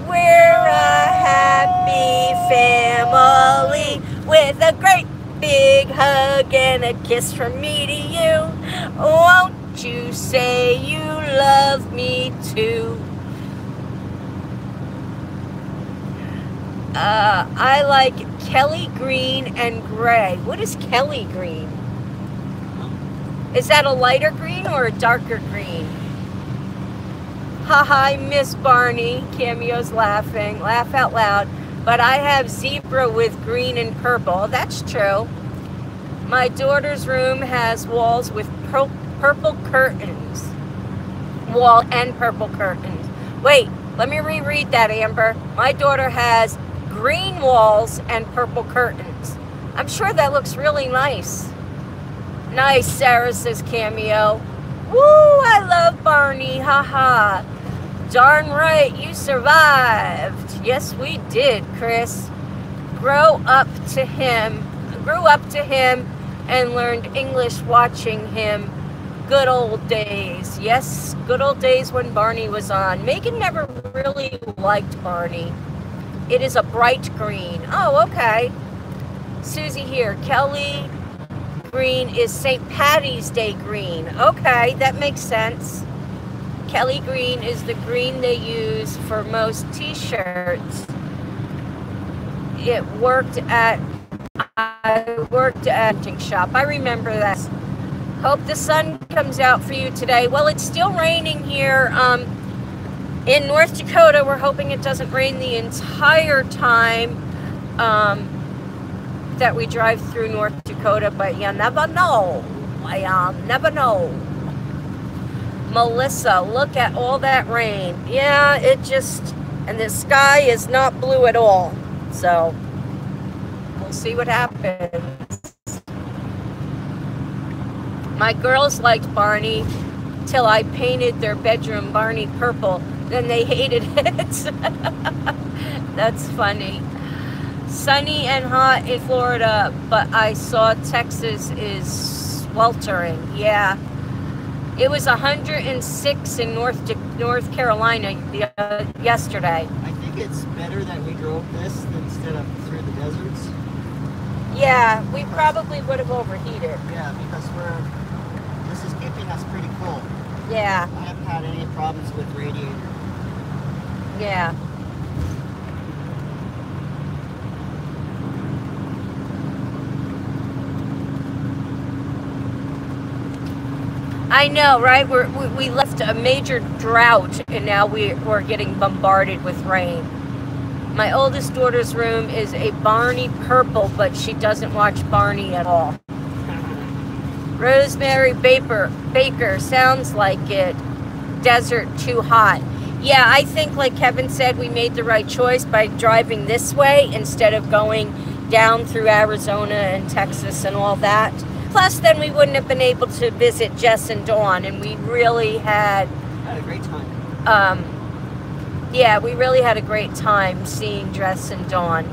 We're a happy family with a great big hug and a kiss from me to you. Won't you say you love me too? I like Kelly green and gray. What is Kelly green? Is that a lighter green or a darker green? Haha, I miss Barney. Cameo's laughing. Laugh out loud. But I have zebra with green and purple. That's true. My daughter's room has walls with purple curtains. Wall and purple curtains. Wait, let me reread that, Amber. My daughter has green walls and purple curtains. I'm sure that looks really nice. Nice, Sarah says Cameo. Woo, I love Barney, haha. Darn right, you survived. Yes, we did, Chris. Grew up to him and learned English watching him. Good old days. Yes, good old days when Barney was on. Megan never really liked Barney. It is a bright green. Oh, okay. Susie here. Kelly green is St. Patty's Day green. Okay, that makes sense. Kelly green is the green they use for most t-shirts. I worked at a printing shop. I remember that. Hope the sun comes out for you today. Well, it's still raining here in North Dakota. We're hoping it doesn't rain the entire time that we drive through North Dakota, but you never know. You never know. Melissa, look at all that rain. Yeah, it just, and the sky is not blue at all. So, we'll see what happens. My girls liked Barney till I painted their bedroom Barney purple. Then they hated it. That's funny. Sunny and hot in Florida, but I saw Texas is sweltering. Yeah. It was 106 in North Carolina yesterday.
I think it's better that we drove this instead of through the deserts.
Yeah, we probably would have overheated.
Yeah, because this is keeping us pretty cool.
Yeah.
I haven't had any problems with radiator.
Yeah. I know, right? We left a major drought, and now we're getting bombarded with rain. My oldest daughter's room is a Barney purple, but she doesn't watch Barney at all. Rosemary Baker sounds like it. Desert too hot. Yeah, I think, like Kevin said, we made the right choice by driving this way instead of going down through Arizona and Texas and all that. Plus, then we wouldn't have been able to visit Jess and Dawn, and we really had
a great time.
Yeah, we really had a great time seeing Jess and Dawn.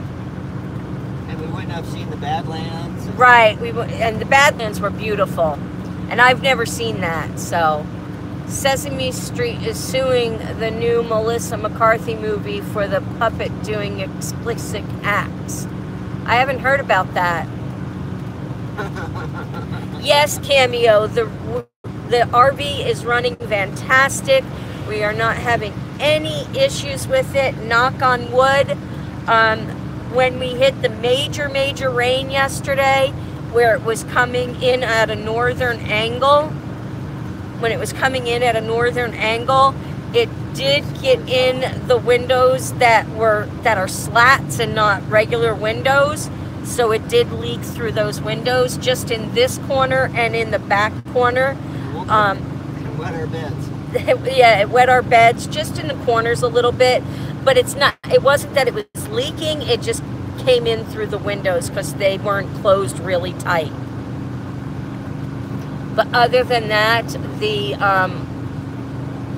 And we wouldn't have seen the Badlands.
Right, and the Badlands were beautiful, and I've never seen that. So, Sesame Street is suing the new Melissa McCarthy movie for the puppet doing explicit acts. I haven't heard about that. Yes, Cameo, the RV is running fantastic. We are not having any issues with it, knock on wood. When we hit the major rain yesterday, where it was coming in at a northern angle, it did get in the windows that are slats and not regular windows. So it did leak through those windows, just in this corner and in the back corner.
It wet our beds.
Yeah, it wet our beds just in the corners a little bit, but it wasn't that it was leaking, it just came in through the windows because they weren't closed really tight. But other than that, the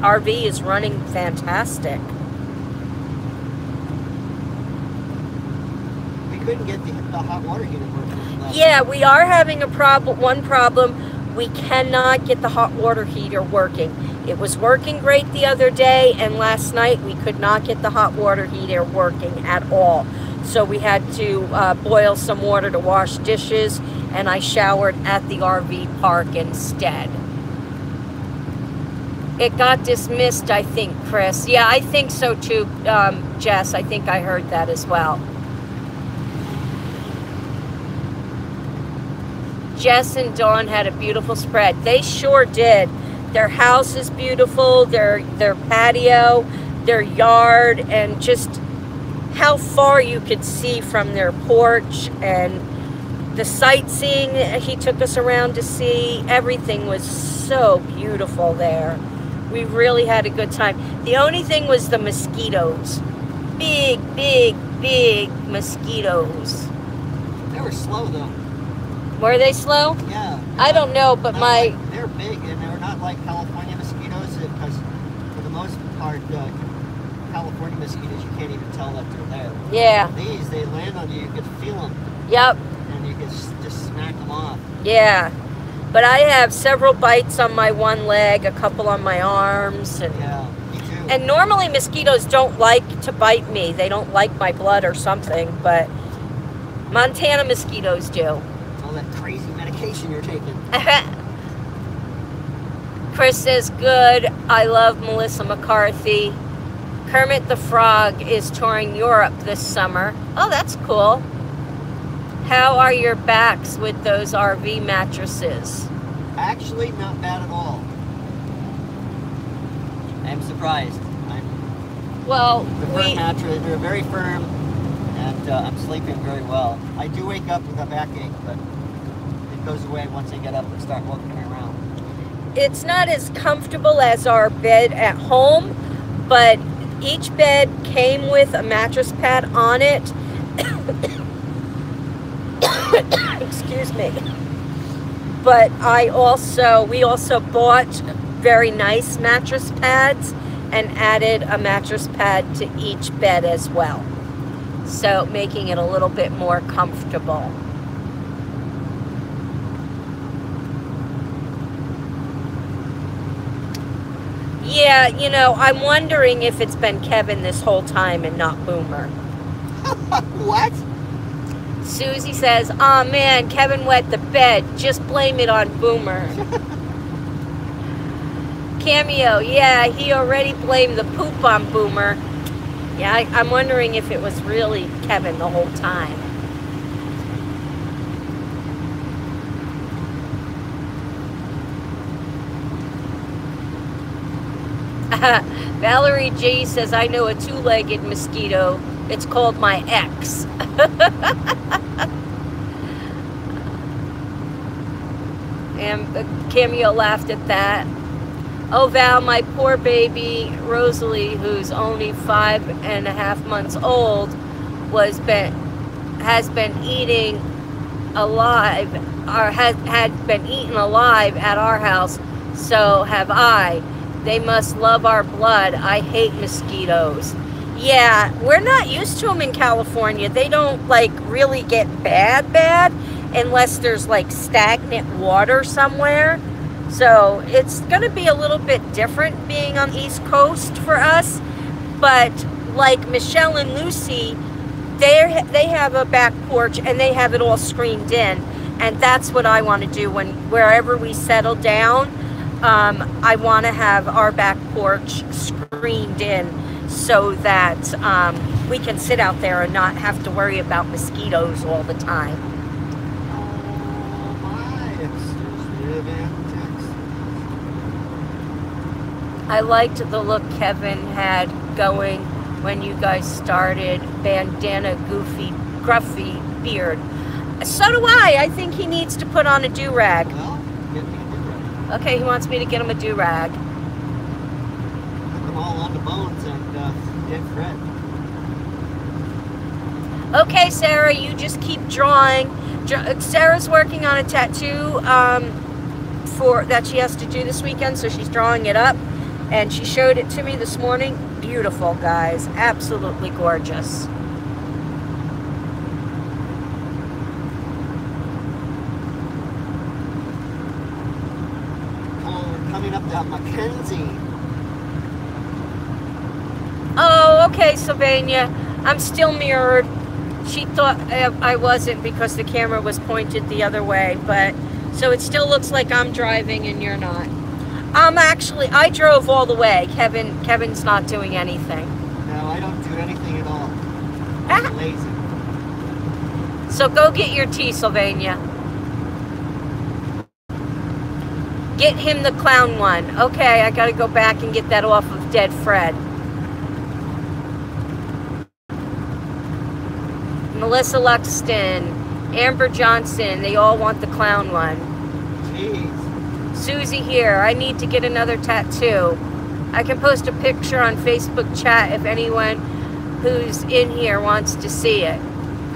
RV is running fantastic.
We couldn't get the hot water heater working.
Yeah, we are having one problem. We cannot get the hot water heater working. It was working great the other day, and last night we could not get the hot water heater working at all. So we had to boil some water to wash dishes, and I showered at the RV park instead. It got dismissed, I think, Chris. Yeah, I think so too, Jess. I think I heard that as well. Jess and Dawn had a beautiful spread. They sure did. Their house is beautiful, their patio, their yard, and just how far you could see from their porch, and the sightseeing he took us around to see. Everything was so beautiful there. We really had a good time. The only thing was the mosquitoes. Big mosquitoes.
They were slow though.
Were they slow?
Yeah.
I don't know, but
they're big, and they're not like California mosquitoes, because for the most part, California mosquitoes, you can't even tell that they're there.
Yeah.
These, they land on you, you can feel them.
Yep.
And you can just smack them off.
Yeah. But I have several bites on my one leg, a couple on my arms. And,
yeah, me too.
And normally mosquitoes don't like to bite me. They don't like my blood or something, but Montana mosquitoes do.
All that crazy medication you're taking.
Chris says, good. I love Melissa McCarthy. Kermit the Frog is touring Europe this summer. Oh, that's cool. How are your backs with those RV mattresses?
Actually, not bad at all. I'm surprised.
Well,
the firm mattress, they're very firm, and I'm sleeping very well. I do wake up with a backache, but it goes away once I get up and start walking around.
It's not as comfortable as our bed at home, but each bed came with a mattress pad on it. Excuse me. But we also bought very nice mattress pads and added a mattress pad to each bed as well. So making it a little bit more comfortable. Yeah, you know, I'm wondering if it's been Kevin this whole time and not Boomer.
What?
Susie says, "Aw, man, Kevin wet the bed. Just blame it on Boomer." Cameo, yeah, he already blamed the poop on Boomer. Yeah, I'm wondering if it was really Kevin the whole time. Valerie G says, I know a two-legged mosquito. It's called my ex. And Cameo laughed at that. Oh, Val, my poor baby Rosalie, who's only 5.5 months old, has been eating alive, or had been eaten alive at our house. So have I. They must love our blood. I hate mosquitoes. Yeah, we're not used to them in California. They don't like really get bad unless there's like stagnant water somewhere. So it's going to be a little bit different being on the East Coast for us. But like Michelle and Lucy, they have a back porch and they have it all screened in. And that's what I want to do wherever we settle down. I want to have our back porch screened in so that we can sit out there and not have to worry about mosquitoes all the time. I liked the look Kevin had going when you guys started. Bandana, goofy, gruffy beard. So do I. I think he needs to put on a do-rag.
Well, get me a do-rag.
Okay, he wants me to get him a do-rag.
Put them all on the bones and get Fred.
Okay, Sarah, you just keep drawing. Sarah's working on a tattoo that she has to do this weekend, so she's drawing it up. And she showed it to me this morning. Beautiful, guys. Absolutely gorgeous.
Coming up to Mackenzie.
Oh, okay, Sylvania. I'm still mirrored. She thought I wasn't because the camera was pointed the other way, but so it still looks like I'm driving and you're not. I drove all the way. Kevin's not doing anything.
No, I don't do anything at all. I'm lazy.
So go get your tea, Sylvania. Get him the clown one. Okay, I gotta go back and get that off of Dead Fred. Melissa Luxton, Amber Johnson, they all want the clown one.
Jeez.
Susie here, I need to get another tattoo. I can post a picture on Facebook chat if anyone who's in here wants to see it.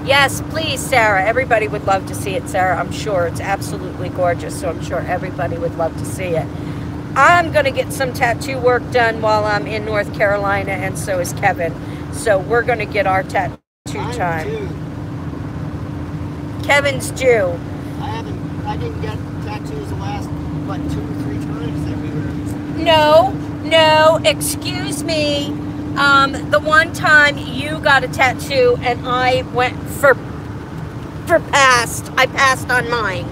Yes, please, Sarah. Everybody would love to see it, Sarah. I'm sure it's absolutely gorgeous, so I'm sure everybody would love to see it. I'm going to get some tattoo work done while I'm in North Carolina, and so is Kevin. So we're going to get our tattoo time. Kevin's due.
I didn't get tattoos the last, what, 2 or 3 times that we were...
No, excuse me. The one time you got a tattoo and I went for passed. I passed on mine.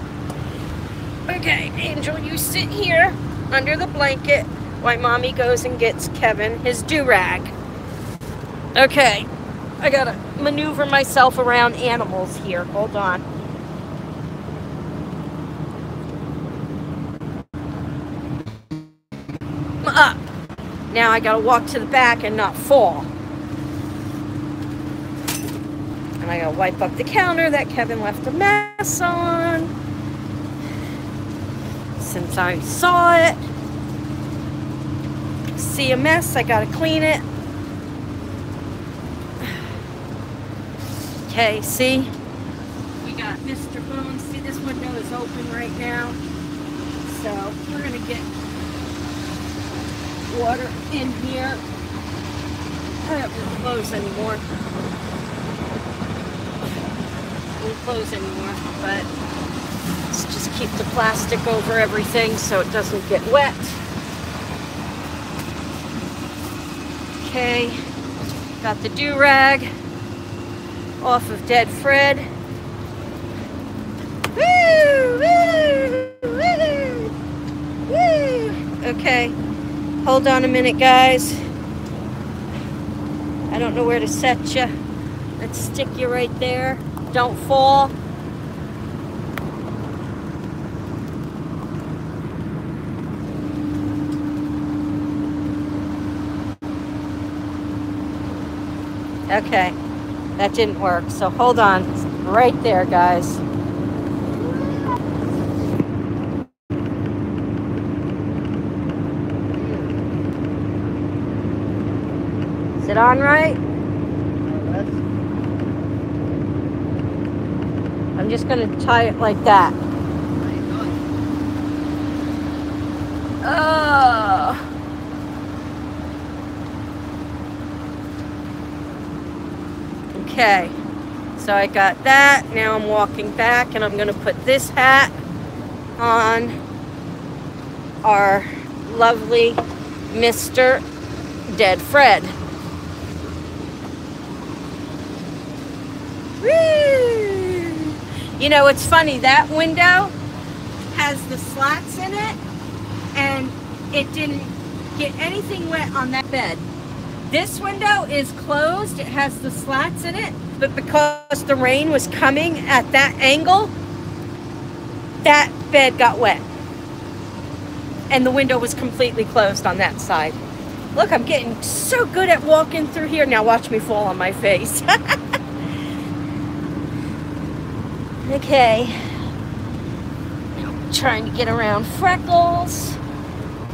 Okay, Angel, you sit here under the blanket while Mommy goes and gets Kevin his do-rag. Okay, I gotta maneuver myself around animals here. Hold on. Up. Now I gotta walk to the back and not fall. And I gotta wipe up the counter that Kevin left a mess on. Since I saw it. See a mess, I gotta clean it. Okay, see? We got Mr. Bones. See, this window is open right now. So we're gonna get water in here. I don't really close anymore. Won't close anymore, but let's just keep the plastic over everything so it doesn't get wet. Okay, got the do-rag off of Dead Fred. Woo! Woo! Woo! Woo! Okay. Hold on a minute, guys. I don't know where to set you. Let's stick you right there. Don't fall. Okay, that didn't work. So hold on. It's right there, guys. Is it on right? I'm just going to tie it like that. Oh. Okay. So I got that. Now I'm walking back and I'm going to put this hat on our lovely Mr. Dead Fred. Woo! You know, it's funny, that window has the slats in it, and it didn't get anything wet on that bed. This window is closed, it has the slats in it, but because the rain was coming at that angle, that bed got wet. And the window was completely closed on that side. Look, I'm getting so good at walking through here. Now watch me fall on my face. Okay. Now trying to get around Freckles.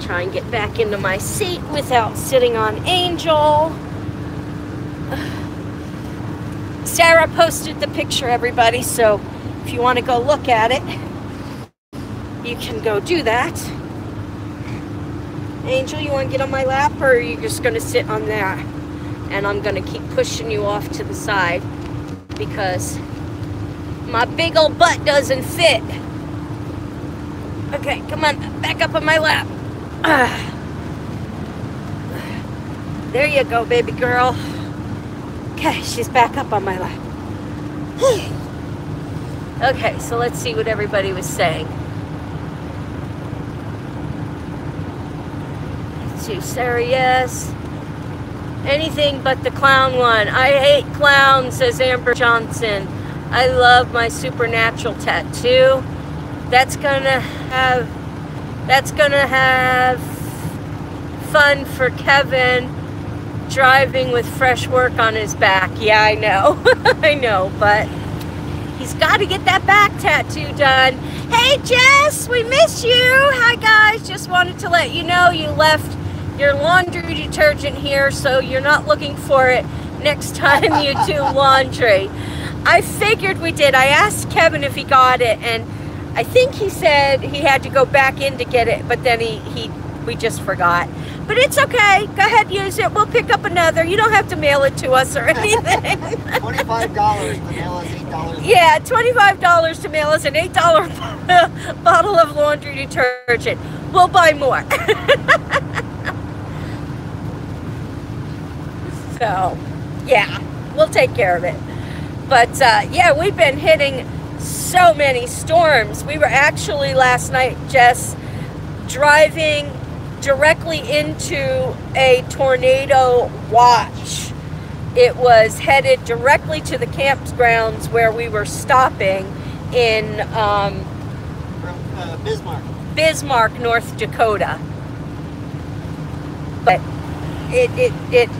Try and get back into my seat without sitting on Angel. Sarah posted the picture, everybody, so if you want to go look at it, you can go do that. Angel, you want to get on my lap, or are you just going to sit on there? And I'm going to keep pushing you off to the side because my big old butt doesn't fit. Okay, come on, back up on my lap. There you go, baby girl. Okay, she's back up on my lap. Okay, so let's see what everybody was saying. Let's see, Sarah, yes. Anything but the clown one. I hate clowns, says Amber Johnson. I love my supernatural tattoo. That's gonna have fun for Kevin driving with fresh work on his back. Yeah, I know. I know, but he's got to get that back tattoo done. Hey, Jess, we miss you. Hi, guys. Just wanted to let you know you left your laundry detergent here, so you're not looking for it next time you do laundry. I figured we did. I asked Kevin if he got it, and I think he said he had to go back in to get it, but then we just forgot. But it's okay. Go ahead, use it. We'll pick up another. You don't have to mail it to us or anything.
$25 to mail us $8.
Yeah, $25 to mail us an $8 bottle of laundry detergent. We'll buy more. So, yeah, we'll take care of it. But, yeah, we've been hitting so many storms. We were actually last night, Jess, driving directly into a tornado watch. It was headed directly to the campgrounds where we were stopping in Bismarck, North Dakota. But it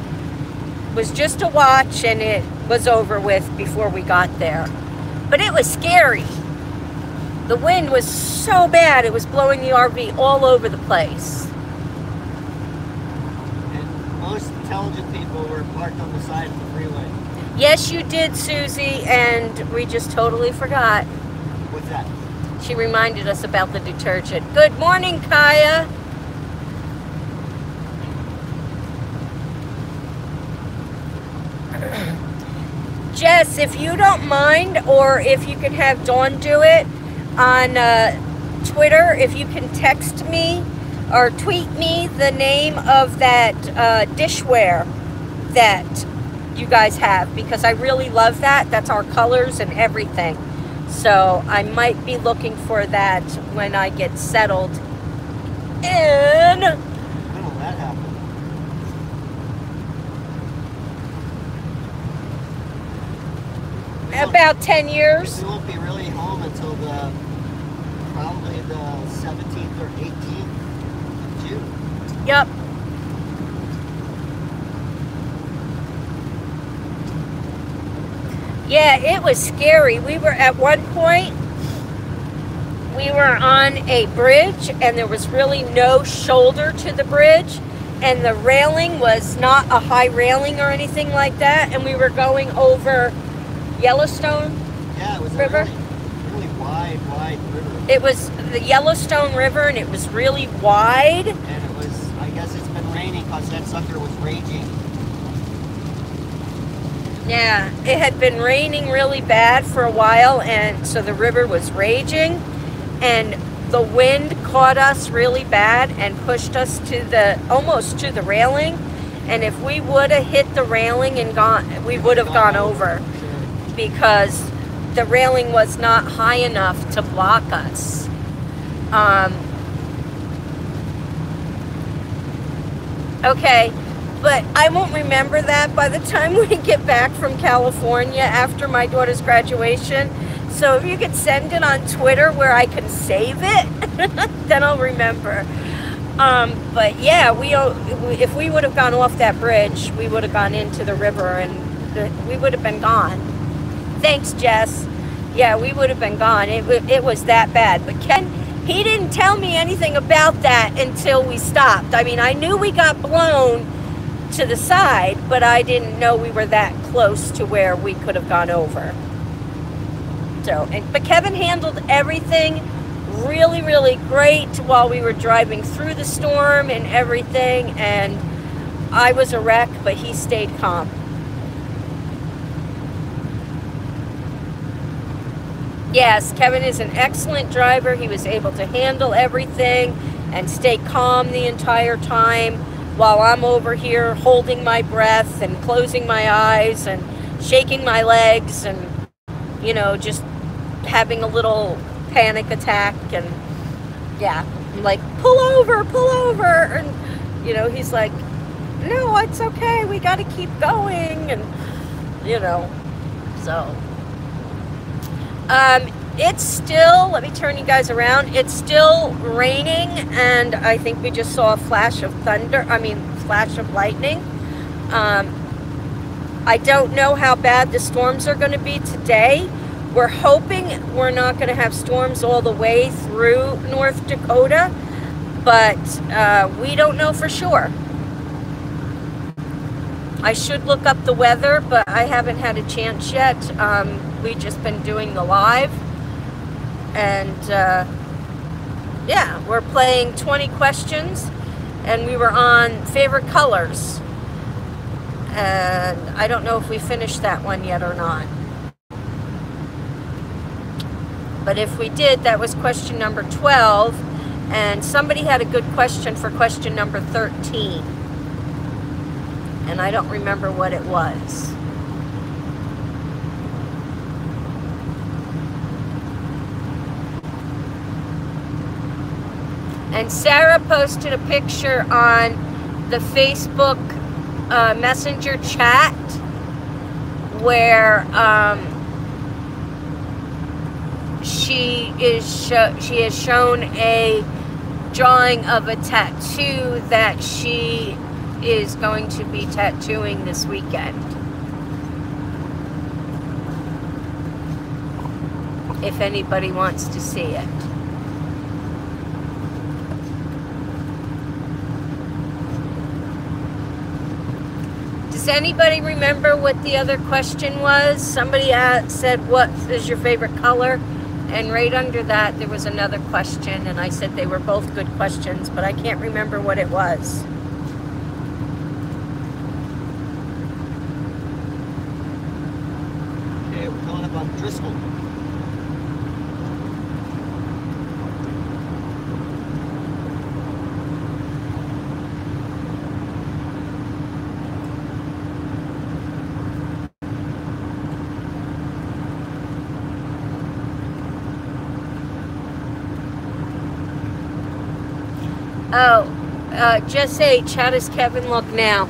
was just a watch, and it was over with before we got there. But it was scary. The wind was so bad, it was blowing the RV all over the place.
And most intelligent people were parked on the side of the freeway.
Yes, you did, Susie, and we just totally forgot.
What's that?
She reminded us about the detergent. Good morning, Kaya. Jess, if you don't mind, or if you can have Dawn do it on Twitter, if you can text me or tweet me the name of that dishware that you guys have, because I really love that. That's our colors and everything. So I might be looking for that when I get settled in.
When will that happen?
About 10 years.
We won't be really home until probably the 17th or 18th of June.
Yep. Yeah, it was scary. We were at one point, we were on a bridge, and there was really no shoulder to the bridge, and the railing was not a high railing or anything like that, and we were going over Yellowstone River.
Really wide river.
It was the Yellowstone River, and it was really wide.
And it was, I guess it's been raining because that sucker was raging.
Yeah, it had been raining really bad for a while, and so the river was raging, and the wind caught us really bad and pushed us to almost to the railing. And if we would have hit the railing and gone, we would have gone over. Because the railing was not high enough to block us. Okay, but I won't remember that by the time we get back from California after my daughter's graduation. So if you could send it on Twitter where I can save it, then I'll remember. But yeah, if we would have gone off that bridge, we would have gone into the river and we would have been gone. Thanks, Jess. Yeah, we would have been gone. It was that bad. But Ken, he didn't tell me anything about that until we stopped. I mean, I knew we got blown to the side, but I didn't know we were that close to where we could have gone over. So, but Kevin handled everything really, really great while we were driving through the storm and everything, and I was a wreck, but he stayed calm. Yes, Kevin is an excellent driver. He was able to handle everything and stay calm the entire time while I'm over here holding my breath and closing my eyes and shaking my legs and, you know, just having a little panic attack. And yeah, I'm like, pull over, and you know, he's like, no, it's okay, we got to keep going. And you know, so it's still, let me turn you guys around, it's still raining, and I think we just saw a flash of flash of lightning. I don't know how bad the storms are going to be today. We're hoping we're not going to have storms all the way through North Dakota, but we don't know for sure. I should look up the weather, but I haven't had a chance yet. We've just been doing the live. And yeah, we're playing 20 questions, and we were on favorite colors. And I don't know if we finished that one yet or not. But if we did, that was question number 12, and somebody had a good question for question number 13. And I don't remember what it was. And Sarah posted a picture on the Facebook Messenger chat where she has shown a drawing of a tattoo that she is going to be tattooing this weekend. If anybody wants to see it. Does anybody remember what the other question was? Somebody said, what is your favorite color? And right under that, there was another question, and I said they were both good questions, but I can't remember what it was.
Okay, we're coming up on Driscoll.
Oh, Just H, how does Kevin look now?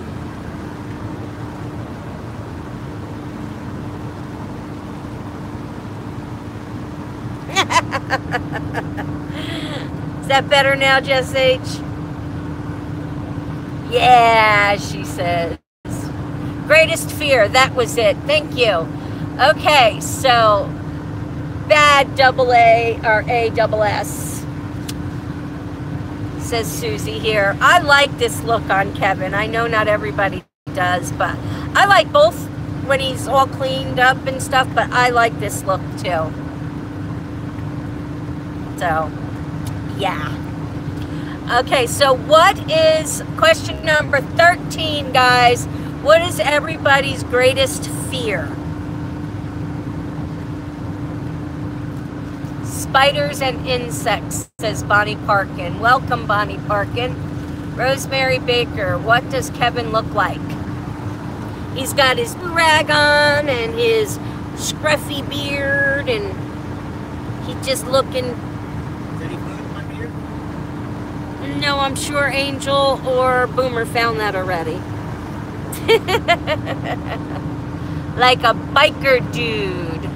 Is that better now, Just H? Yeah, she says. Greatest fear, that was it. Thank you. Okay, so bad double A or A double S. Says Susie here. I like this look on Kevin. I know not everybody does, but I like both when he's all cleaned up and stuff, but I like this look too. So, yeah. Okay, so what is question number 13, guys? What is everybody's greatest fear? Spiders and insects, says Bonnie Parkin. Welcome, Bonnie Parkin. Rosemary Baker, what does Kevin look like? He's got his rag on and his scruffy beard, and he's just looking.
Is any food in my beard?
No, I'm sure Angel or Boomer found that already. Like a biker dude.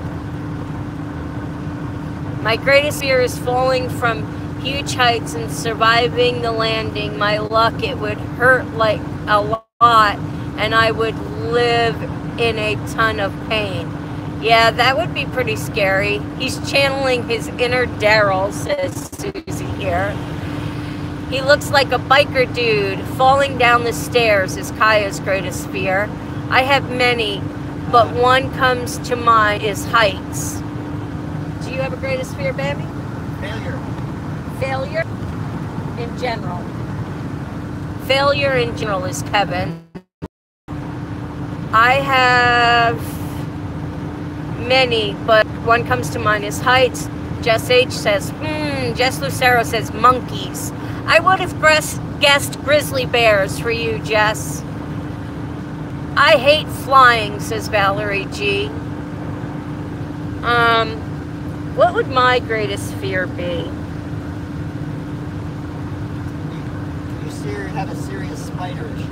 My greatest fear is falling from huge heights and surviving the landing. My luck, it would hurt like a lot, and I would live in a ton of pain. Yeah, that would be pretty scary. He's channeling his inner Daryl, says Susie here. He looks like a biker dude. Falling down the stairs is Kaya's greatest fear. I have many, but one comes to mind is heights. Do you have a greatest fear, baby?
Failure.
Failure in general. Failure in general is Kevin. I have many, but one comes to mind is heights. Jess H says, Jess Lucero says monkeys. I would have guessed grizzly bears for you, Jess. I hate flying, says Valerie G. What would my greatest fear be?
You have a serious spider issue.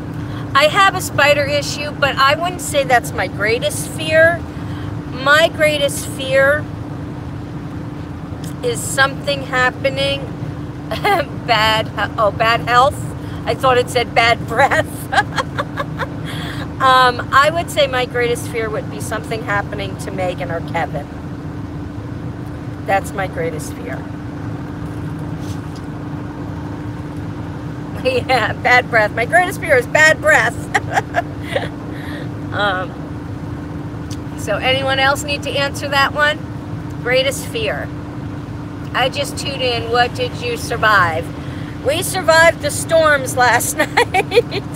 I have a spider issue, but I wouldn't say that's my greatest fear. My greatest fear is something happening. Bad health. I thought it said bad breath. I would say my greatest fear would be something happening to Megan or Kevin. That's my greatest fear. Yeah, bad breath. My greatest fear is bad breath. So anyone else need to answer that one? Greatest fear. I just tuned in. What did you survive? We survived the storms last night.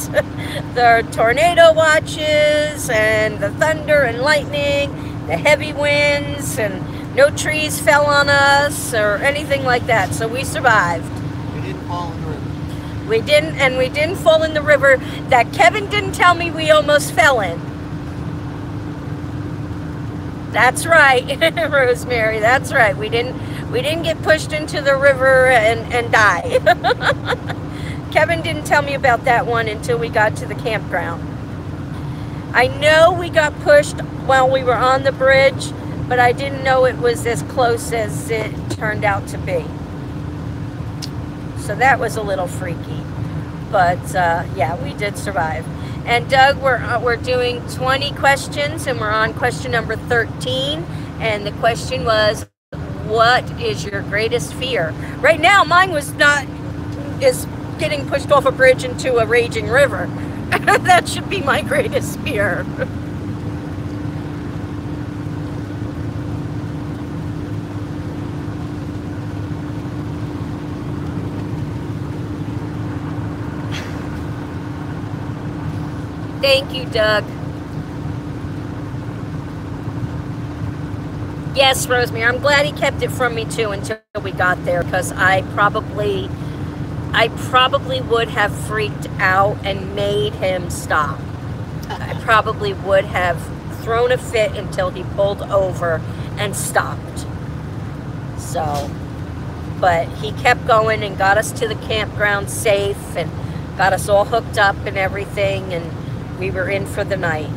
The tornado watches and the thunder and lightning, the heavy winds, and no trees fell on us or anything like that. So we survived.
We didn't fall in the river.
We didn't, and we didn't fall in the river that Kevin didn't tell me we almost fell in. That's right, Rosemary, that's right. We didn't get pushed into the river and die. Kevin didn't tell me about that one until we got to the campground. I know we got pushed while we were on the bridge, but I didn't know it was as close as it turned out to be. So that was a little freaky. But yeah, we did survive. And Doug, we're doing 20 questions, and we're on question number 13. And the question was, what is your greatest fear? Right now, mine is getting pushed off a bridge into a raging river. That should be my greatest fear. Thank you, Doug. Yes, Rosemary, I'm glad he kept it from me too until we got there, because I probably would have freaked out and made him stop. I probably would have thrown a fit until he pulled over and stopped. So, but he kept going and got us to the campground safe and got us all hooked up and everything, and we were in for the night.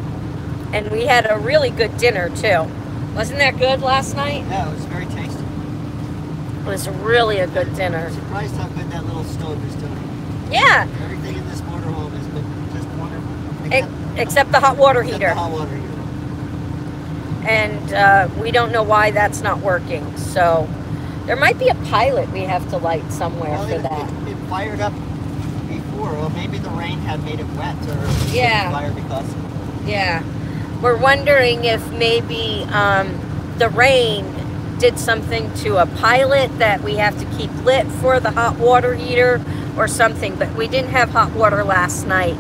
And we had a really good dinner too. Wasn't that good last night?
Yeah, it was very tasty.
It was really a good dinner.
I'm surprised how good that little stove is doing.
Yeah.
Everything in this motorhome has been just wonderful.
Except the hot water
Except
heater.
the hot water heater.
And we don't know why that's not working. So there might be a pilot we have to light somewhere for that.
It fired up before. Well, maybe the rain had made it wet, or
Yeah.
fire because of it.
Yeah. We're wondering if maybe the rain did something to a pilot that we have to keep lit for the hot water heater or something. But we didn't have hot water last night.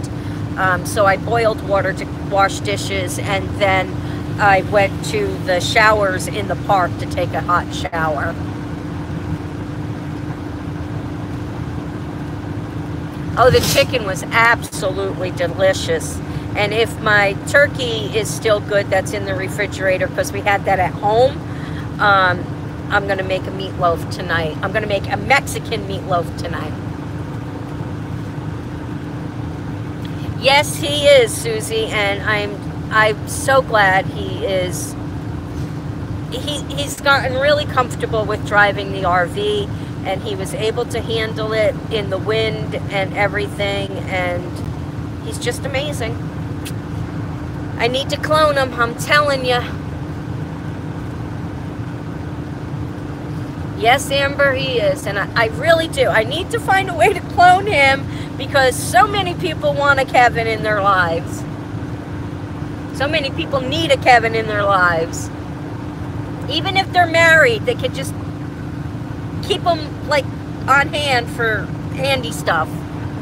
So I boiled water to wash dishes, and then I went to the showers in the park to take a hot shower. Oh, the chicken was absolutely delicious. And if my turkey is still good, that's in the refrigerator because we had that at home, I'm going to make a meatloaf tonight. I'm going to make a Mexican meatloaf tonight. Yes, he is, Susie, and I'm so glad he is. He's gotten really comfortable with driving the RV, and he was able to handle it in the wind and everything, and he's just amazing. I need to clone him, I'm telling you. Yes, Amber, he is, and I really do. I need to find a way to clone him because so many people want a Kevin in their lives. So many people need a Kevin in their lives. Even if they're married, they could just keep them like on hand for handy stuff.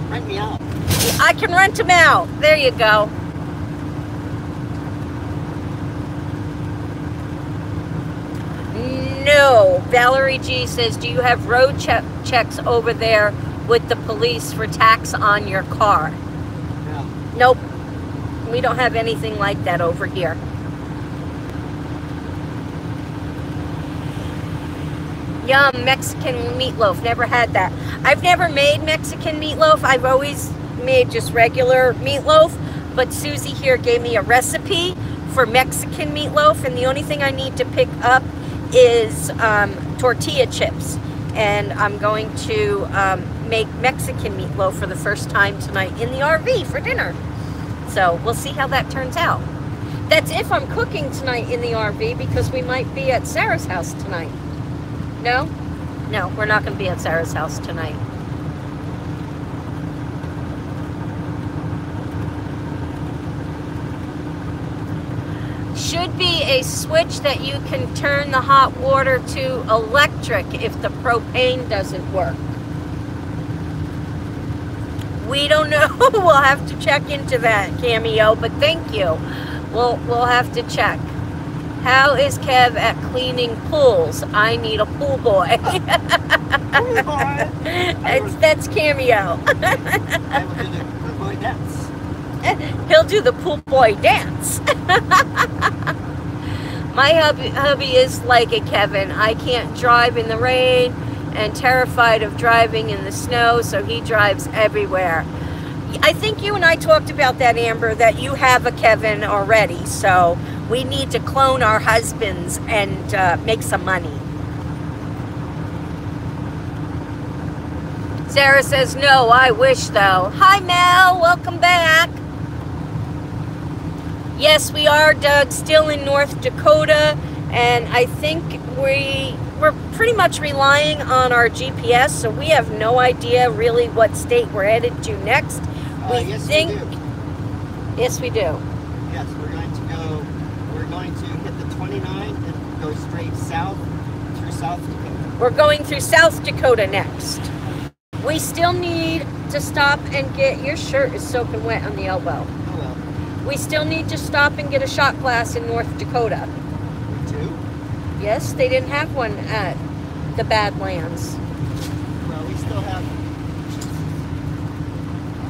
Rent me out.
I can rent him out. There you go. No. Valerie G says, do you have road checks over there with the police for tax on your car?
No.
Nope. We don't have anything like that over here. Yum, Mexican meatloaf. Never had that. I've never made Mexican meatloaf. I've always made just regular meatloaf. But Susie here gave me a recipe for Mexican meatloaf. And the only thing I need to pick up is tortilla chips. And I'm going to make Mexican meatloaf for the first time tonight in the RV for dinner. So we'll see how that turns out. That's if I'm cooking tonight in the RV because we might be at Sarah's house tonight. No? No, we're not going to be at Sarah's house tonight. Should be a switch that you can turn the hot water to electric if the propane doesn't work. We don't know. We'll have to check into that, Cameo, but thank you. We'll have to check. How is Kev at cleaning pools? I need a pool boy.
Pool boy.
That's Cameo.
I will do the pool boy dance.
He'll do the pool boy dance. My hubby is like a Kevin. I can't drive in the rain and terrified of driving in the snow, so he drives everywhere. I think you and I talked about that, Amber, that you have a Kevin already, so we need to clone our husbands and make some money. Sarah says, no, I wish though. Hi, Mel, welcome back. Yes, we are, Doug, still in North Dakota, and I think we're pretty much relying on our GPS, so we have no idea really what state we're headed to next.
Yes, we do.
Yes, we do.
Yes, we're going to hit the 29 and go straight south through South Dakota.
We're going through South Dakota next. We still need to stop and get, your shirt is soaking wet on the elbow.
Oh well.
We still need to stop and get a shot glass in North Dakota.
Two?
Yes, they didn't have one at the Badlands.
Well, we still have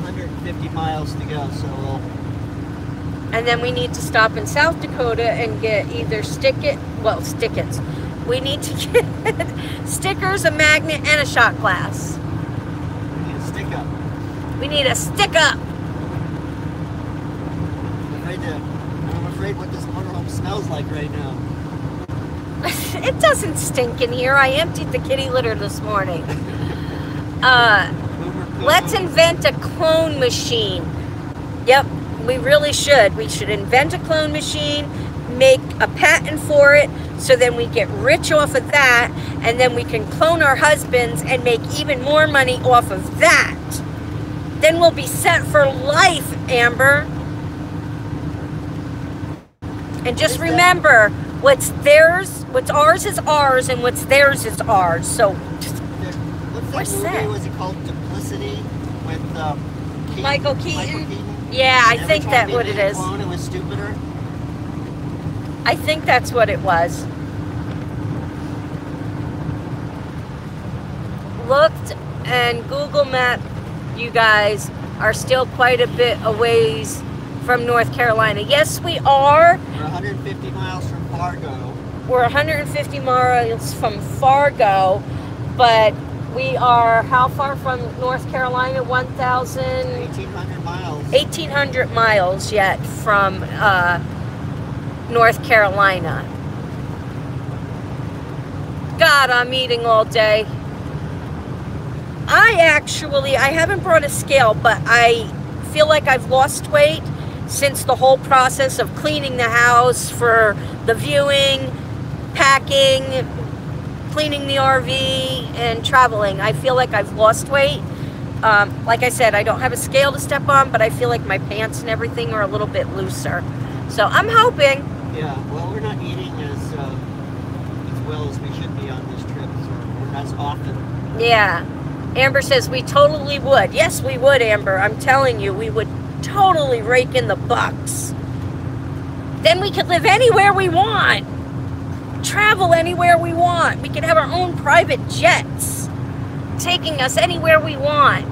150 miles to go, so we'll...
And then we need to stop in South Dakota and get either stickets. We need to get stickers, a magnet, and a shot glass.
We need a stick up.
We need a stick up.
I'm afraid what this motorhome smells like right now.
It doesn't stink in here. I emptied the kitty litter this morning. Let's invent a clone machine. Yep, we really should. We should invent a clone machine, make a patent for it, so then we get rich off of that, and then we can clone our husbands and make even more money off of that. Then we'll be set for life, Amber. And just remember, what's ours is ours, and what's theirs is ours. So,
what's that movie? Was it called Duplicity with
Michael Keaton? Yeah, I think that's what it is.
Clone, it was stupider.
I think that's what it was. Looked and Google Map, you guys are still quite a bit a ways from North Carolina. Yes, we are.
We're 150 miles from Fargo.
We're 150 miles from Fargo, but we are how far from North Carolina?
1,800 miles.
1,800 miles yet from North Carolina. God, I'm eating all day. I haven't brought a scale, but I feel like I've lost weight since the whole process of cleaning the house for the viewing, packing, cleaning the RV, and traveling. I feel like I've lost weight. Like I said, I don't have a scale to step on, but I feel like my pants and everything are a little bit looser. So I'm hoping.
Yeah, well, we're not eating as well as we should be on this trip, so we're not as often.
Yeah. Amber says we totally would. Yes, we would, Amber. I'm telling you, we would totally rake in the bucks. Then we could live anywhere we want. Travel anywhere we want. We could have our own private jets taking us anywhere we want.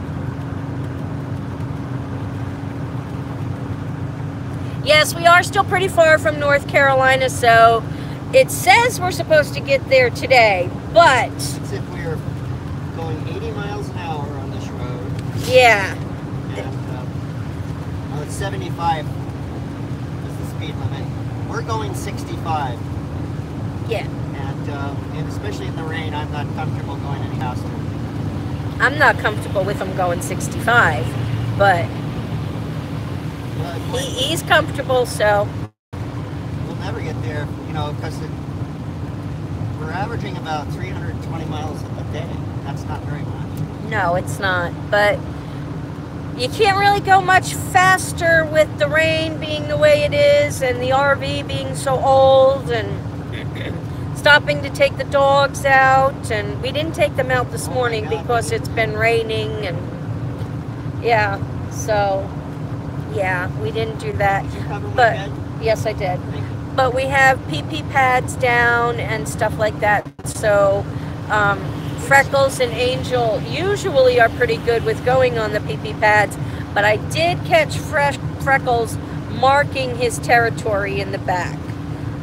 Yes, we are still pretty far from North Carolina, so it says we're supposed to get there today, but
It's if we're going 80 miles an hour on this road.
yeah.
And it's 75 is the speed limit. We're going 65.
Yeah.
And especially in the rain, I'm not comfortable going any faster.
I'm not comfortable with him going 65, but he's comfortable, so
We'll never get there, you know, because we're averaging about 320 miles a day. That's not very much.
no, it's not. But you can't really go much faster with the rain being the way it is and the RV being so old and stopping to take the dogs out. And we didn't take them out this morning because it's been raining and yeah, so yeah, we didn't do that.
Did you cover my
But
bed?
yes, I did.
Thank you.
But we have pee-pee pads down and stuff like that. So Freckles and Angel usually are pretty good with going on the pee-pee pads. But I did catch Freckles marking his territory in the back.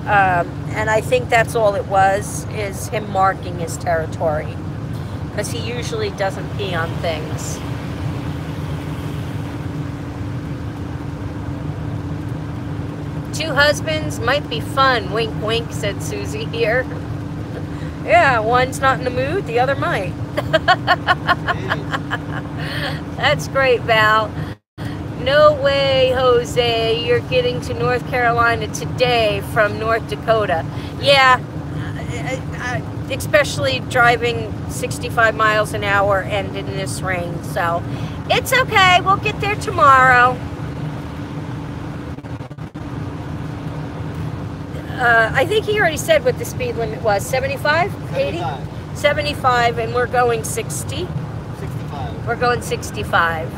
And I think that's all it was, is him marking his territory. Because he usually doesn't pee on things. Two husbands might be fun, wink wink, said Susie here. Yeah, one's not in the mood, the other might. That's great, Val. No way, Jose, you're getting to North Carolina today from North Dakota. Yeah, especially driving 65 miles an hour and in this rain. So it's okay, we'll get there tomorrow. I think he already said what the speed limit was. 75? 80? 75, and we're going 60.
65.
We're going 65.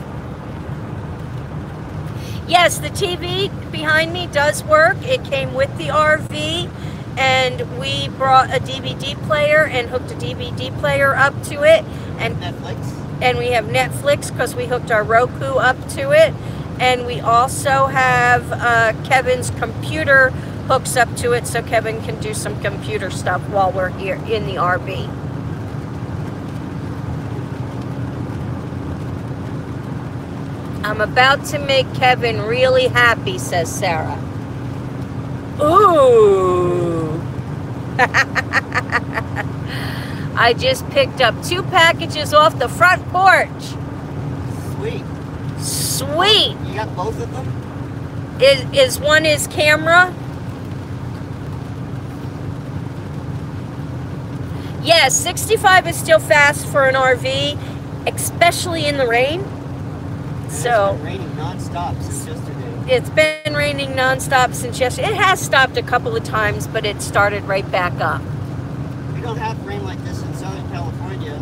Yes, the TV behind me does work. It came with the RV, and we brought a DVD player and hooked a DVD player up to it. And
Netflix?
And we have Netflix because we hooked our Roku up to it. And we also have Kevin's computer hooks up to it so Kevin can do some computer stuff while we're here in the RV. I'm about to make Kevin really happy, says Sarah. Ooh. I just picked up 2 packages off the front porch.
Sweet.
Sweet.
You got both of them?
Is one his camera? Yes, 65 is still fast for an RV, especially in the rain. So
it's been raining nonstop since yesterday.
It's been raining nonstop since yesterday. It has stopped a couple of times, but it started right back up.
We don't have rain like this in Southern California.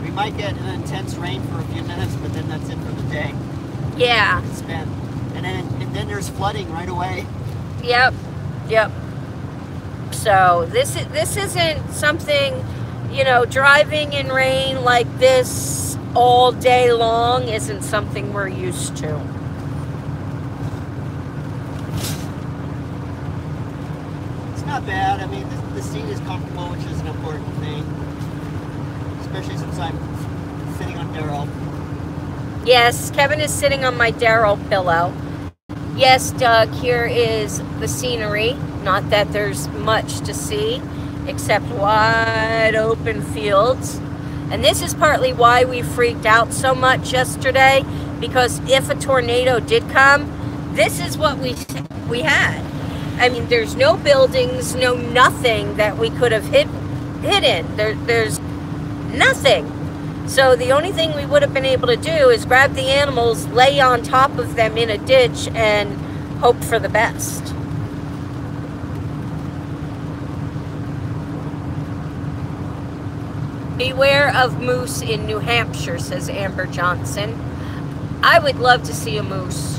We might get an intense rain for a few minutes, but then that's it for the day.
Yeah.
It's been, and then there's flooding right away.
Yep. Yep. So this isn't something, you know, driving in rain like this all day long isn't something we're used to.
not bad. I mean, the seat is comfortable, which is an important thing. Especially since I'm sitting on Daryl.
Yes, Kevin is sitting on my Daryl pillow. Yes, Doug, here is the scenery. Not that there's much to see, except wide open fields. And this is partly why we freaked out so much yesterday, because if a tornado did come, this is what we had. I mean, there's no buildings, no nothing that we could have hidden. There's nothing. So the only thing we would have been able to do is grab the animals, lay on top of them in a ditch, and hope for the best. Beware of moose in New Hampshire, says Amber Johnson. I would love to see a moose.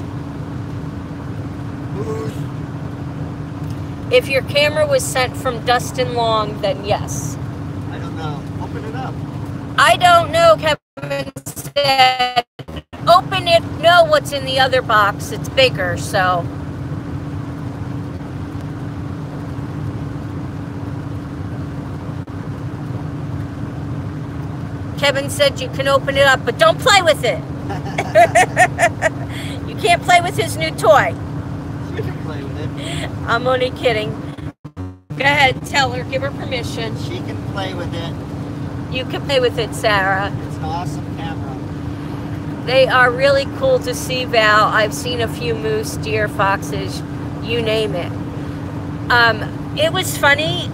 Moose.
If your camera was sent from Dustin Long, then yes.
I don't know. Open it up.
I don't know, Kevin said. Open it, know what's in the other box. It's bigger, so. Kevin said you can open it up, but don't play with it. You can't play with his new toy.
You can play with it.
I'm only kidding. Go ahead, tell her, give her permission.
She can play with it.
You can play with it, Sarah.
It's an awesome camera.
They are really cool to see, Val. I've seen a few moose, deer, foxes, you name it. It was funny.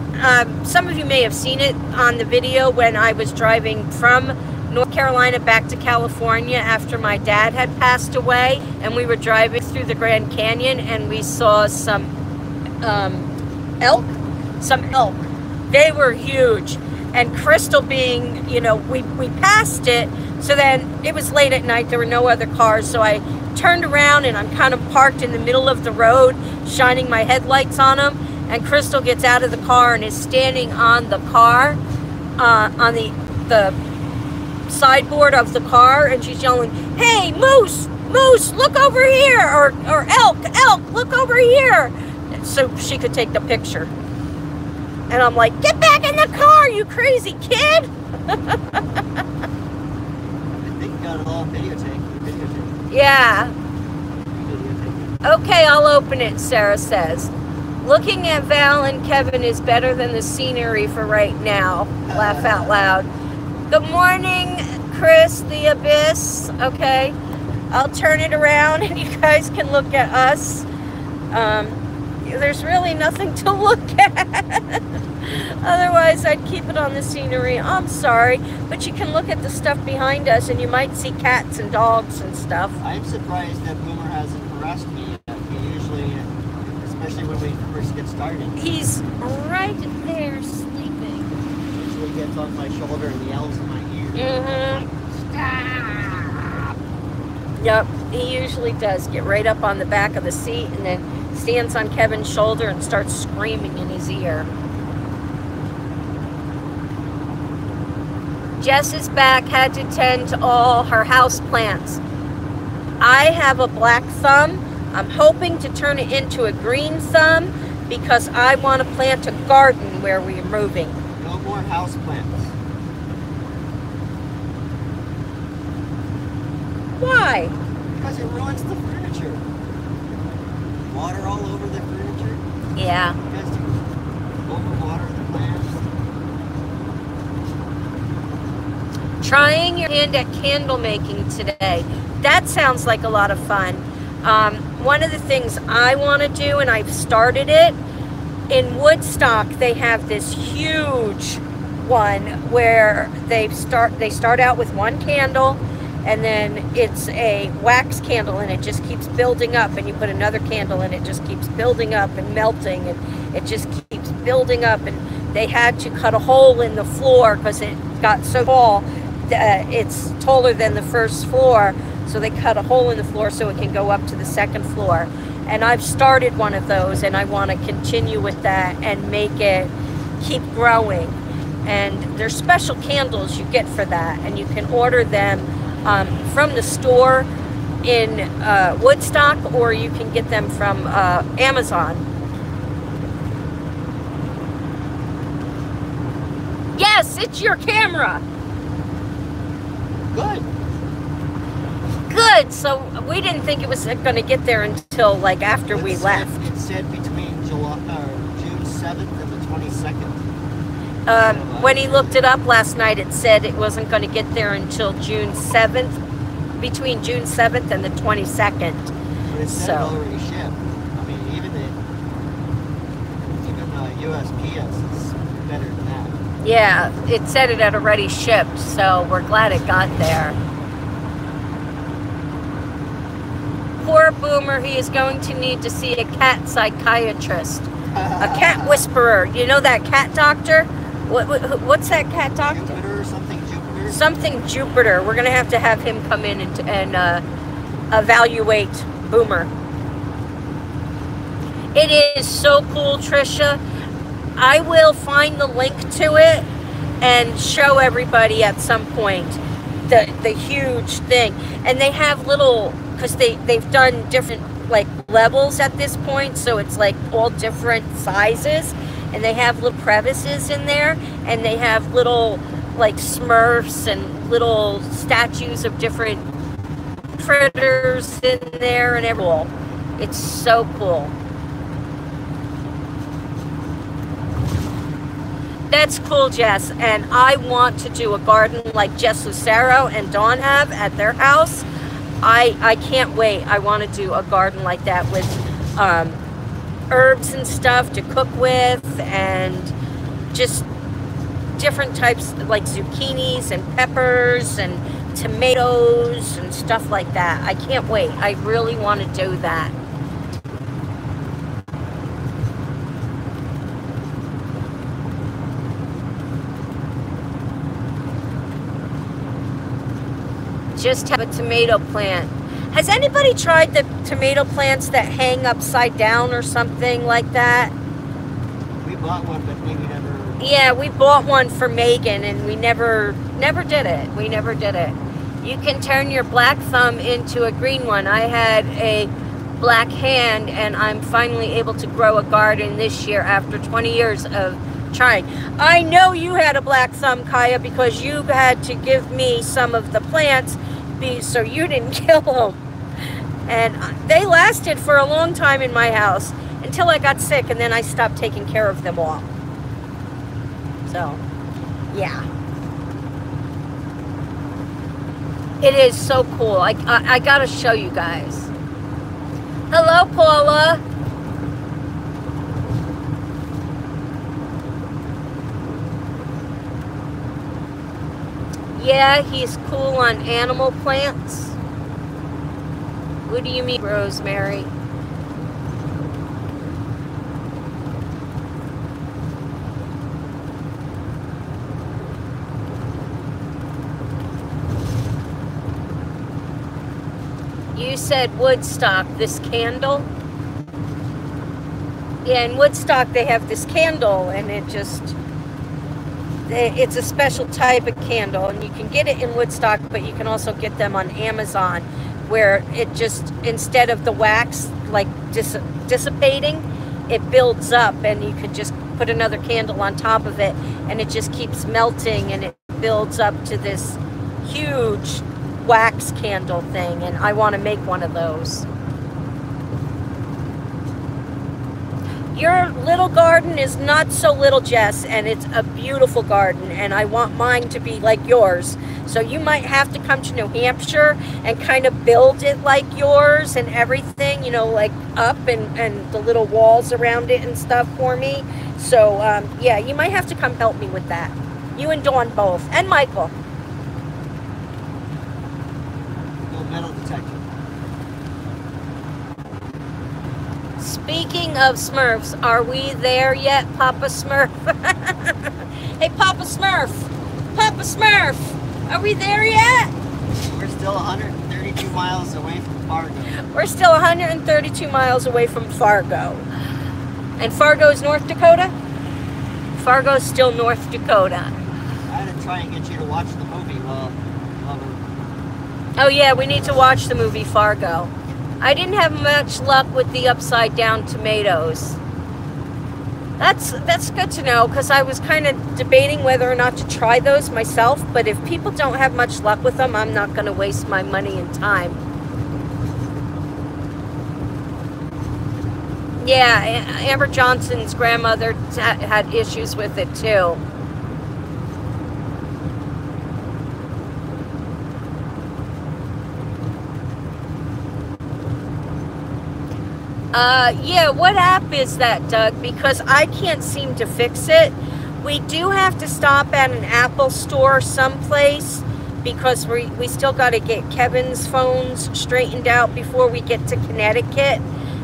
Some of you may have seen it on the video when I was driving from North Carolina back to California after my dad had passed away, and we were driving through the Grand Canyon and we saw some elk. They were huge. And Crystal being, you know, we passed it, so then it was late at night, there were no other cars, so I turned around and I'm kind of parked in the middle of the road, shining my headlights on them, and Crystal gets out of the car and is standing on the car, on the sideboard of the car, and she's yelling, "Hey, moose, moose, look over here," or elk, look over here, so she could take the picture. And I'm like, "Get back in the car, you crazy kid!"
I think you got it all videotaped.
Yeah.
Videotaped.
Okay, I'll open it, Sarah says. Looking at Val and Kevin is better than the scenery for right now. Laugh out loud. Good morning, Chris, the Abyss. Okay, I'll turn it around and you guys can look at us. There's really nothing to look at. Otherwise, I'd keep it on the scenery. I'm sorry, but you can look at the stuff behind us and you might see cats and dogs and stuff.
I'm surprised that Boomer hasn't harassed me yet. He usually, especially when we first get started,
He's right there sleeping.
usually gets on my shoulder and yells in my ear.
Mm-hmm.
Stop!
Yep, he usually does get right up on the back of the seat and then stands on Kevin's shoulder and starts screaming in his ear. Jess is back, had to tend to all her house plants. I have a black thumb. I'm hoping to turn it into a green thumb because I want to plant a garden where we're moving.
No more house plants.
Why?
Because it ruins the furniture. Water all over the furniture.
Yeah.
You guys do overwater the plants.
Trying your hand at candle making today. That sounds like a lot of fun. One of the things I want to do, and I've started it, in Woodstock they have this huge one where they start out with one candle, and then it's a wax candle and it just keeps building up, and you put another candle and it just keeps building up and melting, and it just keeps building up, and they had to cut a hole in the floor because it got so tall. It's taller than the first floor, so they cut a hole in the floor so it can go up to the second floor. And I've started one of those, and I want to continue with that and make it keep growing. And there's special candles you get for that, and you can order them from the store in Woodstock, or you can get them from Amazon. Jess, it's your camera.
Good.
Good. So we didn't think it was going to get there until like after we left.
It said between June 7th and the 22nd.
When he looked it up last night, it said it wasn't going to get there until June 7th, between June 7th and the 22nd.
But it said it already shipped. I mean, even USPS is better than that.
Yeah, it said it had already shipped, so we're glad it got there. Poor Boomer, he is going to need to see a cat psychiatrist. A cat whisperer. You know that cat doctor? What's that cat doctor?
Jupiter or something Jupiter?
Something Jupiter. We're going to have him come in and evaluate Boomer. It is so cool, Trisha. I will find the link to it and show everybody at some point the huge thing. And they have little, because they've done different like levels at this point, so it's like all different sizes, and they have little crevices in there, and they have little like Smurfs and little statues of different critters in there and everything. It's so cool. That's cool, Jess, and I want to do a garden like Jess Lucero and Dawn have at their house. I can't wait. I want to do a garden like that with herbs and stuff to cook with, and just different types like zucchinis and peppers and tomatoes and stuff like that. I can't wait. I really want to do that. Just have a tomato plant. Has anybody tried the tomato plants that hang upside down or something like that?
We bought one, but maybe never.
Yeah, we bought one for Megan, and we never did it. We never did it. You can turn your black thumb into a green one. I had a black hand, and I'm finally able to grow a garden this year after 20 years of trying. I know you had a black thumb, Kaya, because you had to give me some of the plants so you didn't kill them. And they lasted for a long time in my house until I got sick, and then I stopped taking care of them all. So, yeah. It is so cool. I gotta show you guys. Hello, Paula. Yeah, he's cool on animal plants. What do you mean, Rosemary? You said Woodstock, this candle? Yeah, in Woodstock they have this candle, and it's a special type of candle, and you can get it in Woodstock, but you can also get them on Amazon, where it just, instead of the wax like dissipating, it builds up, and you could just put another candle on top of it, and it just keeps melting, and it builds up to this huge wax candle thing, and I want to make one of those. Your little garden is not so little, Jess, and it's a beautiful garden, and I want mine to be like yours. So you might have to come to New Hampshire and kind of build it like yours and everything, you know, like up and the little walls around it and stuff for me. So, yeah, you might have to come help me with that. You and Dawn both, and Michael.
No metal detector.
Speaking of Smurfs, are we there yet, Papa Smurf? Hey, Papa Smurf! Papa Smurf! Are we there yet?
We're still 132 miles away from Fargo.
We're still 132 miles away from Fargo. And Fargo's North Dakota? Fargo's still North Dakota.
I had to try and get you to watch the movie while
Oh yeah, we need to watch the movie Fargo. I didn't have much luck with the upside down tomatoes. That's good to know, because I was kind of debating whether or not to try those myself, but if people don't have much luck with them, I'm not going to waste my money and time. Yeah, Amber Johnson's grandmother had issues with it too. Yeah, what app is that, Doug? Because I can't seem to fix it. We do have to stop at an Apple store someplace, because we still got to get Kevin's phones straightened out before we get to Connecticut.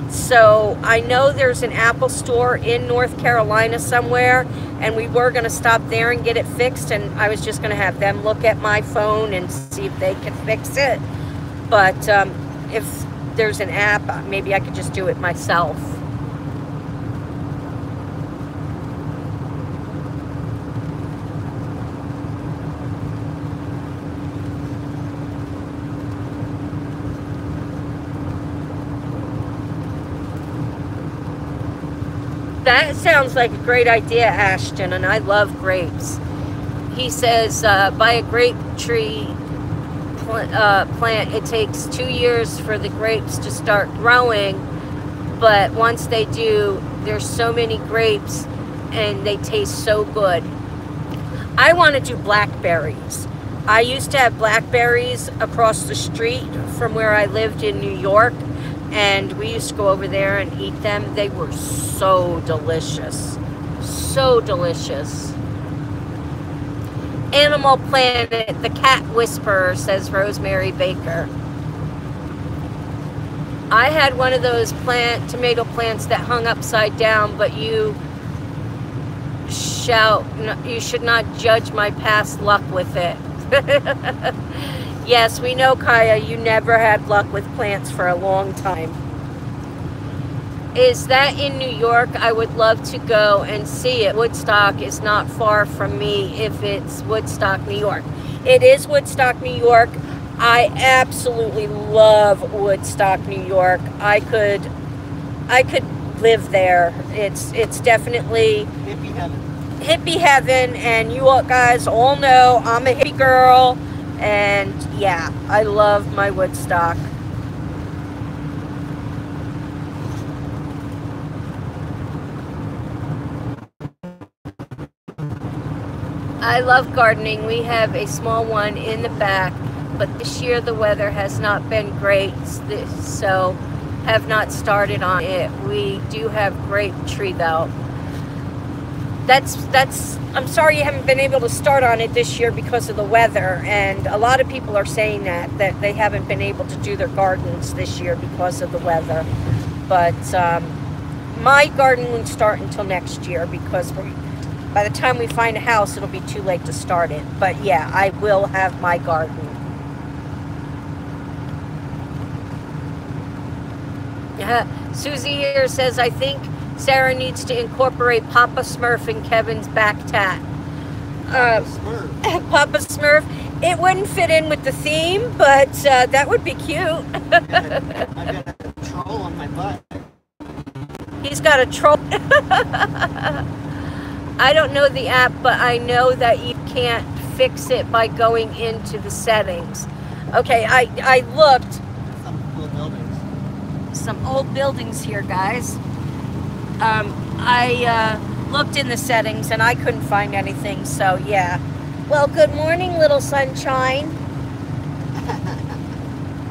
So I know there's an Apple store in North Carolina somewhere, and we were going to stop there and get it fixed, and I was just going to have them look at my phone and see if they could fix it. But if there's an app, maybe I could just do it myself. That sounds like a great idea, Ashton, and I love grapes. He says, buy a grape tree plant. It takes 2 years for the grapes to start growing, but once they do, there's so many grapes and they taste so good. I want to do blackberries. I used to have blackberries across the street from where I lived in New York, and we used to go over there and eat them. They were so delicious. So delicious. Animal Planet, the cat whisperer, says Rosemary Baker. I had one of those tomato plants that hung upside down, but you should not judge my past luck with it. Yes, we know, Kaya, you never had luck with plants for a long time. Is that in New York? I would love to go and see it. Woodstock is not far from me if it's Woodstock, New York. It is Woodstock, New York. I absolutely love Woodstock, New York. I could live there. It's definitely
Hippie heaven.
Hippie heaven, and you all guys all know I'm a hippie girl, and yeah, I love my Woodstock. I love gardening. We have a small one in the back, but this year the weather has not been great, so have not started on it. We do have grape tree though. I'm sorry you haven't been able to start on it this year because of the weather, and a lot of people are saying that they haven't been able to do their gardens this year because of the weather. But my garden won't start until next year, because by the time we find a house, it'll be too late to start it. But yeah, I will have my garden. Susie here says, I think Sarah needs to incorporate Papa Smurf in Kevin's back tat. Papa Smurf. It wouldn't fit in with the theme, but that would be cute.
I got a troll on my butt.
He's got a troll. I don't know the app, but I know that you can't fix it by going into the settings. Okay, I looked.
Some cool buildings.
Some old buildings here, guys. I looked in the settings and I couldn't find anything, so yeah. Well, good morning, little sunshine.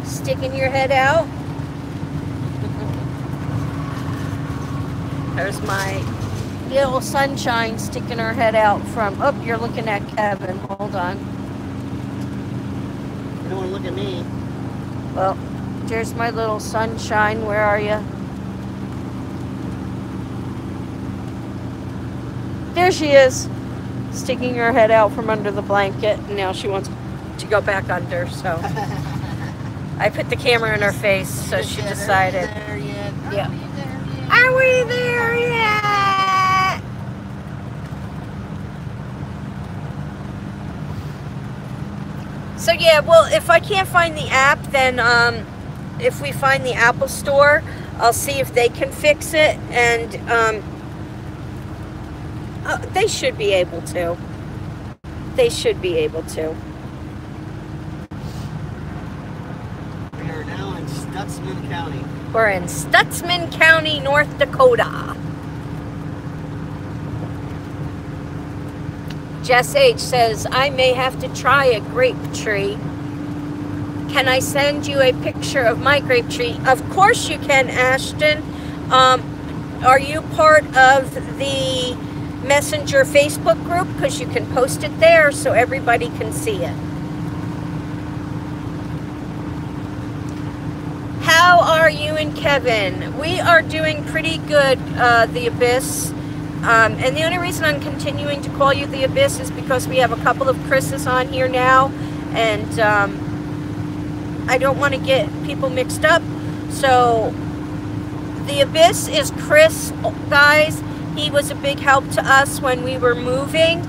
Sticking your head out. There's my little sunshine sticking her head out from... Oh, you're looking at Kevin. Hold on.
You don't want to look at me.
Well, there's my little sunshine. Where are you? There she is, sticking her head out from under the blanket, and now she wants to go back under, so I put the camera in her face, so she decided. Yeah. Are we there yet? So yeah, well, if I can't find the app, then if we find the Apple Store, I'll see if they can fix it, and They should be able to. They should be able to.
We are now in Stutsman County.
We're in Stutsman County, North Dakota. Jess H says, I may have to try a grape tree. Can I send you a picture of my grape tree? Of course you can, Ashton. Are you part of the Messenger Facebook group? Because you can post it there so everybody can see it. How are you and Kevin? We are doing pretty good, The Abyss. And the only reason I'm continuing to call you The Abyss is because we have a couple of Chris's on here now. And I don't want to get people mixed up. So The Abyss is Chris, guys. He was a big help to us when we were moving.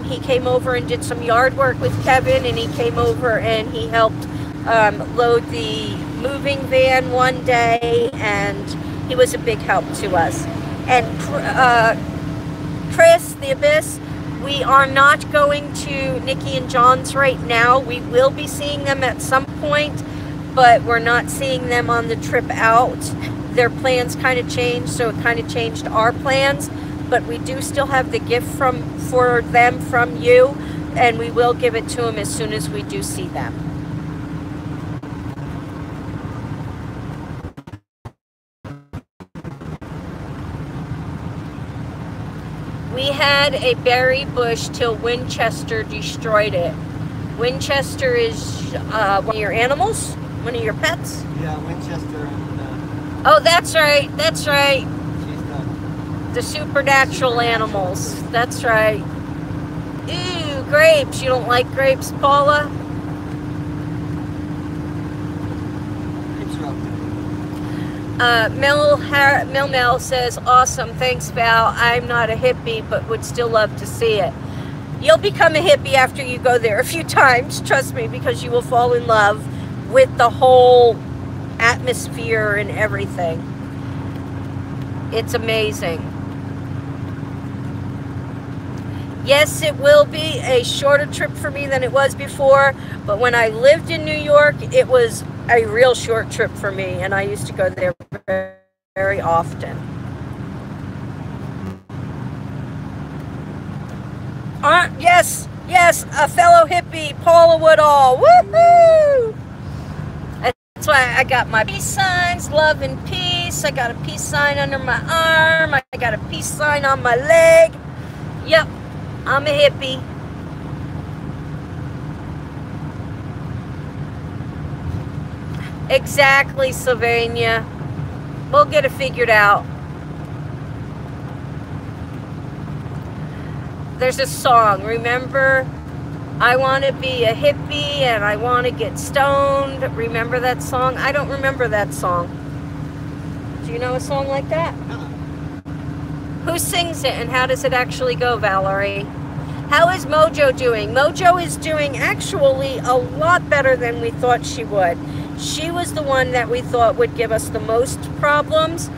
He came over and did some yard work with Kevin, and he came over and he helped load the moving van one day, and he was a big help to us. And Chris, The Abyss, we are not going to Nikki and John's right now. We will be seeing them at some point, but we're not seeing them on the trip out. Their plans kind of changed, so it kind of changed our plans. But we do still have the gift for them from you, and we will give it to them as soon as we do see them. We had a berry bush till Winchester destroyed it. Winchester is one of your animals? One of your pets?
Yeah, Winchester and...
Oh, that's right. That's right.
she's
The supernatural animals. That's right. Ew, grapes. You don't like grapes, Paula? Mel says, awesome, thanks Val. I'm not a hippie, but would still love to see it. You'll become a hippie after you go there a few times, trust me, because you will fall in love with the whole atmosphere and everything. It's amazing. Yes, it will be a shorter trip for me than it was before, but when I lived in New York, it was a real short trip for me, and I used to go there very, very often. Yes, a fellow hippie, Paula Woodall. Woohoo! That's why I got my peace signs, love and peace. I got a peace sign under my arm. I got a peace sign on my leg. Yep, I'm a hippie. Exactly, Sylvania. We'll get it figured out. There's a song, remember? I want to be a hippie and I want to get stoned. Remember that song? I don't remember that song. Do you know a song like that? Who sings it and how does it actually go, Valerie? How is Mojo doing? Mojo is doing actually a lot better than we thought she would. She was the one that we thought would give us the most problems.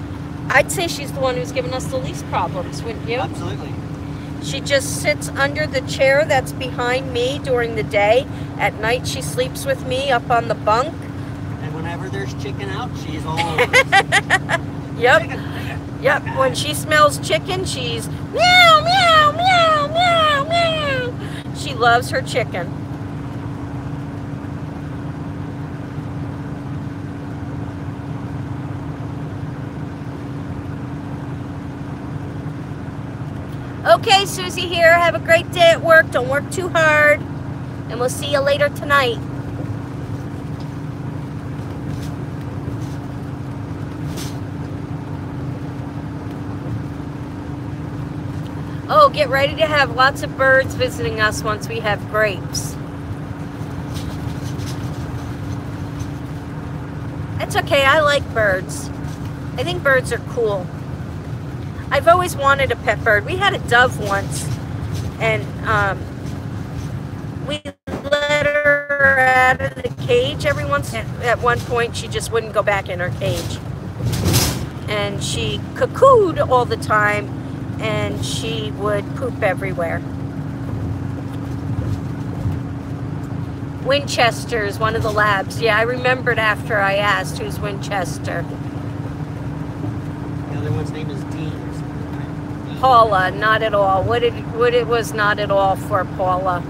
I'd say she's the one who's given us the least problems, wouldn't you?
Absolutely.
She just sits under the chair that's behind me during the day. At night, she sleeps with me up on the bunk.
And whenever there's chicken out, she's all over it.
Yep.
Chicken.
Yep. When she smells chicken, she's meow, meow, meow, meow, meow. She loves her chicken. Okay, Susie here. Have a great day at work. Don't work too hard. And we'll see you later tonight. Oh, get ready to have lots of birds visiting us once we have grapes. That's okay. I like birds. I think birds are cool. I've always wanted a pet bird. We had a dove once, and we let her out of the cage every once. At one point, she just wouldn't go back in her cage, and she cuckooed all the time. and she would poop everywhere. Winchester is one of the labs. Yeah, I remembered after I asked who's Winchester.
The other one's name is Dean or something, right?
Paula, not at all. What it was not at all for Paula.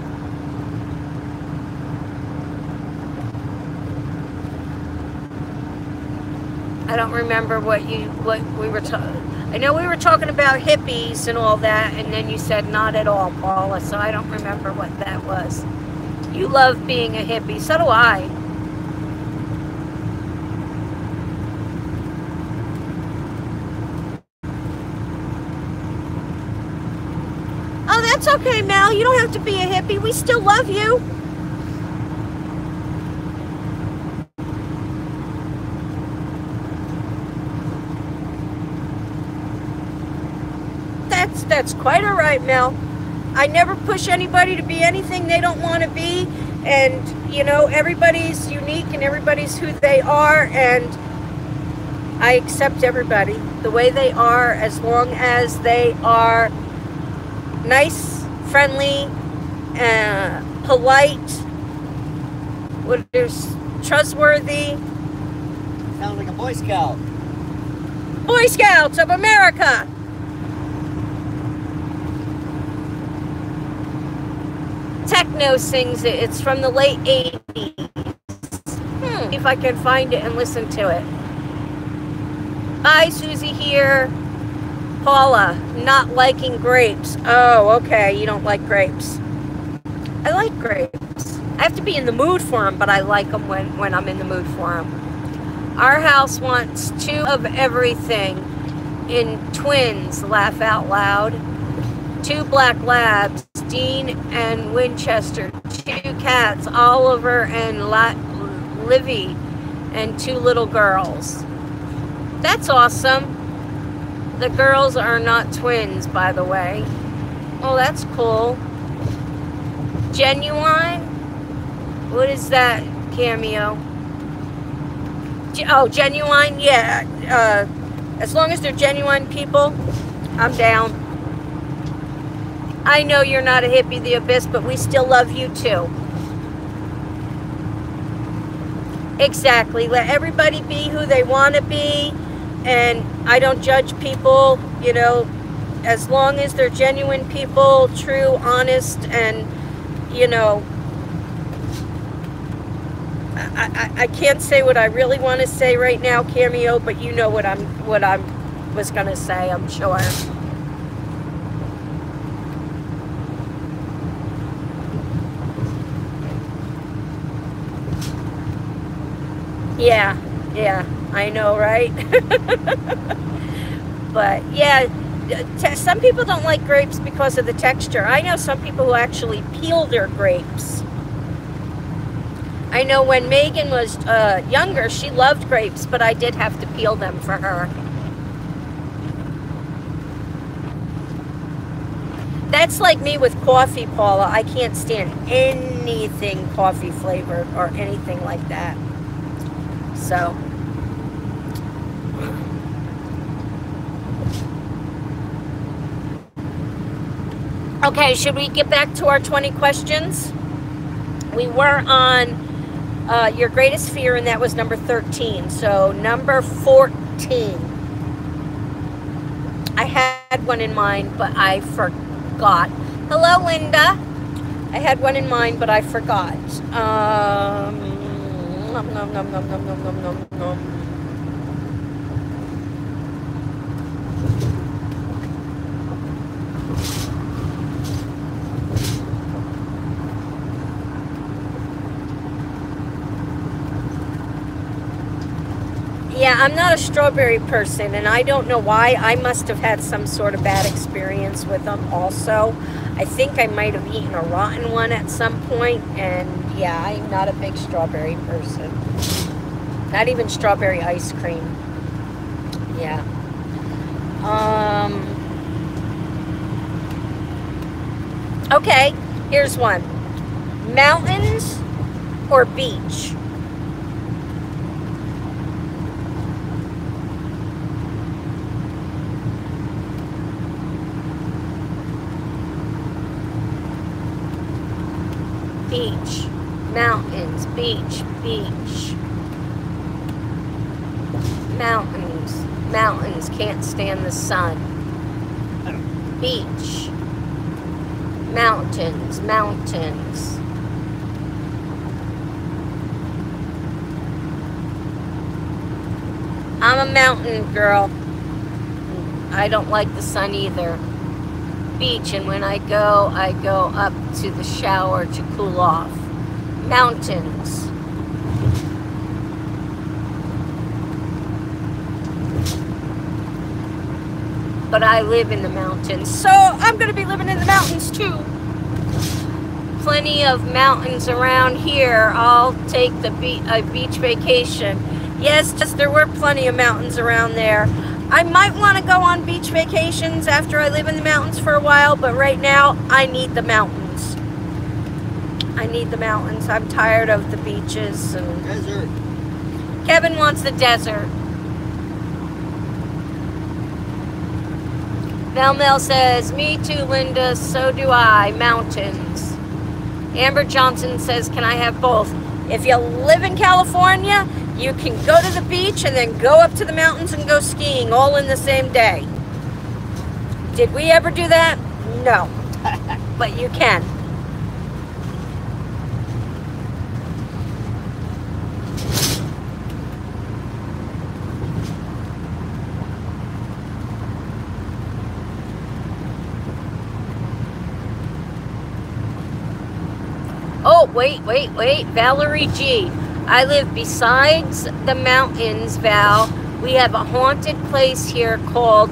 I don't remember what we were talking. I know we were talking about hippies and all that, and then you said not at all, Paula, so I don't remember what that was. You love being a hippie, so do I. Oh, that's okay, Mel. You don't have to be a hippie. We still love you. That's quite all right, Mel. I never push anybody to be anything they don't want to be, and you know, everybody's unique and everybody's who they are, and I accept everybody the way they are as long as they are nice, friendly, polite, what is trustworthy.
Sounds like a Boy Scout.
Boy Scouts of America. Techno sings it. It's from the late 80s. If I can find it and listen to it. Hi, Susie here. Paula, not liking grapes. Oh, okay. You don't like grapes. I like grapes. I have to be in the mood for them, but I like them when I'm in the mood for them. Our house wants 2 of everything in twins. Laugh out loud. 2 black labs, Dean and Winchester. 2 cats, Oliver and Livy, and 2 little girls. That's awesome. The girls are not twins, by the way. Oh, that's cool. Genuine? What is that, Cameo? Oh, genuine? Yeah. As long as they're genuine people, I'm down. I know you're not a hippie, the Abyss, but we still love you too. Exactly. Let everybody be who they want to be, and I don't judge people, you know, as long as they're genuine people, true, honest, and, you know, I can't say what I really want to say right now, Cameo, but you know what I was going to say, I'm sure. Yeah, I know, right? But yeah, some people don't like grapes because of the texture. I know some people who actually peel their grapes. I know when Megan was younger, she loved grapes, but I did have to peel them for her. That's like me with coffee, Paula. I can't stand anything coffee flavored or anything like that. So, okay, should we get back to our 20 questions? We were on your greatest fear, and that was number 13. So, number 14. I had one in mind, but I forgot. Hello, Linda. I had one in mind, but I forgot. Nom, nom, nom, nom, nom, nom, nom, nom, nom. Yeah, I'm not a strawberry person, and I don't know why. I must have had some sort of bad experience with them also. I think I might have eaten a rotten one at some point, and yeah, I'm not a big strawberry person. Not even strawberry ice cream. Yeah. Okay, here's one. Mountains or beach? beach, mountains, beach, beach. Mountains, mountains can't stand the sun. Beach, mountains, mountains. I'm a mountain girl. I don't like the sun either. Beach, and when I go up to the shower to cool off. Mountains. But I live in the mountains, so I'm going to be living in the mountains too. Plenty of mountains around here. I'll take a beach vacation. Yes, there were plenty of mountains around there. I might want to go on beach vacations after I live in the mountains for a while, but right now I need the mountains. I need the mountains. I'm tired of the beaches. And
Desert.
Kevin wants the desert. Mel says, me too, Linda, so do I. Mountains. Amber Johnson says, can I have both? If you live in California, you can go to the beach and then go up to the mountains and go skiing all in the same day. Did we ever do that? No. But you can. Oh, wait. Valerie G. I live besides the mountains, Val. We have a haunted place here called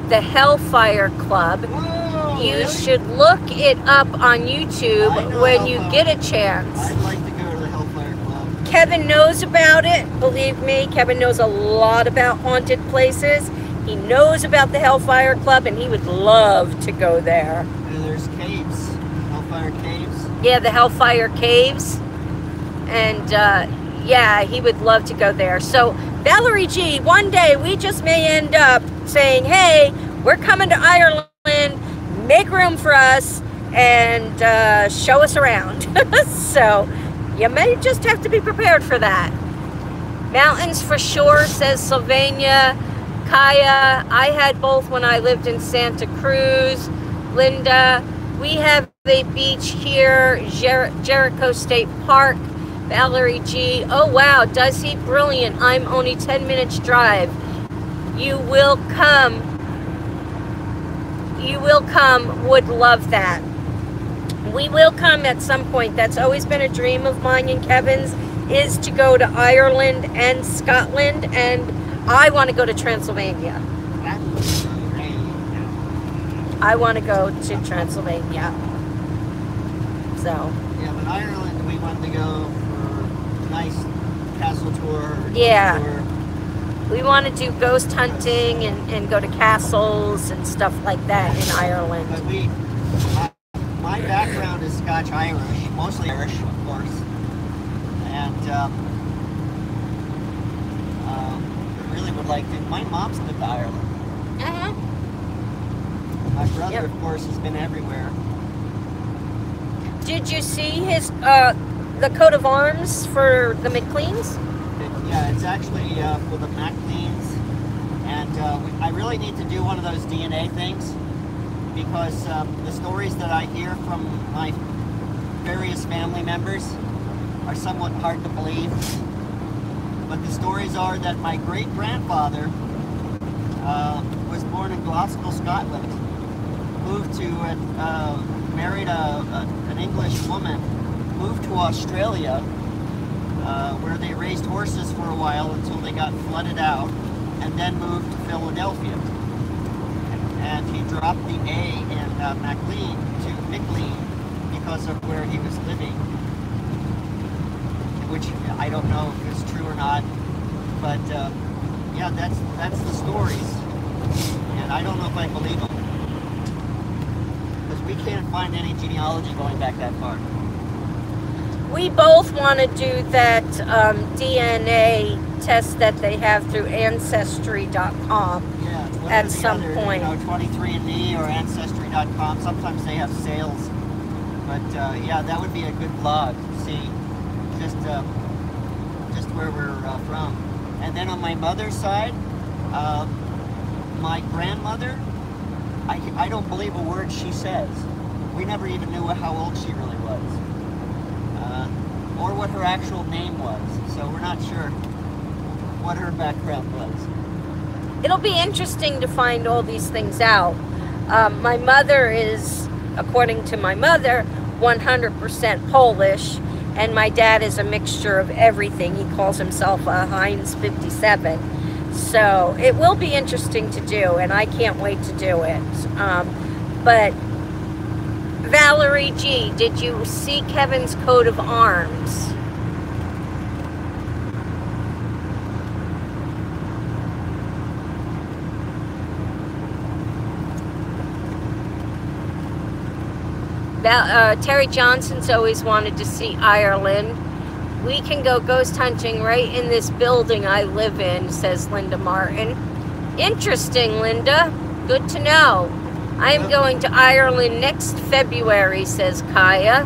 the Hellfire Club.
Whoa,
You
really?
should look it up on YouTube
I know
when you
Hellfire.
get a chance.
I'd like to go to the Hellfire Club.
Kevin knows about it. Believe me, Kevin knows a lot about haunted places. He knows about the Hellfire Club, and he would love to go there.
And there's caves. Hellfire caves.
Yeah, the Hellfire Caves. And yeah, he would love to go there. So Valerie G, one day we just may end up saying, hey, we're coming to Ireland, make room for us, and show us around. So you may just have to be prepared for that. Mountains for sure, says Sylvania. Kaya, I had both when I lived in Santa Cruz. Linda, we have a beach here, Jericho State Park. Valerie G, oh wow, does he? Brilliant. I'm only 10 minutes drive. You will come, would love that. We will come at some point. That's always been a dream of mine and Kevin's, is to go to Ireland and Scotland, and I want to go to Transylvania. I want to go to Transylvania. So.
Yeah, but Ireland, we want to go for a nice castle tour.
Yeah.
Tour.
We want to do ghost hunting and go to castles and stuff like that in Ireland.
But my background is Scotch-Irish, mostly Irish, of course. And I really would like to. My mom's been to Ireland.
Uh-huh.
My brother,
Yep.
of course, has been everywhere.
Did you see his the coat of arms for the McLeans?
Yeah, it's actually for the McLeans. And I really need to do one of those DNA things, because the stories that I hear from my various family members are somewhat hard to believe. But the stories are that my great-grandfather was born in Glasgow, Scotland, moved to, married an English woman, moved to Australia, where they raised horses for a while until they got flooded out, and then moved to Philadelphia. And he dropped the A in McLean to McLean because of where he was living, which I don't know if it's true or not, but yeah, that's the stories, and I don't know if I believe them, because we can't find any genealogy going back that far.
We both want to do that DNA test that they have through Ancestry.com.
Yeah, one
At
or the
some
other,
point.
you know, 23andMe or Ancestry.com. Sometimes they have sales. But yeah, that would be a good vlog. See, just where we're from. And then on my mother's side, my grandmother, I don't believe a word she says. We never even knew how old she really was, or what her actual name was. So we're not sure what her background was.
It'll be interesting to find all these things out. My mother is, according to my mother, 100% Polish, and my dad is a mixture of everything. He calls himself a Heinz 57. So it will be interesting to do, and I can't wait to do it. But Valerie G, did you see Kevin's coat of arms? Terry Johnson's always wanted to see Ireland. We can go ghost hunting right in this building I live in, says Linda Martin. Interesting, Linda. Good to know. I am going to Ireland next February, says Kaya.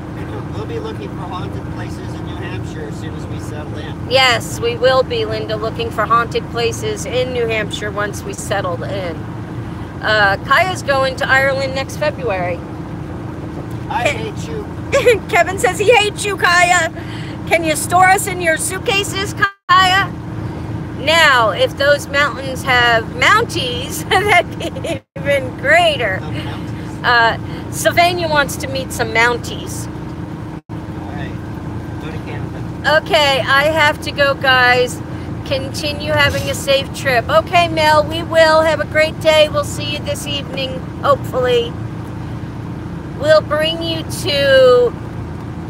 We'll be looking for haunted places in New Hampshire as soon as we settle in.
Yes, we will be, Linda, looking for haunted places in New Hampshire once we settle in. Kaya's going to Ireland next February.
I hate you.
Kevin says he hates you, Kaya. Can you store us in your suitcases, Kaya? Now, if those mountains have Mounties, that'd be even greater. Sylvania wants to meet some Mounties.
Alright, go to Canada.
Okay, I have to go, guys. Continue having a safe trip. Okay, Mel, we will. Have a great day. We'll see you this evening, hopefully. We'll bring you to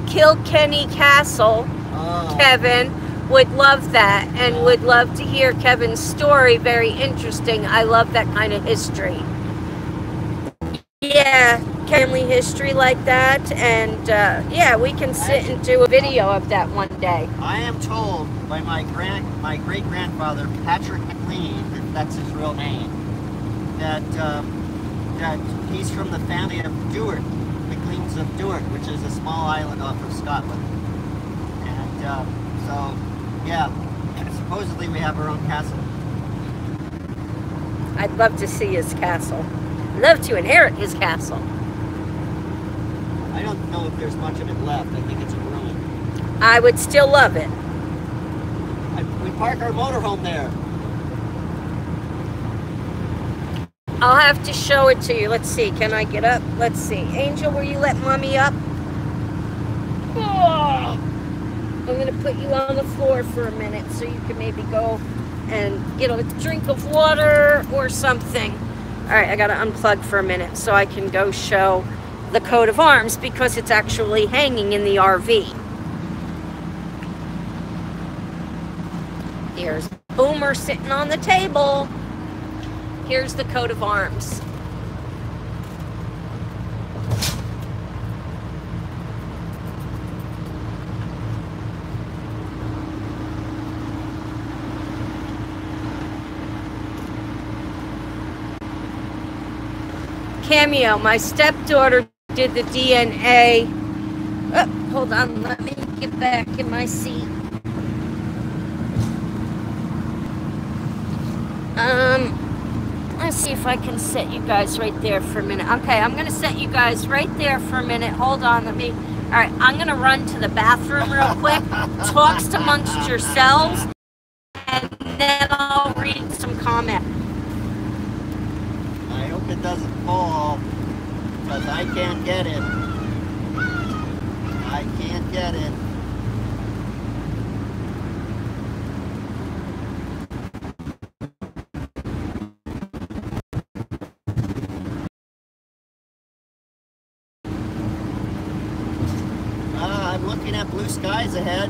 Kilkenny Castle.
Oh.
Kevin would love that and would love to hear Kevin's story. Very interesting. I love that kind of history. Yeah, family history like that. And yeah, we can sit and do a video of that one day.
I am told by my great-grandfather, Patrick McLean, if that's his real name, that that he's from the family of Stuart, McLeans of Stuart, which is a small island off of Scotland. And so, yeah, supposedly we have our own castle.
I'd love to see his castle. I'd love to inherit his castle.
I don't know if there's much of it left. I think it's a ruin.
I would still love it.
We park our motorhome there.
I'll have to show it to you. Let's see. Can I get up? Let's see. Angel, will you let Mommy up? Oh, I'm going to put you on the floor for a minute so you can maybe go and get a drink of water or something. All right, I got to unplug for a minute so I can go show the coat of arms because it's actually hanging in the RV. Here's Boomer sitting on the table. Here's the coat of arms. Cameo, my stepdaughter did the DNA. Oh, hold on, let me get back in my seat. Let's see if I can set you guys right there for a minute. Okay, I'm going to set you guys right there for a minute. Hold on, let me... All right, I'm going to run to the bathroom real quick. Talks amongst yourselves, and then I'll read some comments.
I hope it doesn't fall, because I can't get it. I can't get it. I'm looking at blue skies ahead.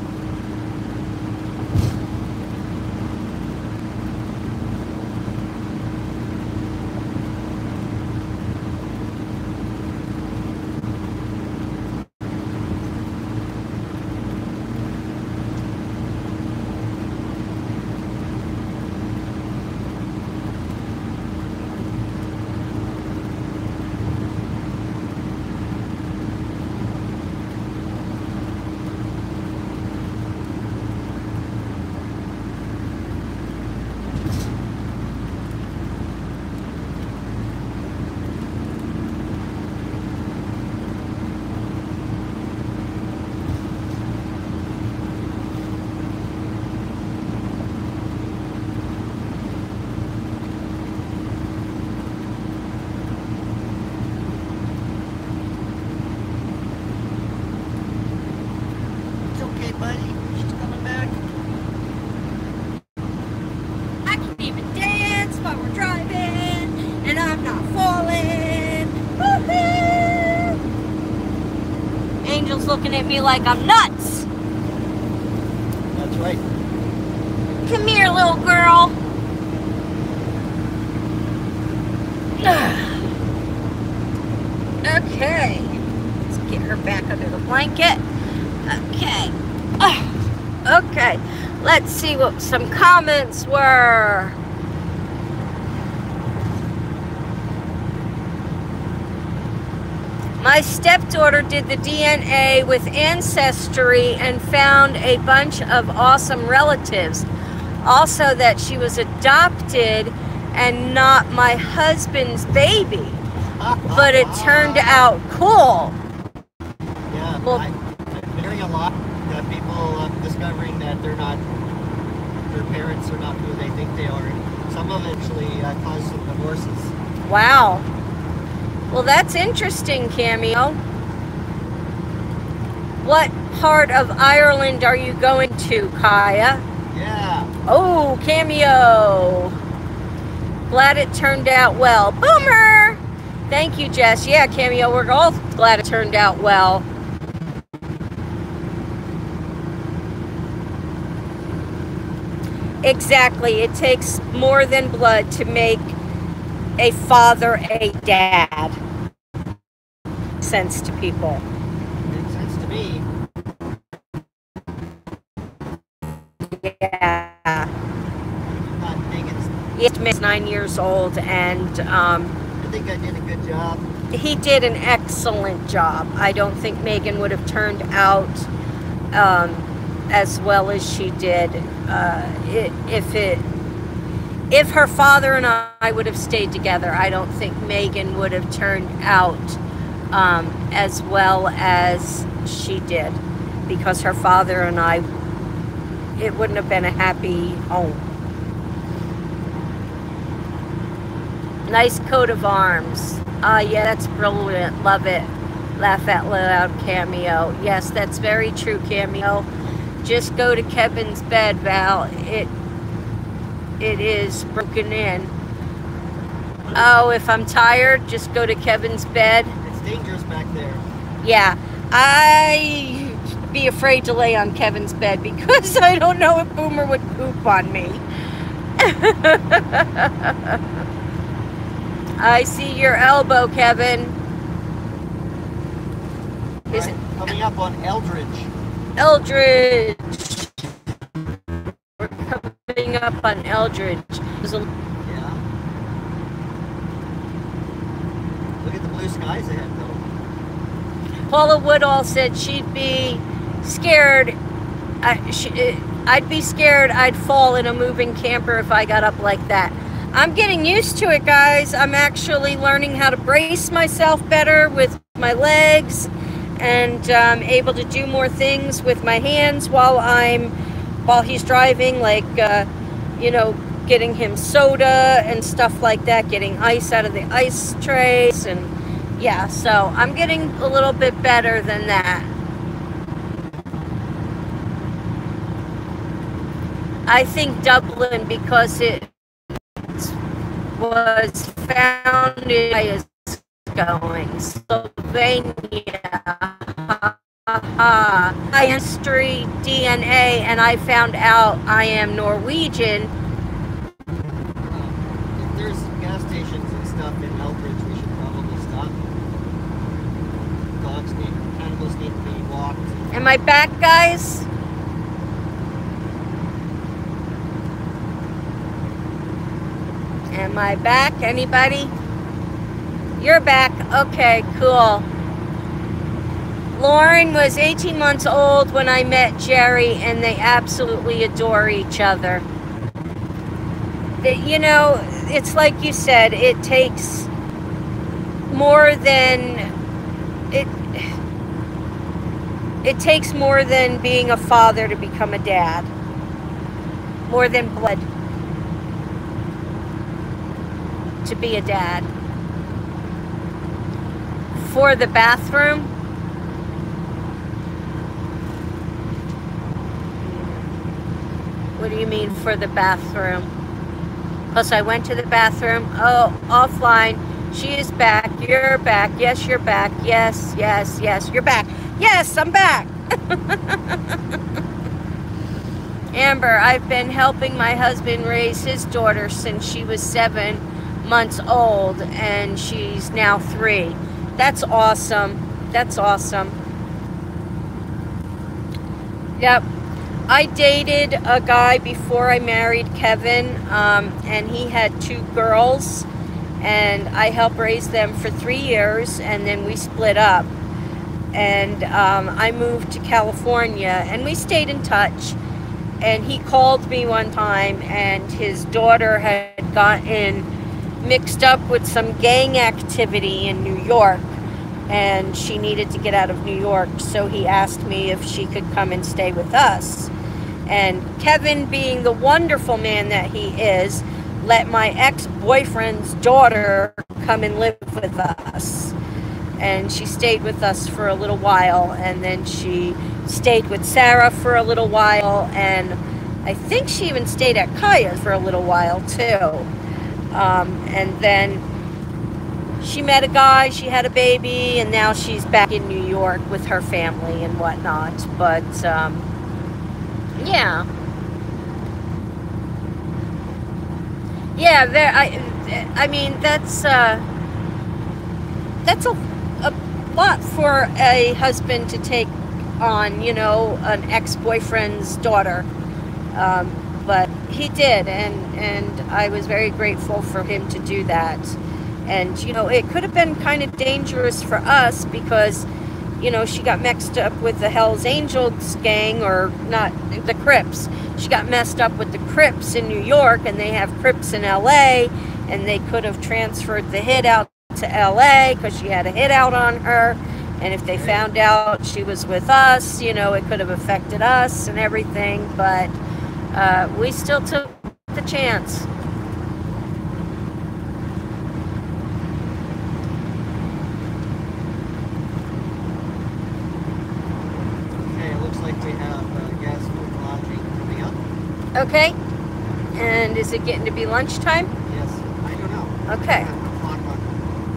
looking at me like I'm nuts.
That's right.
Come here, little girl. Okay. Let's get her back under the blanket. Okay. Okay. Let's see what some comments were. My stepdaughter did the DNA with Ancestry and found a bunch of awesome relatives. Also that she was adopted and not my husband's baby. But it turned out cool.
Yeah,
Well,
I'm hearing a lot that people discovering that they're not, their parents are not who they think they are. Some of them actually cause some divorces.
wow. Well, that's interesting, Cameo. What part of Ireland are you going to, Kaya?
Yeah.
Oh, Cameo. Glad it turned out well. Boomer! Thank you, Jess. Yeah, Cameo, we're all glad it turned out well. Exactly. It takes more than blood to make a father a dad. Sense to people.
Makes sense to me.
Yeah.
Not Megan's.
He's 9 years old, and
I think I did a good job.
he did an excellent job. I don't think Megan would have turned out as well as she did if her father and I would have stayed together. I don't think Megan would have turned out as well as she did, because her father and I, it wouldn't have been a happy home. Nice coat of arms. Yeah, that's brilliant. Love it. Laugh out loud, Cameo. Yes, that's very true, Cameo. Just go to Kevin's bed, Val. It is broken in. Oh, if I'm tired, just go to Kevin's bed.
It's dangerous back there.
Yeah, I'd be afraid to lay on Kevin's bed because I don't know if Boomer would poop on me. I see your elbow, Kevin. Is
Right, coming up on Eldridge.
Eldridge. We're coming up on Eldridge.
Yeah. Look at the blue skies ahead, though.
Paula Woodall said she'd be scared. I'd be scared I'd fall in a moving camper if I got up like that. I'm getting used to it, guys. I'm actually learning how to brace myself better with my legs, and able to do more things with my hands while he's driving, like you know, getting him soda and stuff like that, getting ice out of the ice trays, and yeah, so I'm getting a little bit better than that. I think Dublin, because it was founded by his going Slovenia. My history, DNA, and I found out I am Norwegian.
If there's gas stations and stuff in Eldridge, we should probably stop. Animals need to be walked.
Am I back, guys? Am I back? Anybody? You're back. Okay, cool. Lauren was 18 months old when I met Jerry, and they absolutely adore each other. You know, it's like you said, it takes more than it takes more than being a father to become a dad. More than blood to be a dad. For the bathroom, what do you mean for the bathroom? Plus I went to the bathroom. Oh, offline. She is back. You're back. Yes, you're back. Yes, yes, yes, you're back. Yes, I'm back. Amber, I've been helping my husband raise his daughter since she was 7 months old, and she's now 3. That's awesome. That's awesome. Yep. I dated a guy before I married Kevin, and he had 2 girls, and I helped raise them for 3 years, and then we split up. And I moved to California, and we stayed in touch. And he called me one time, and his daughter had gotten mixed up with some gang activity in New York, and she needed to get out of New York, so he asked me if she could come and stay with us. And Kevin, being the wonderful man that he is, let my ex-boyfriend's daughter come and live with us. And she stayed with us for a little while, and then she stayed with Sarah for a little while, and I think she even stayed at Kaya's for a little while too. And then she met a guy, she had a baby, and now she's back in New York with her family and whatnot. But yeah, there. I mean, that's a lot for a husband to take on, you know, an ex-boyfriend's daughter. But he did, and I was very grateful for him to do that. And, you know, it could have been kind of dangerous for us because, you know, she got mixed up with the Hells Angels gang, or not, the Crips. She got messed up with the Crips in New York, and they have Crips in LA, and they could have transferred the hit out to LA because she had a hit out on her. And if they found out she was with us, you know, it could have affected us and everything. But we still took the chance.
Okay, it looks like we have gas food lodging coming up.
Okay. And is it getting to be lunchtime?
Yes, I don't know.
Okay.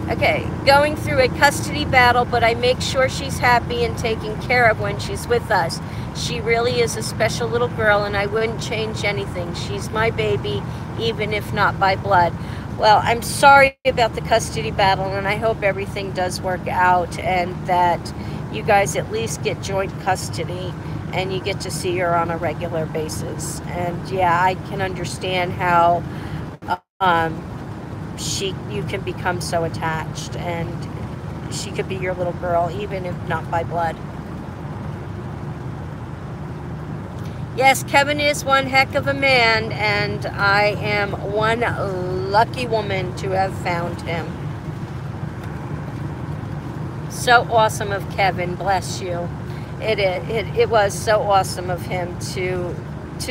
Okay, going through a custody battle, but I make sure she's happy and taken care of when she's with us. She really is a special little girl, and I wouldn't change anything. She's my baby, even if not by blood. Well, I'm sorry about the custody battle, and I hope everything does work out and that you guys at least get joint custody and you get to see her on a regular basis. And yeah, I can understand how you can become so attached, and she could be your little girl, even if not by blood. Yes, Kevin is one heck of a man, and I am one lucky woman to have found him. So awesome of Kevin, bless you. It was so awesome of him to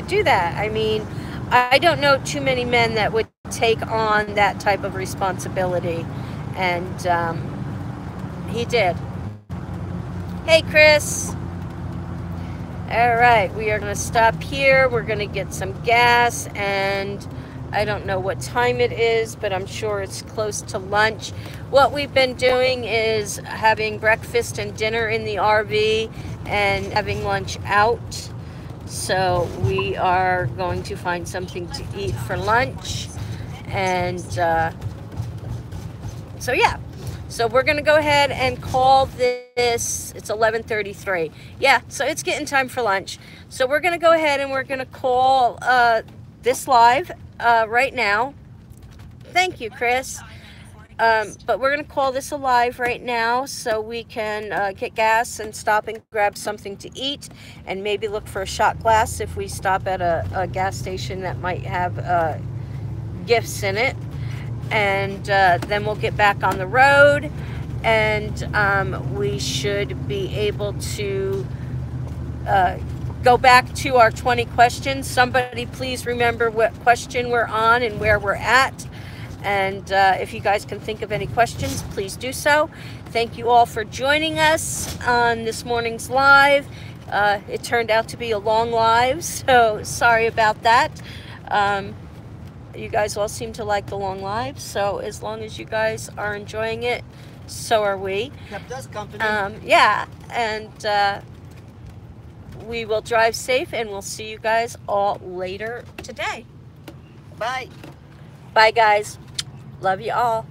do that. I mean, I don't know too many men that would take on that type of responsibility, and he did. Hey, Chris. All right, we are going to stop here. We're going to get some gas, and I don't know what time it is, but I'm sure it's close to lunch. What we've been doing is having breakfast and dinner in the RV and having lunch out. So we are going to find something to eat for lunch. And so yeah, so we're gonna go ahead and call this. It's 11:33. Yeah, so it's getting time for lunch. So we're gonna go ahead and we're gonna call this live right now. Thank you, Chris. But we're gonna call this alive right now so we can get gas and stop and grab something to eat, and maybe look for a shot glass if we stop at a gas station that might have gifts in it. And then we'll get back on the road, and we should be able to go back to our 20 questions. Somebody please remember what question we're on and where we're at. And if you guys can think of any questions, please do so. Thank you all for joining us on this morning's live. It turned out to be a long live, so sorry about that. You guys all seem to like the long lives, so as long as you guys are enjoying it, so are we.
Kept us company.
Yeah, and we will drive safe, and we'll see you guys all later today.
Bye.
Bye, guys. Love you all.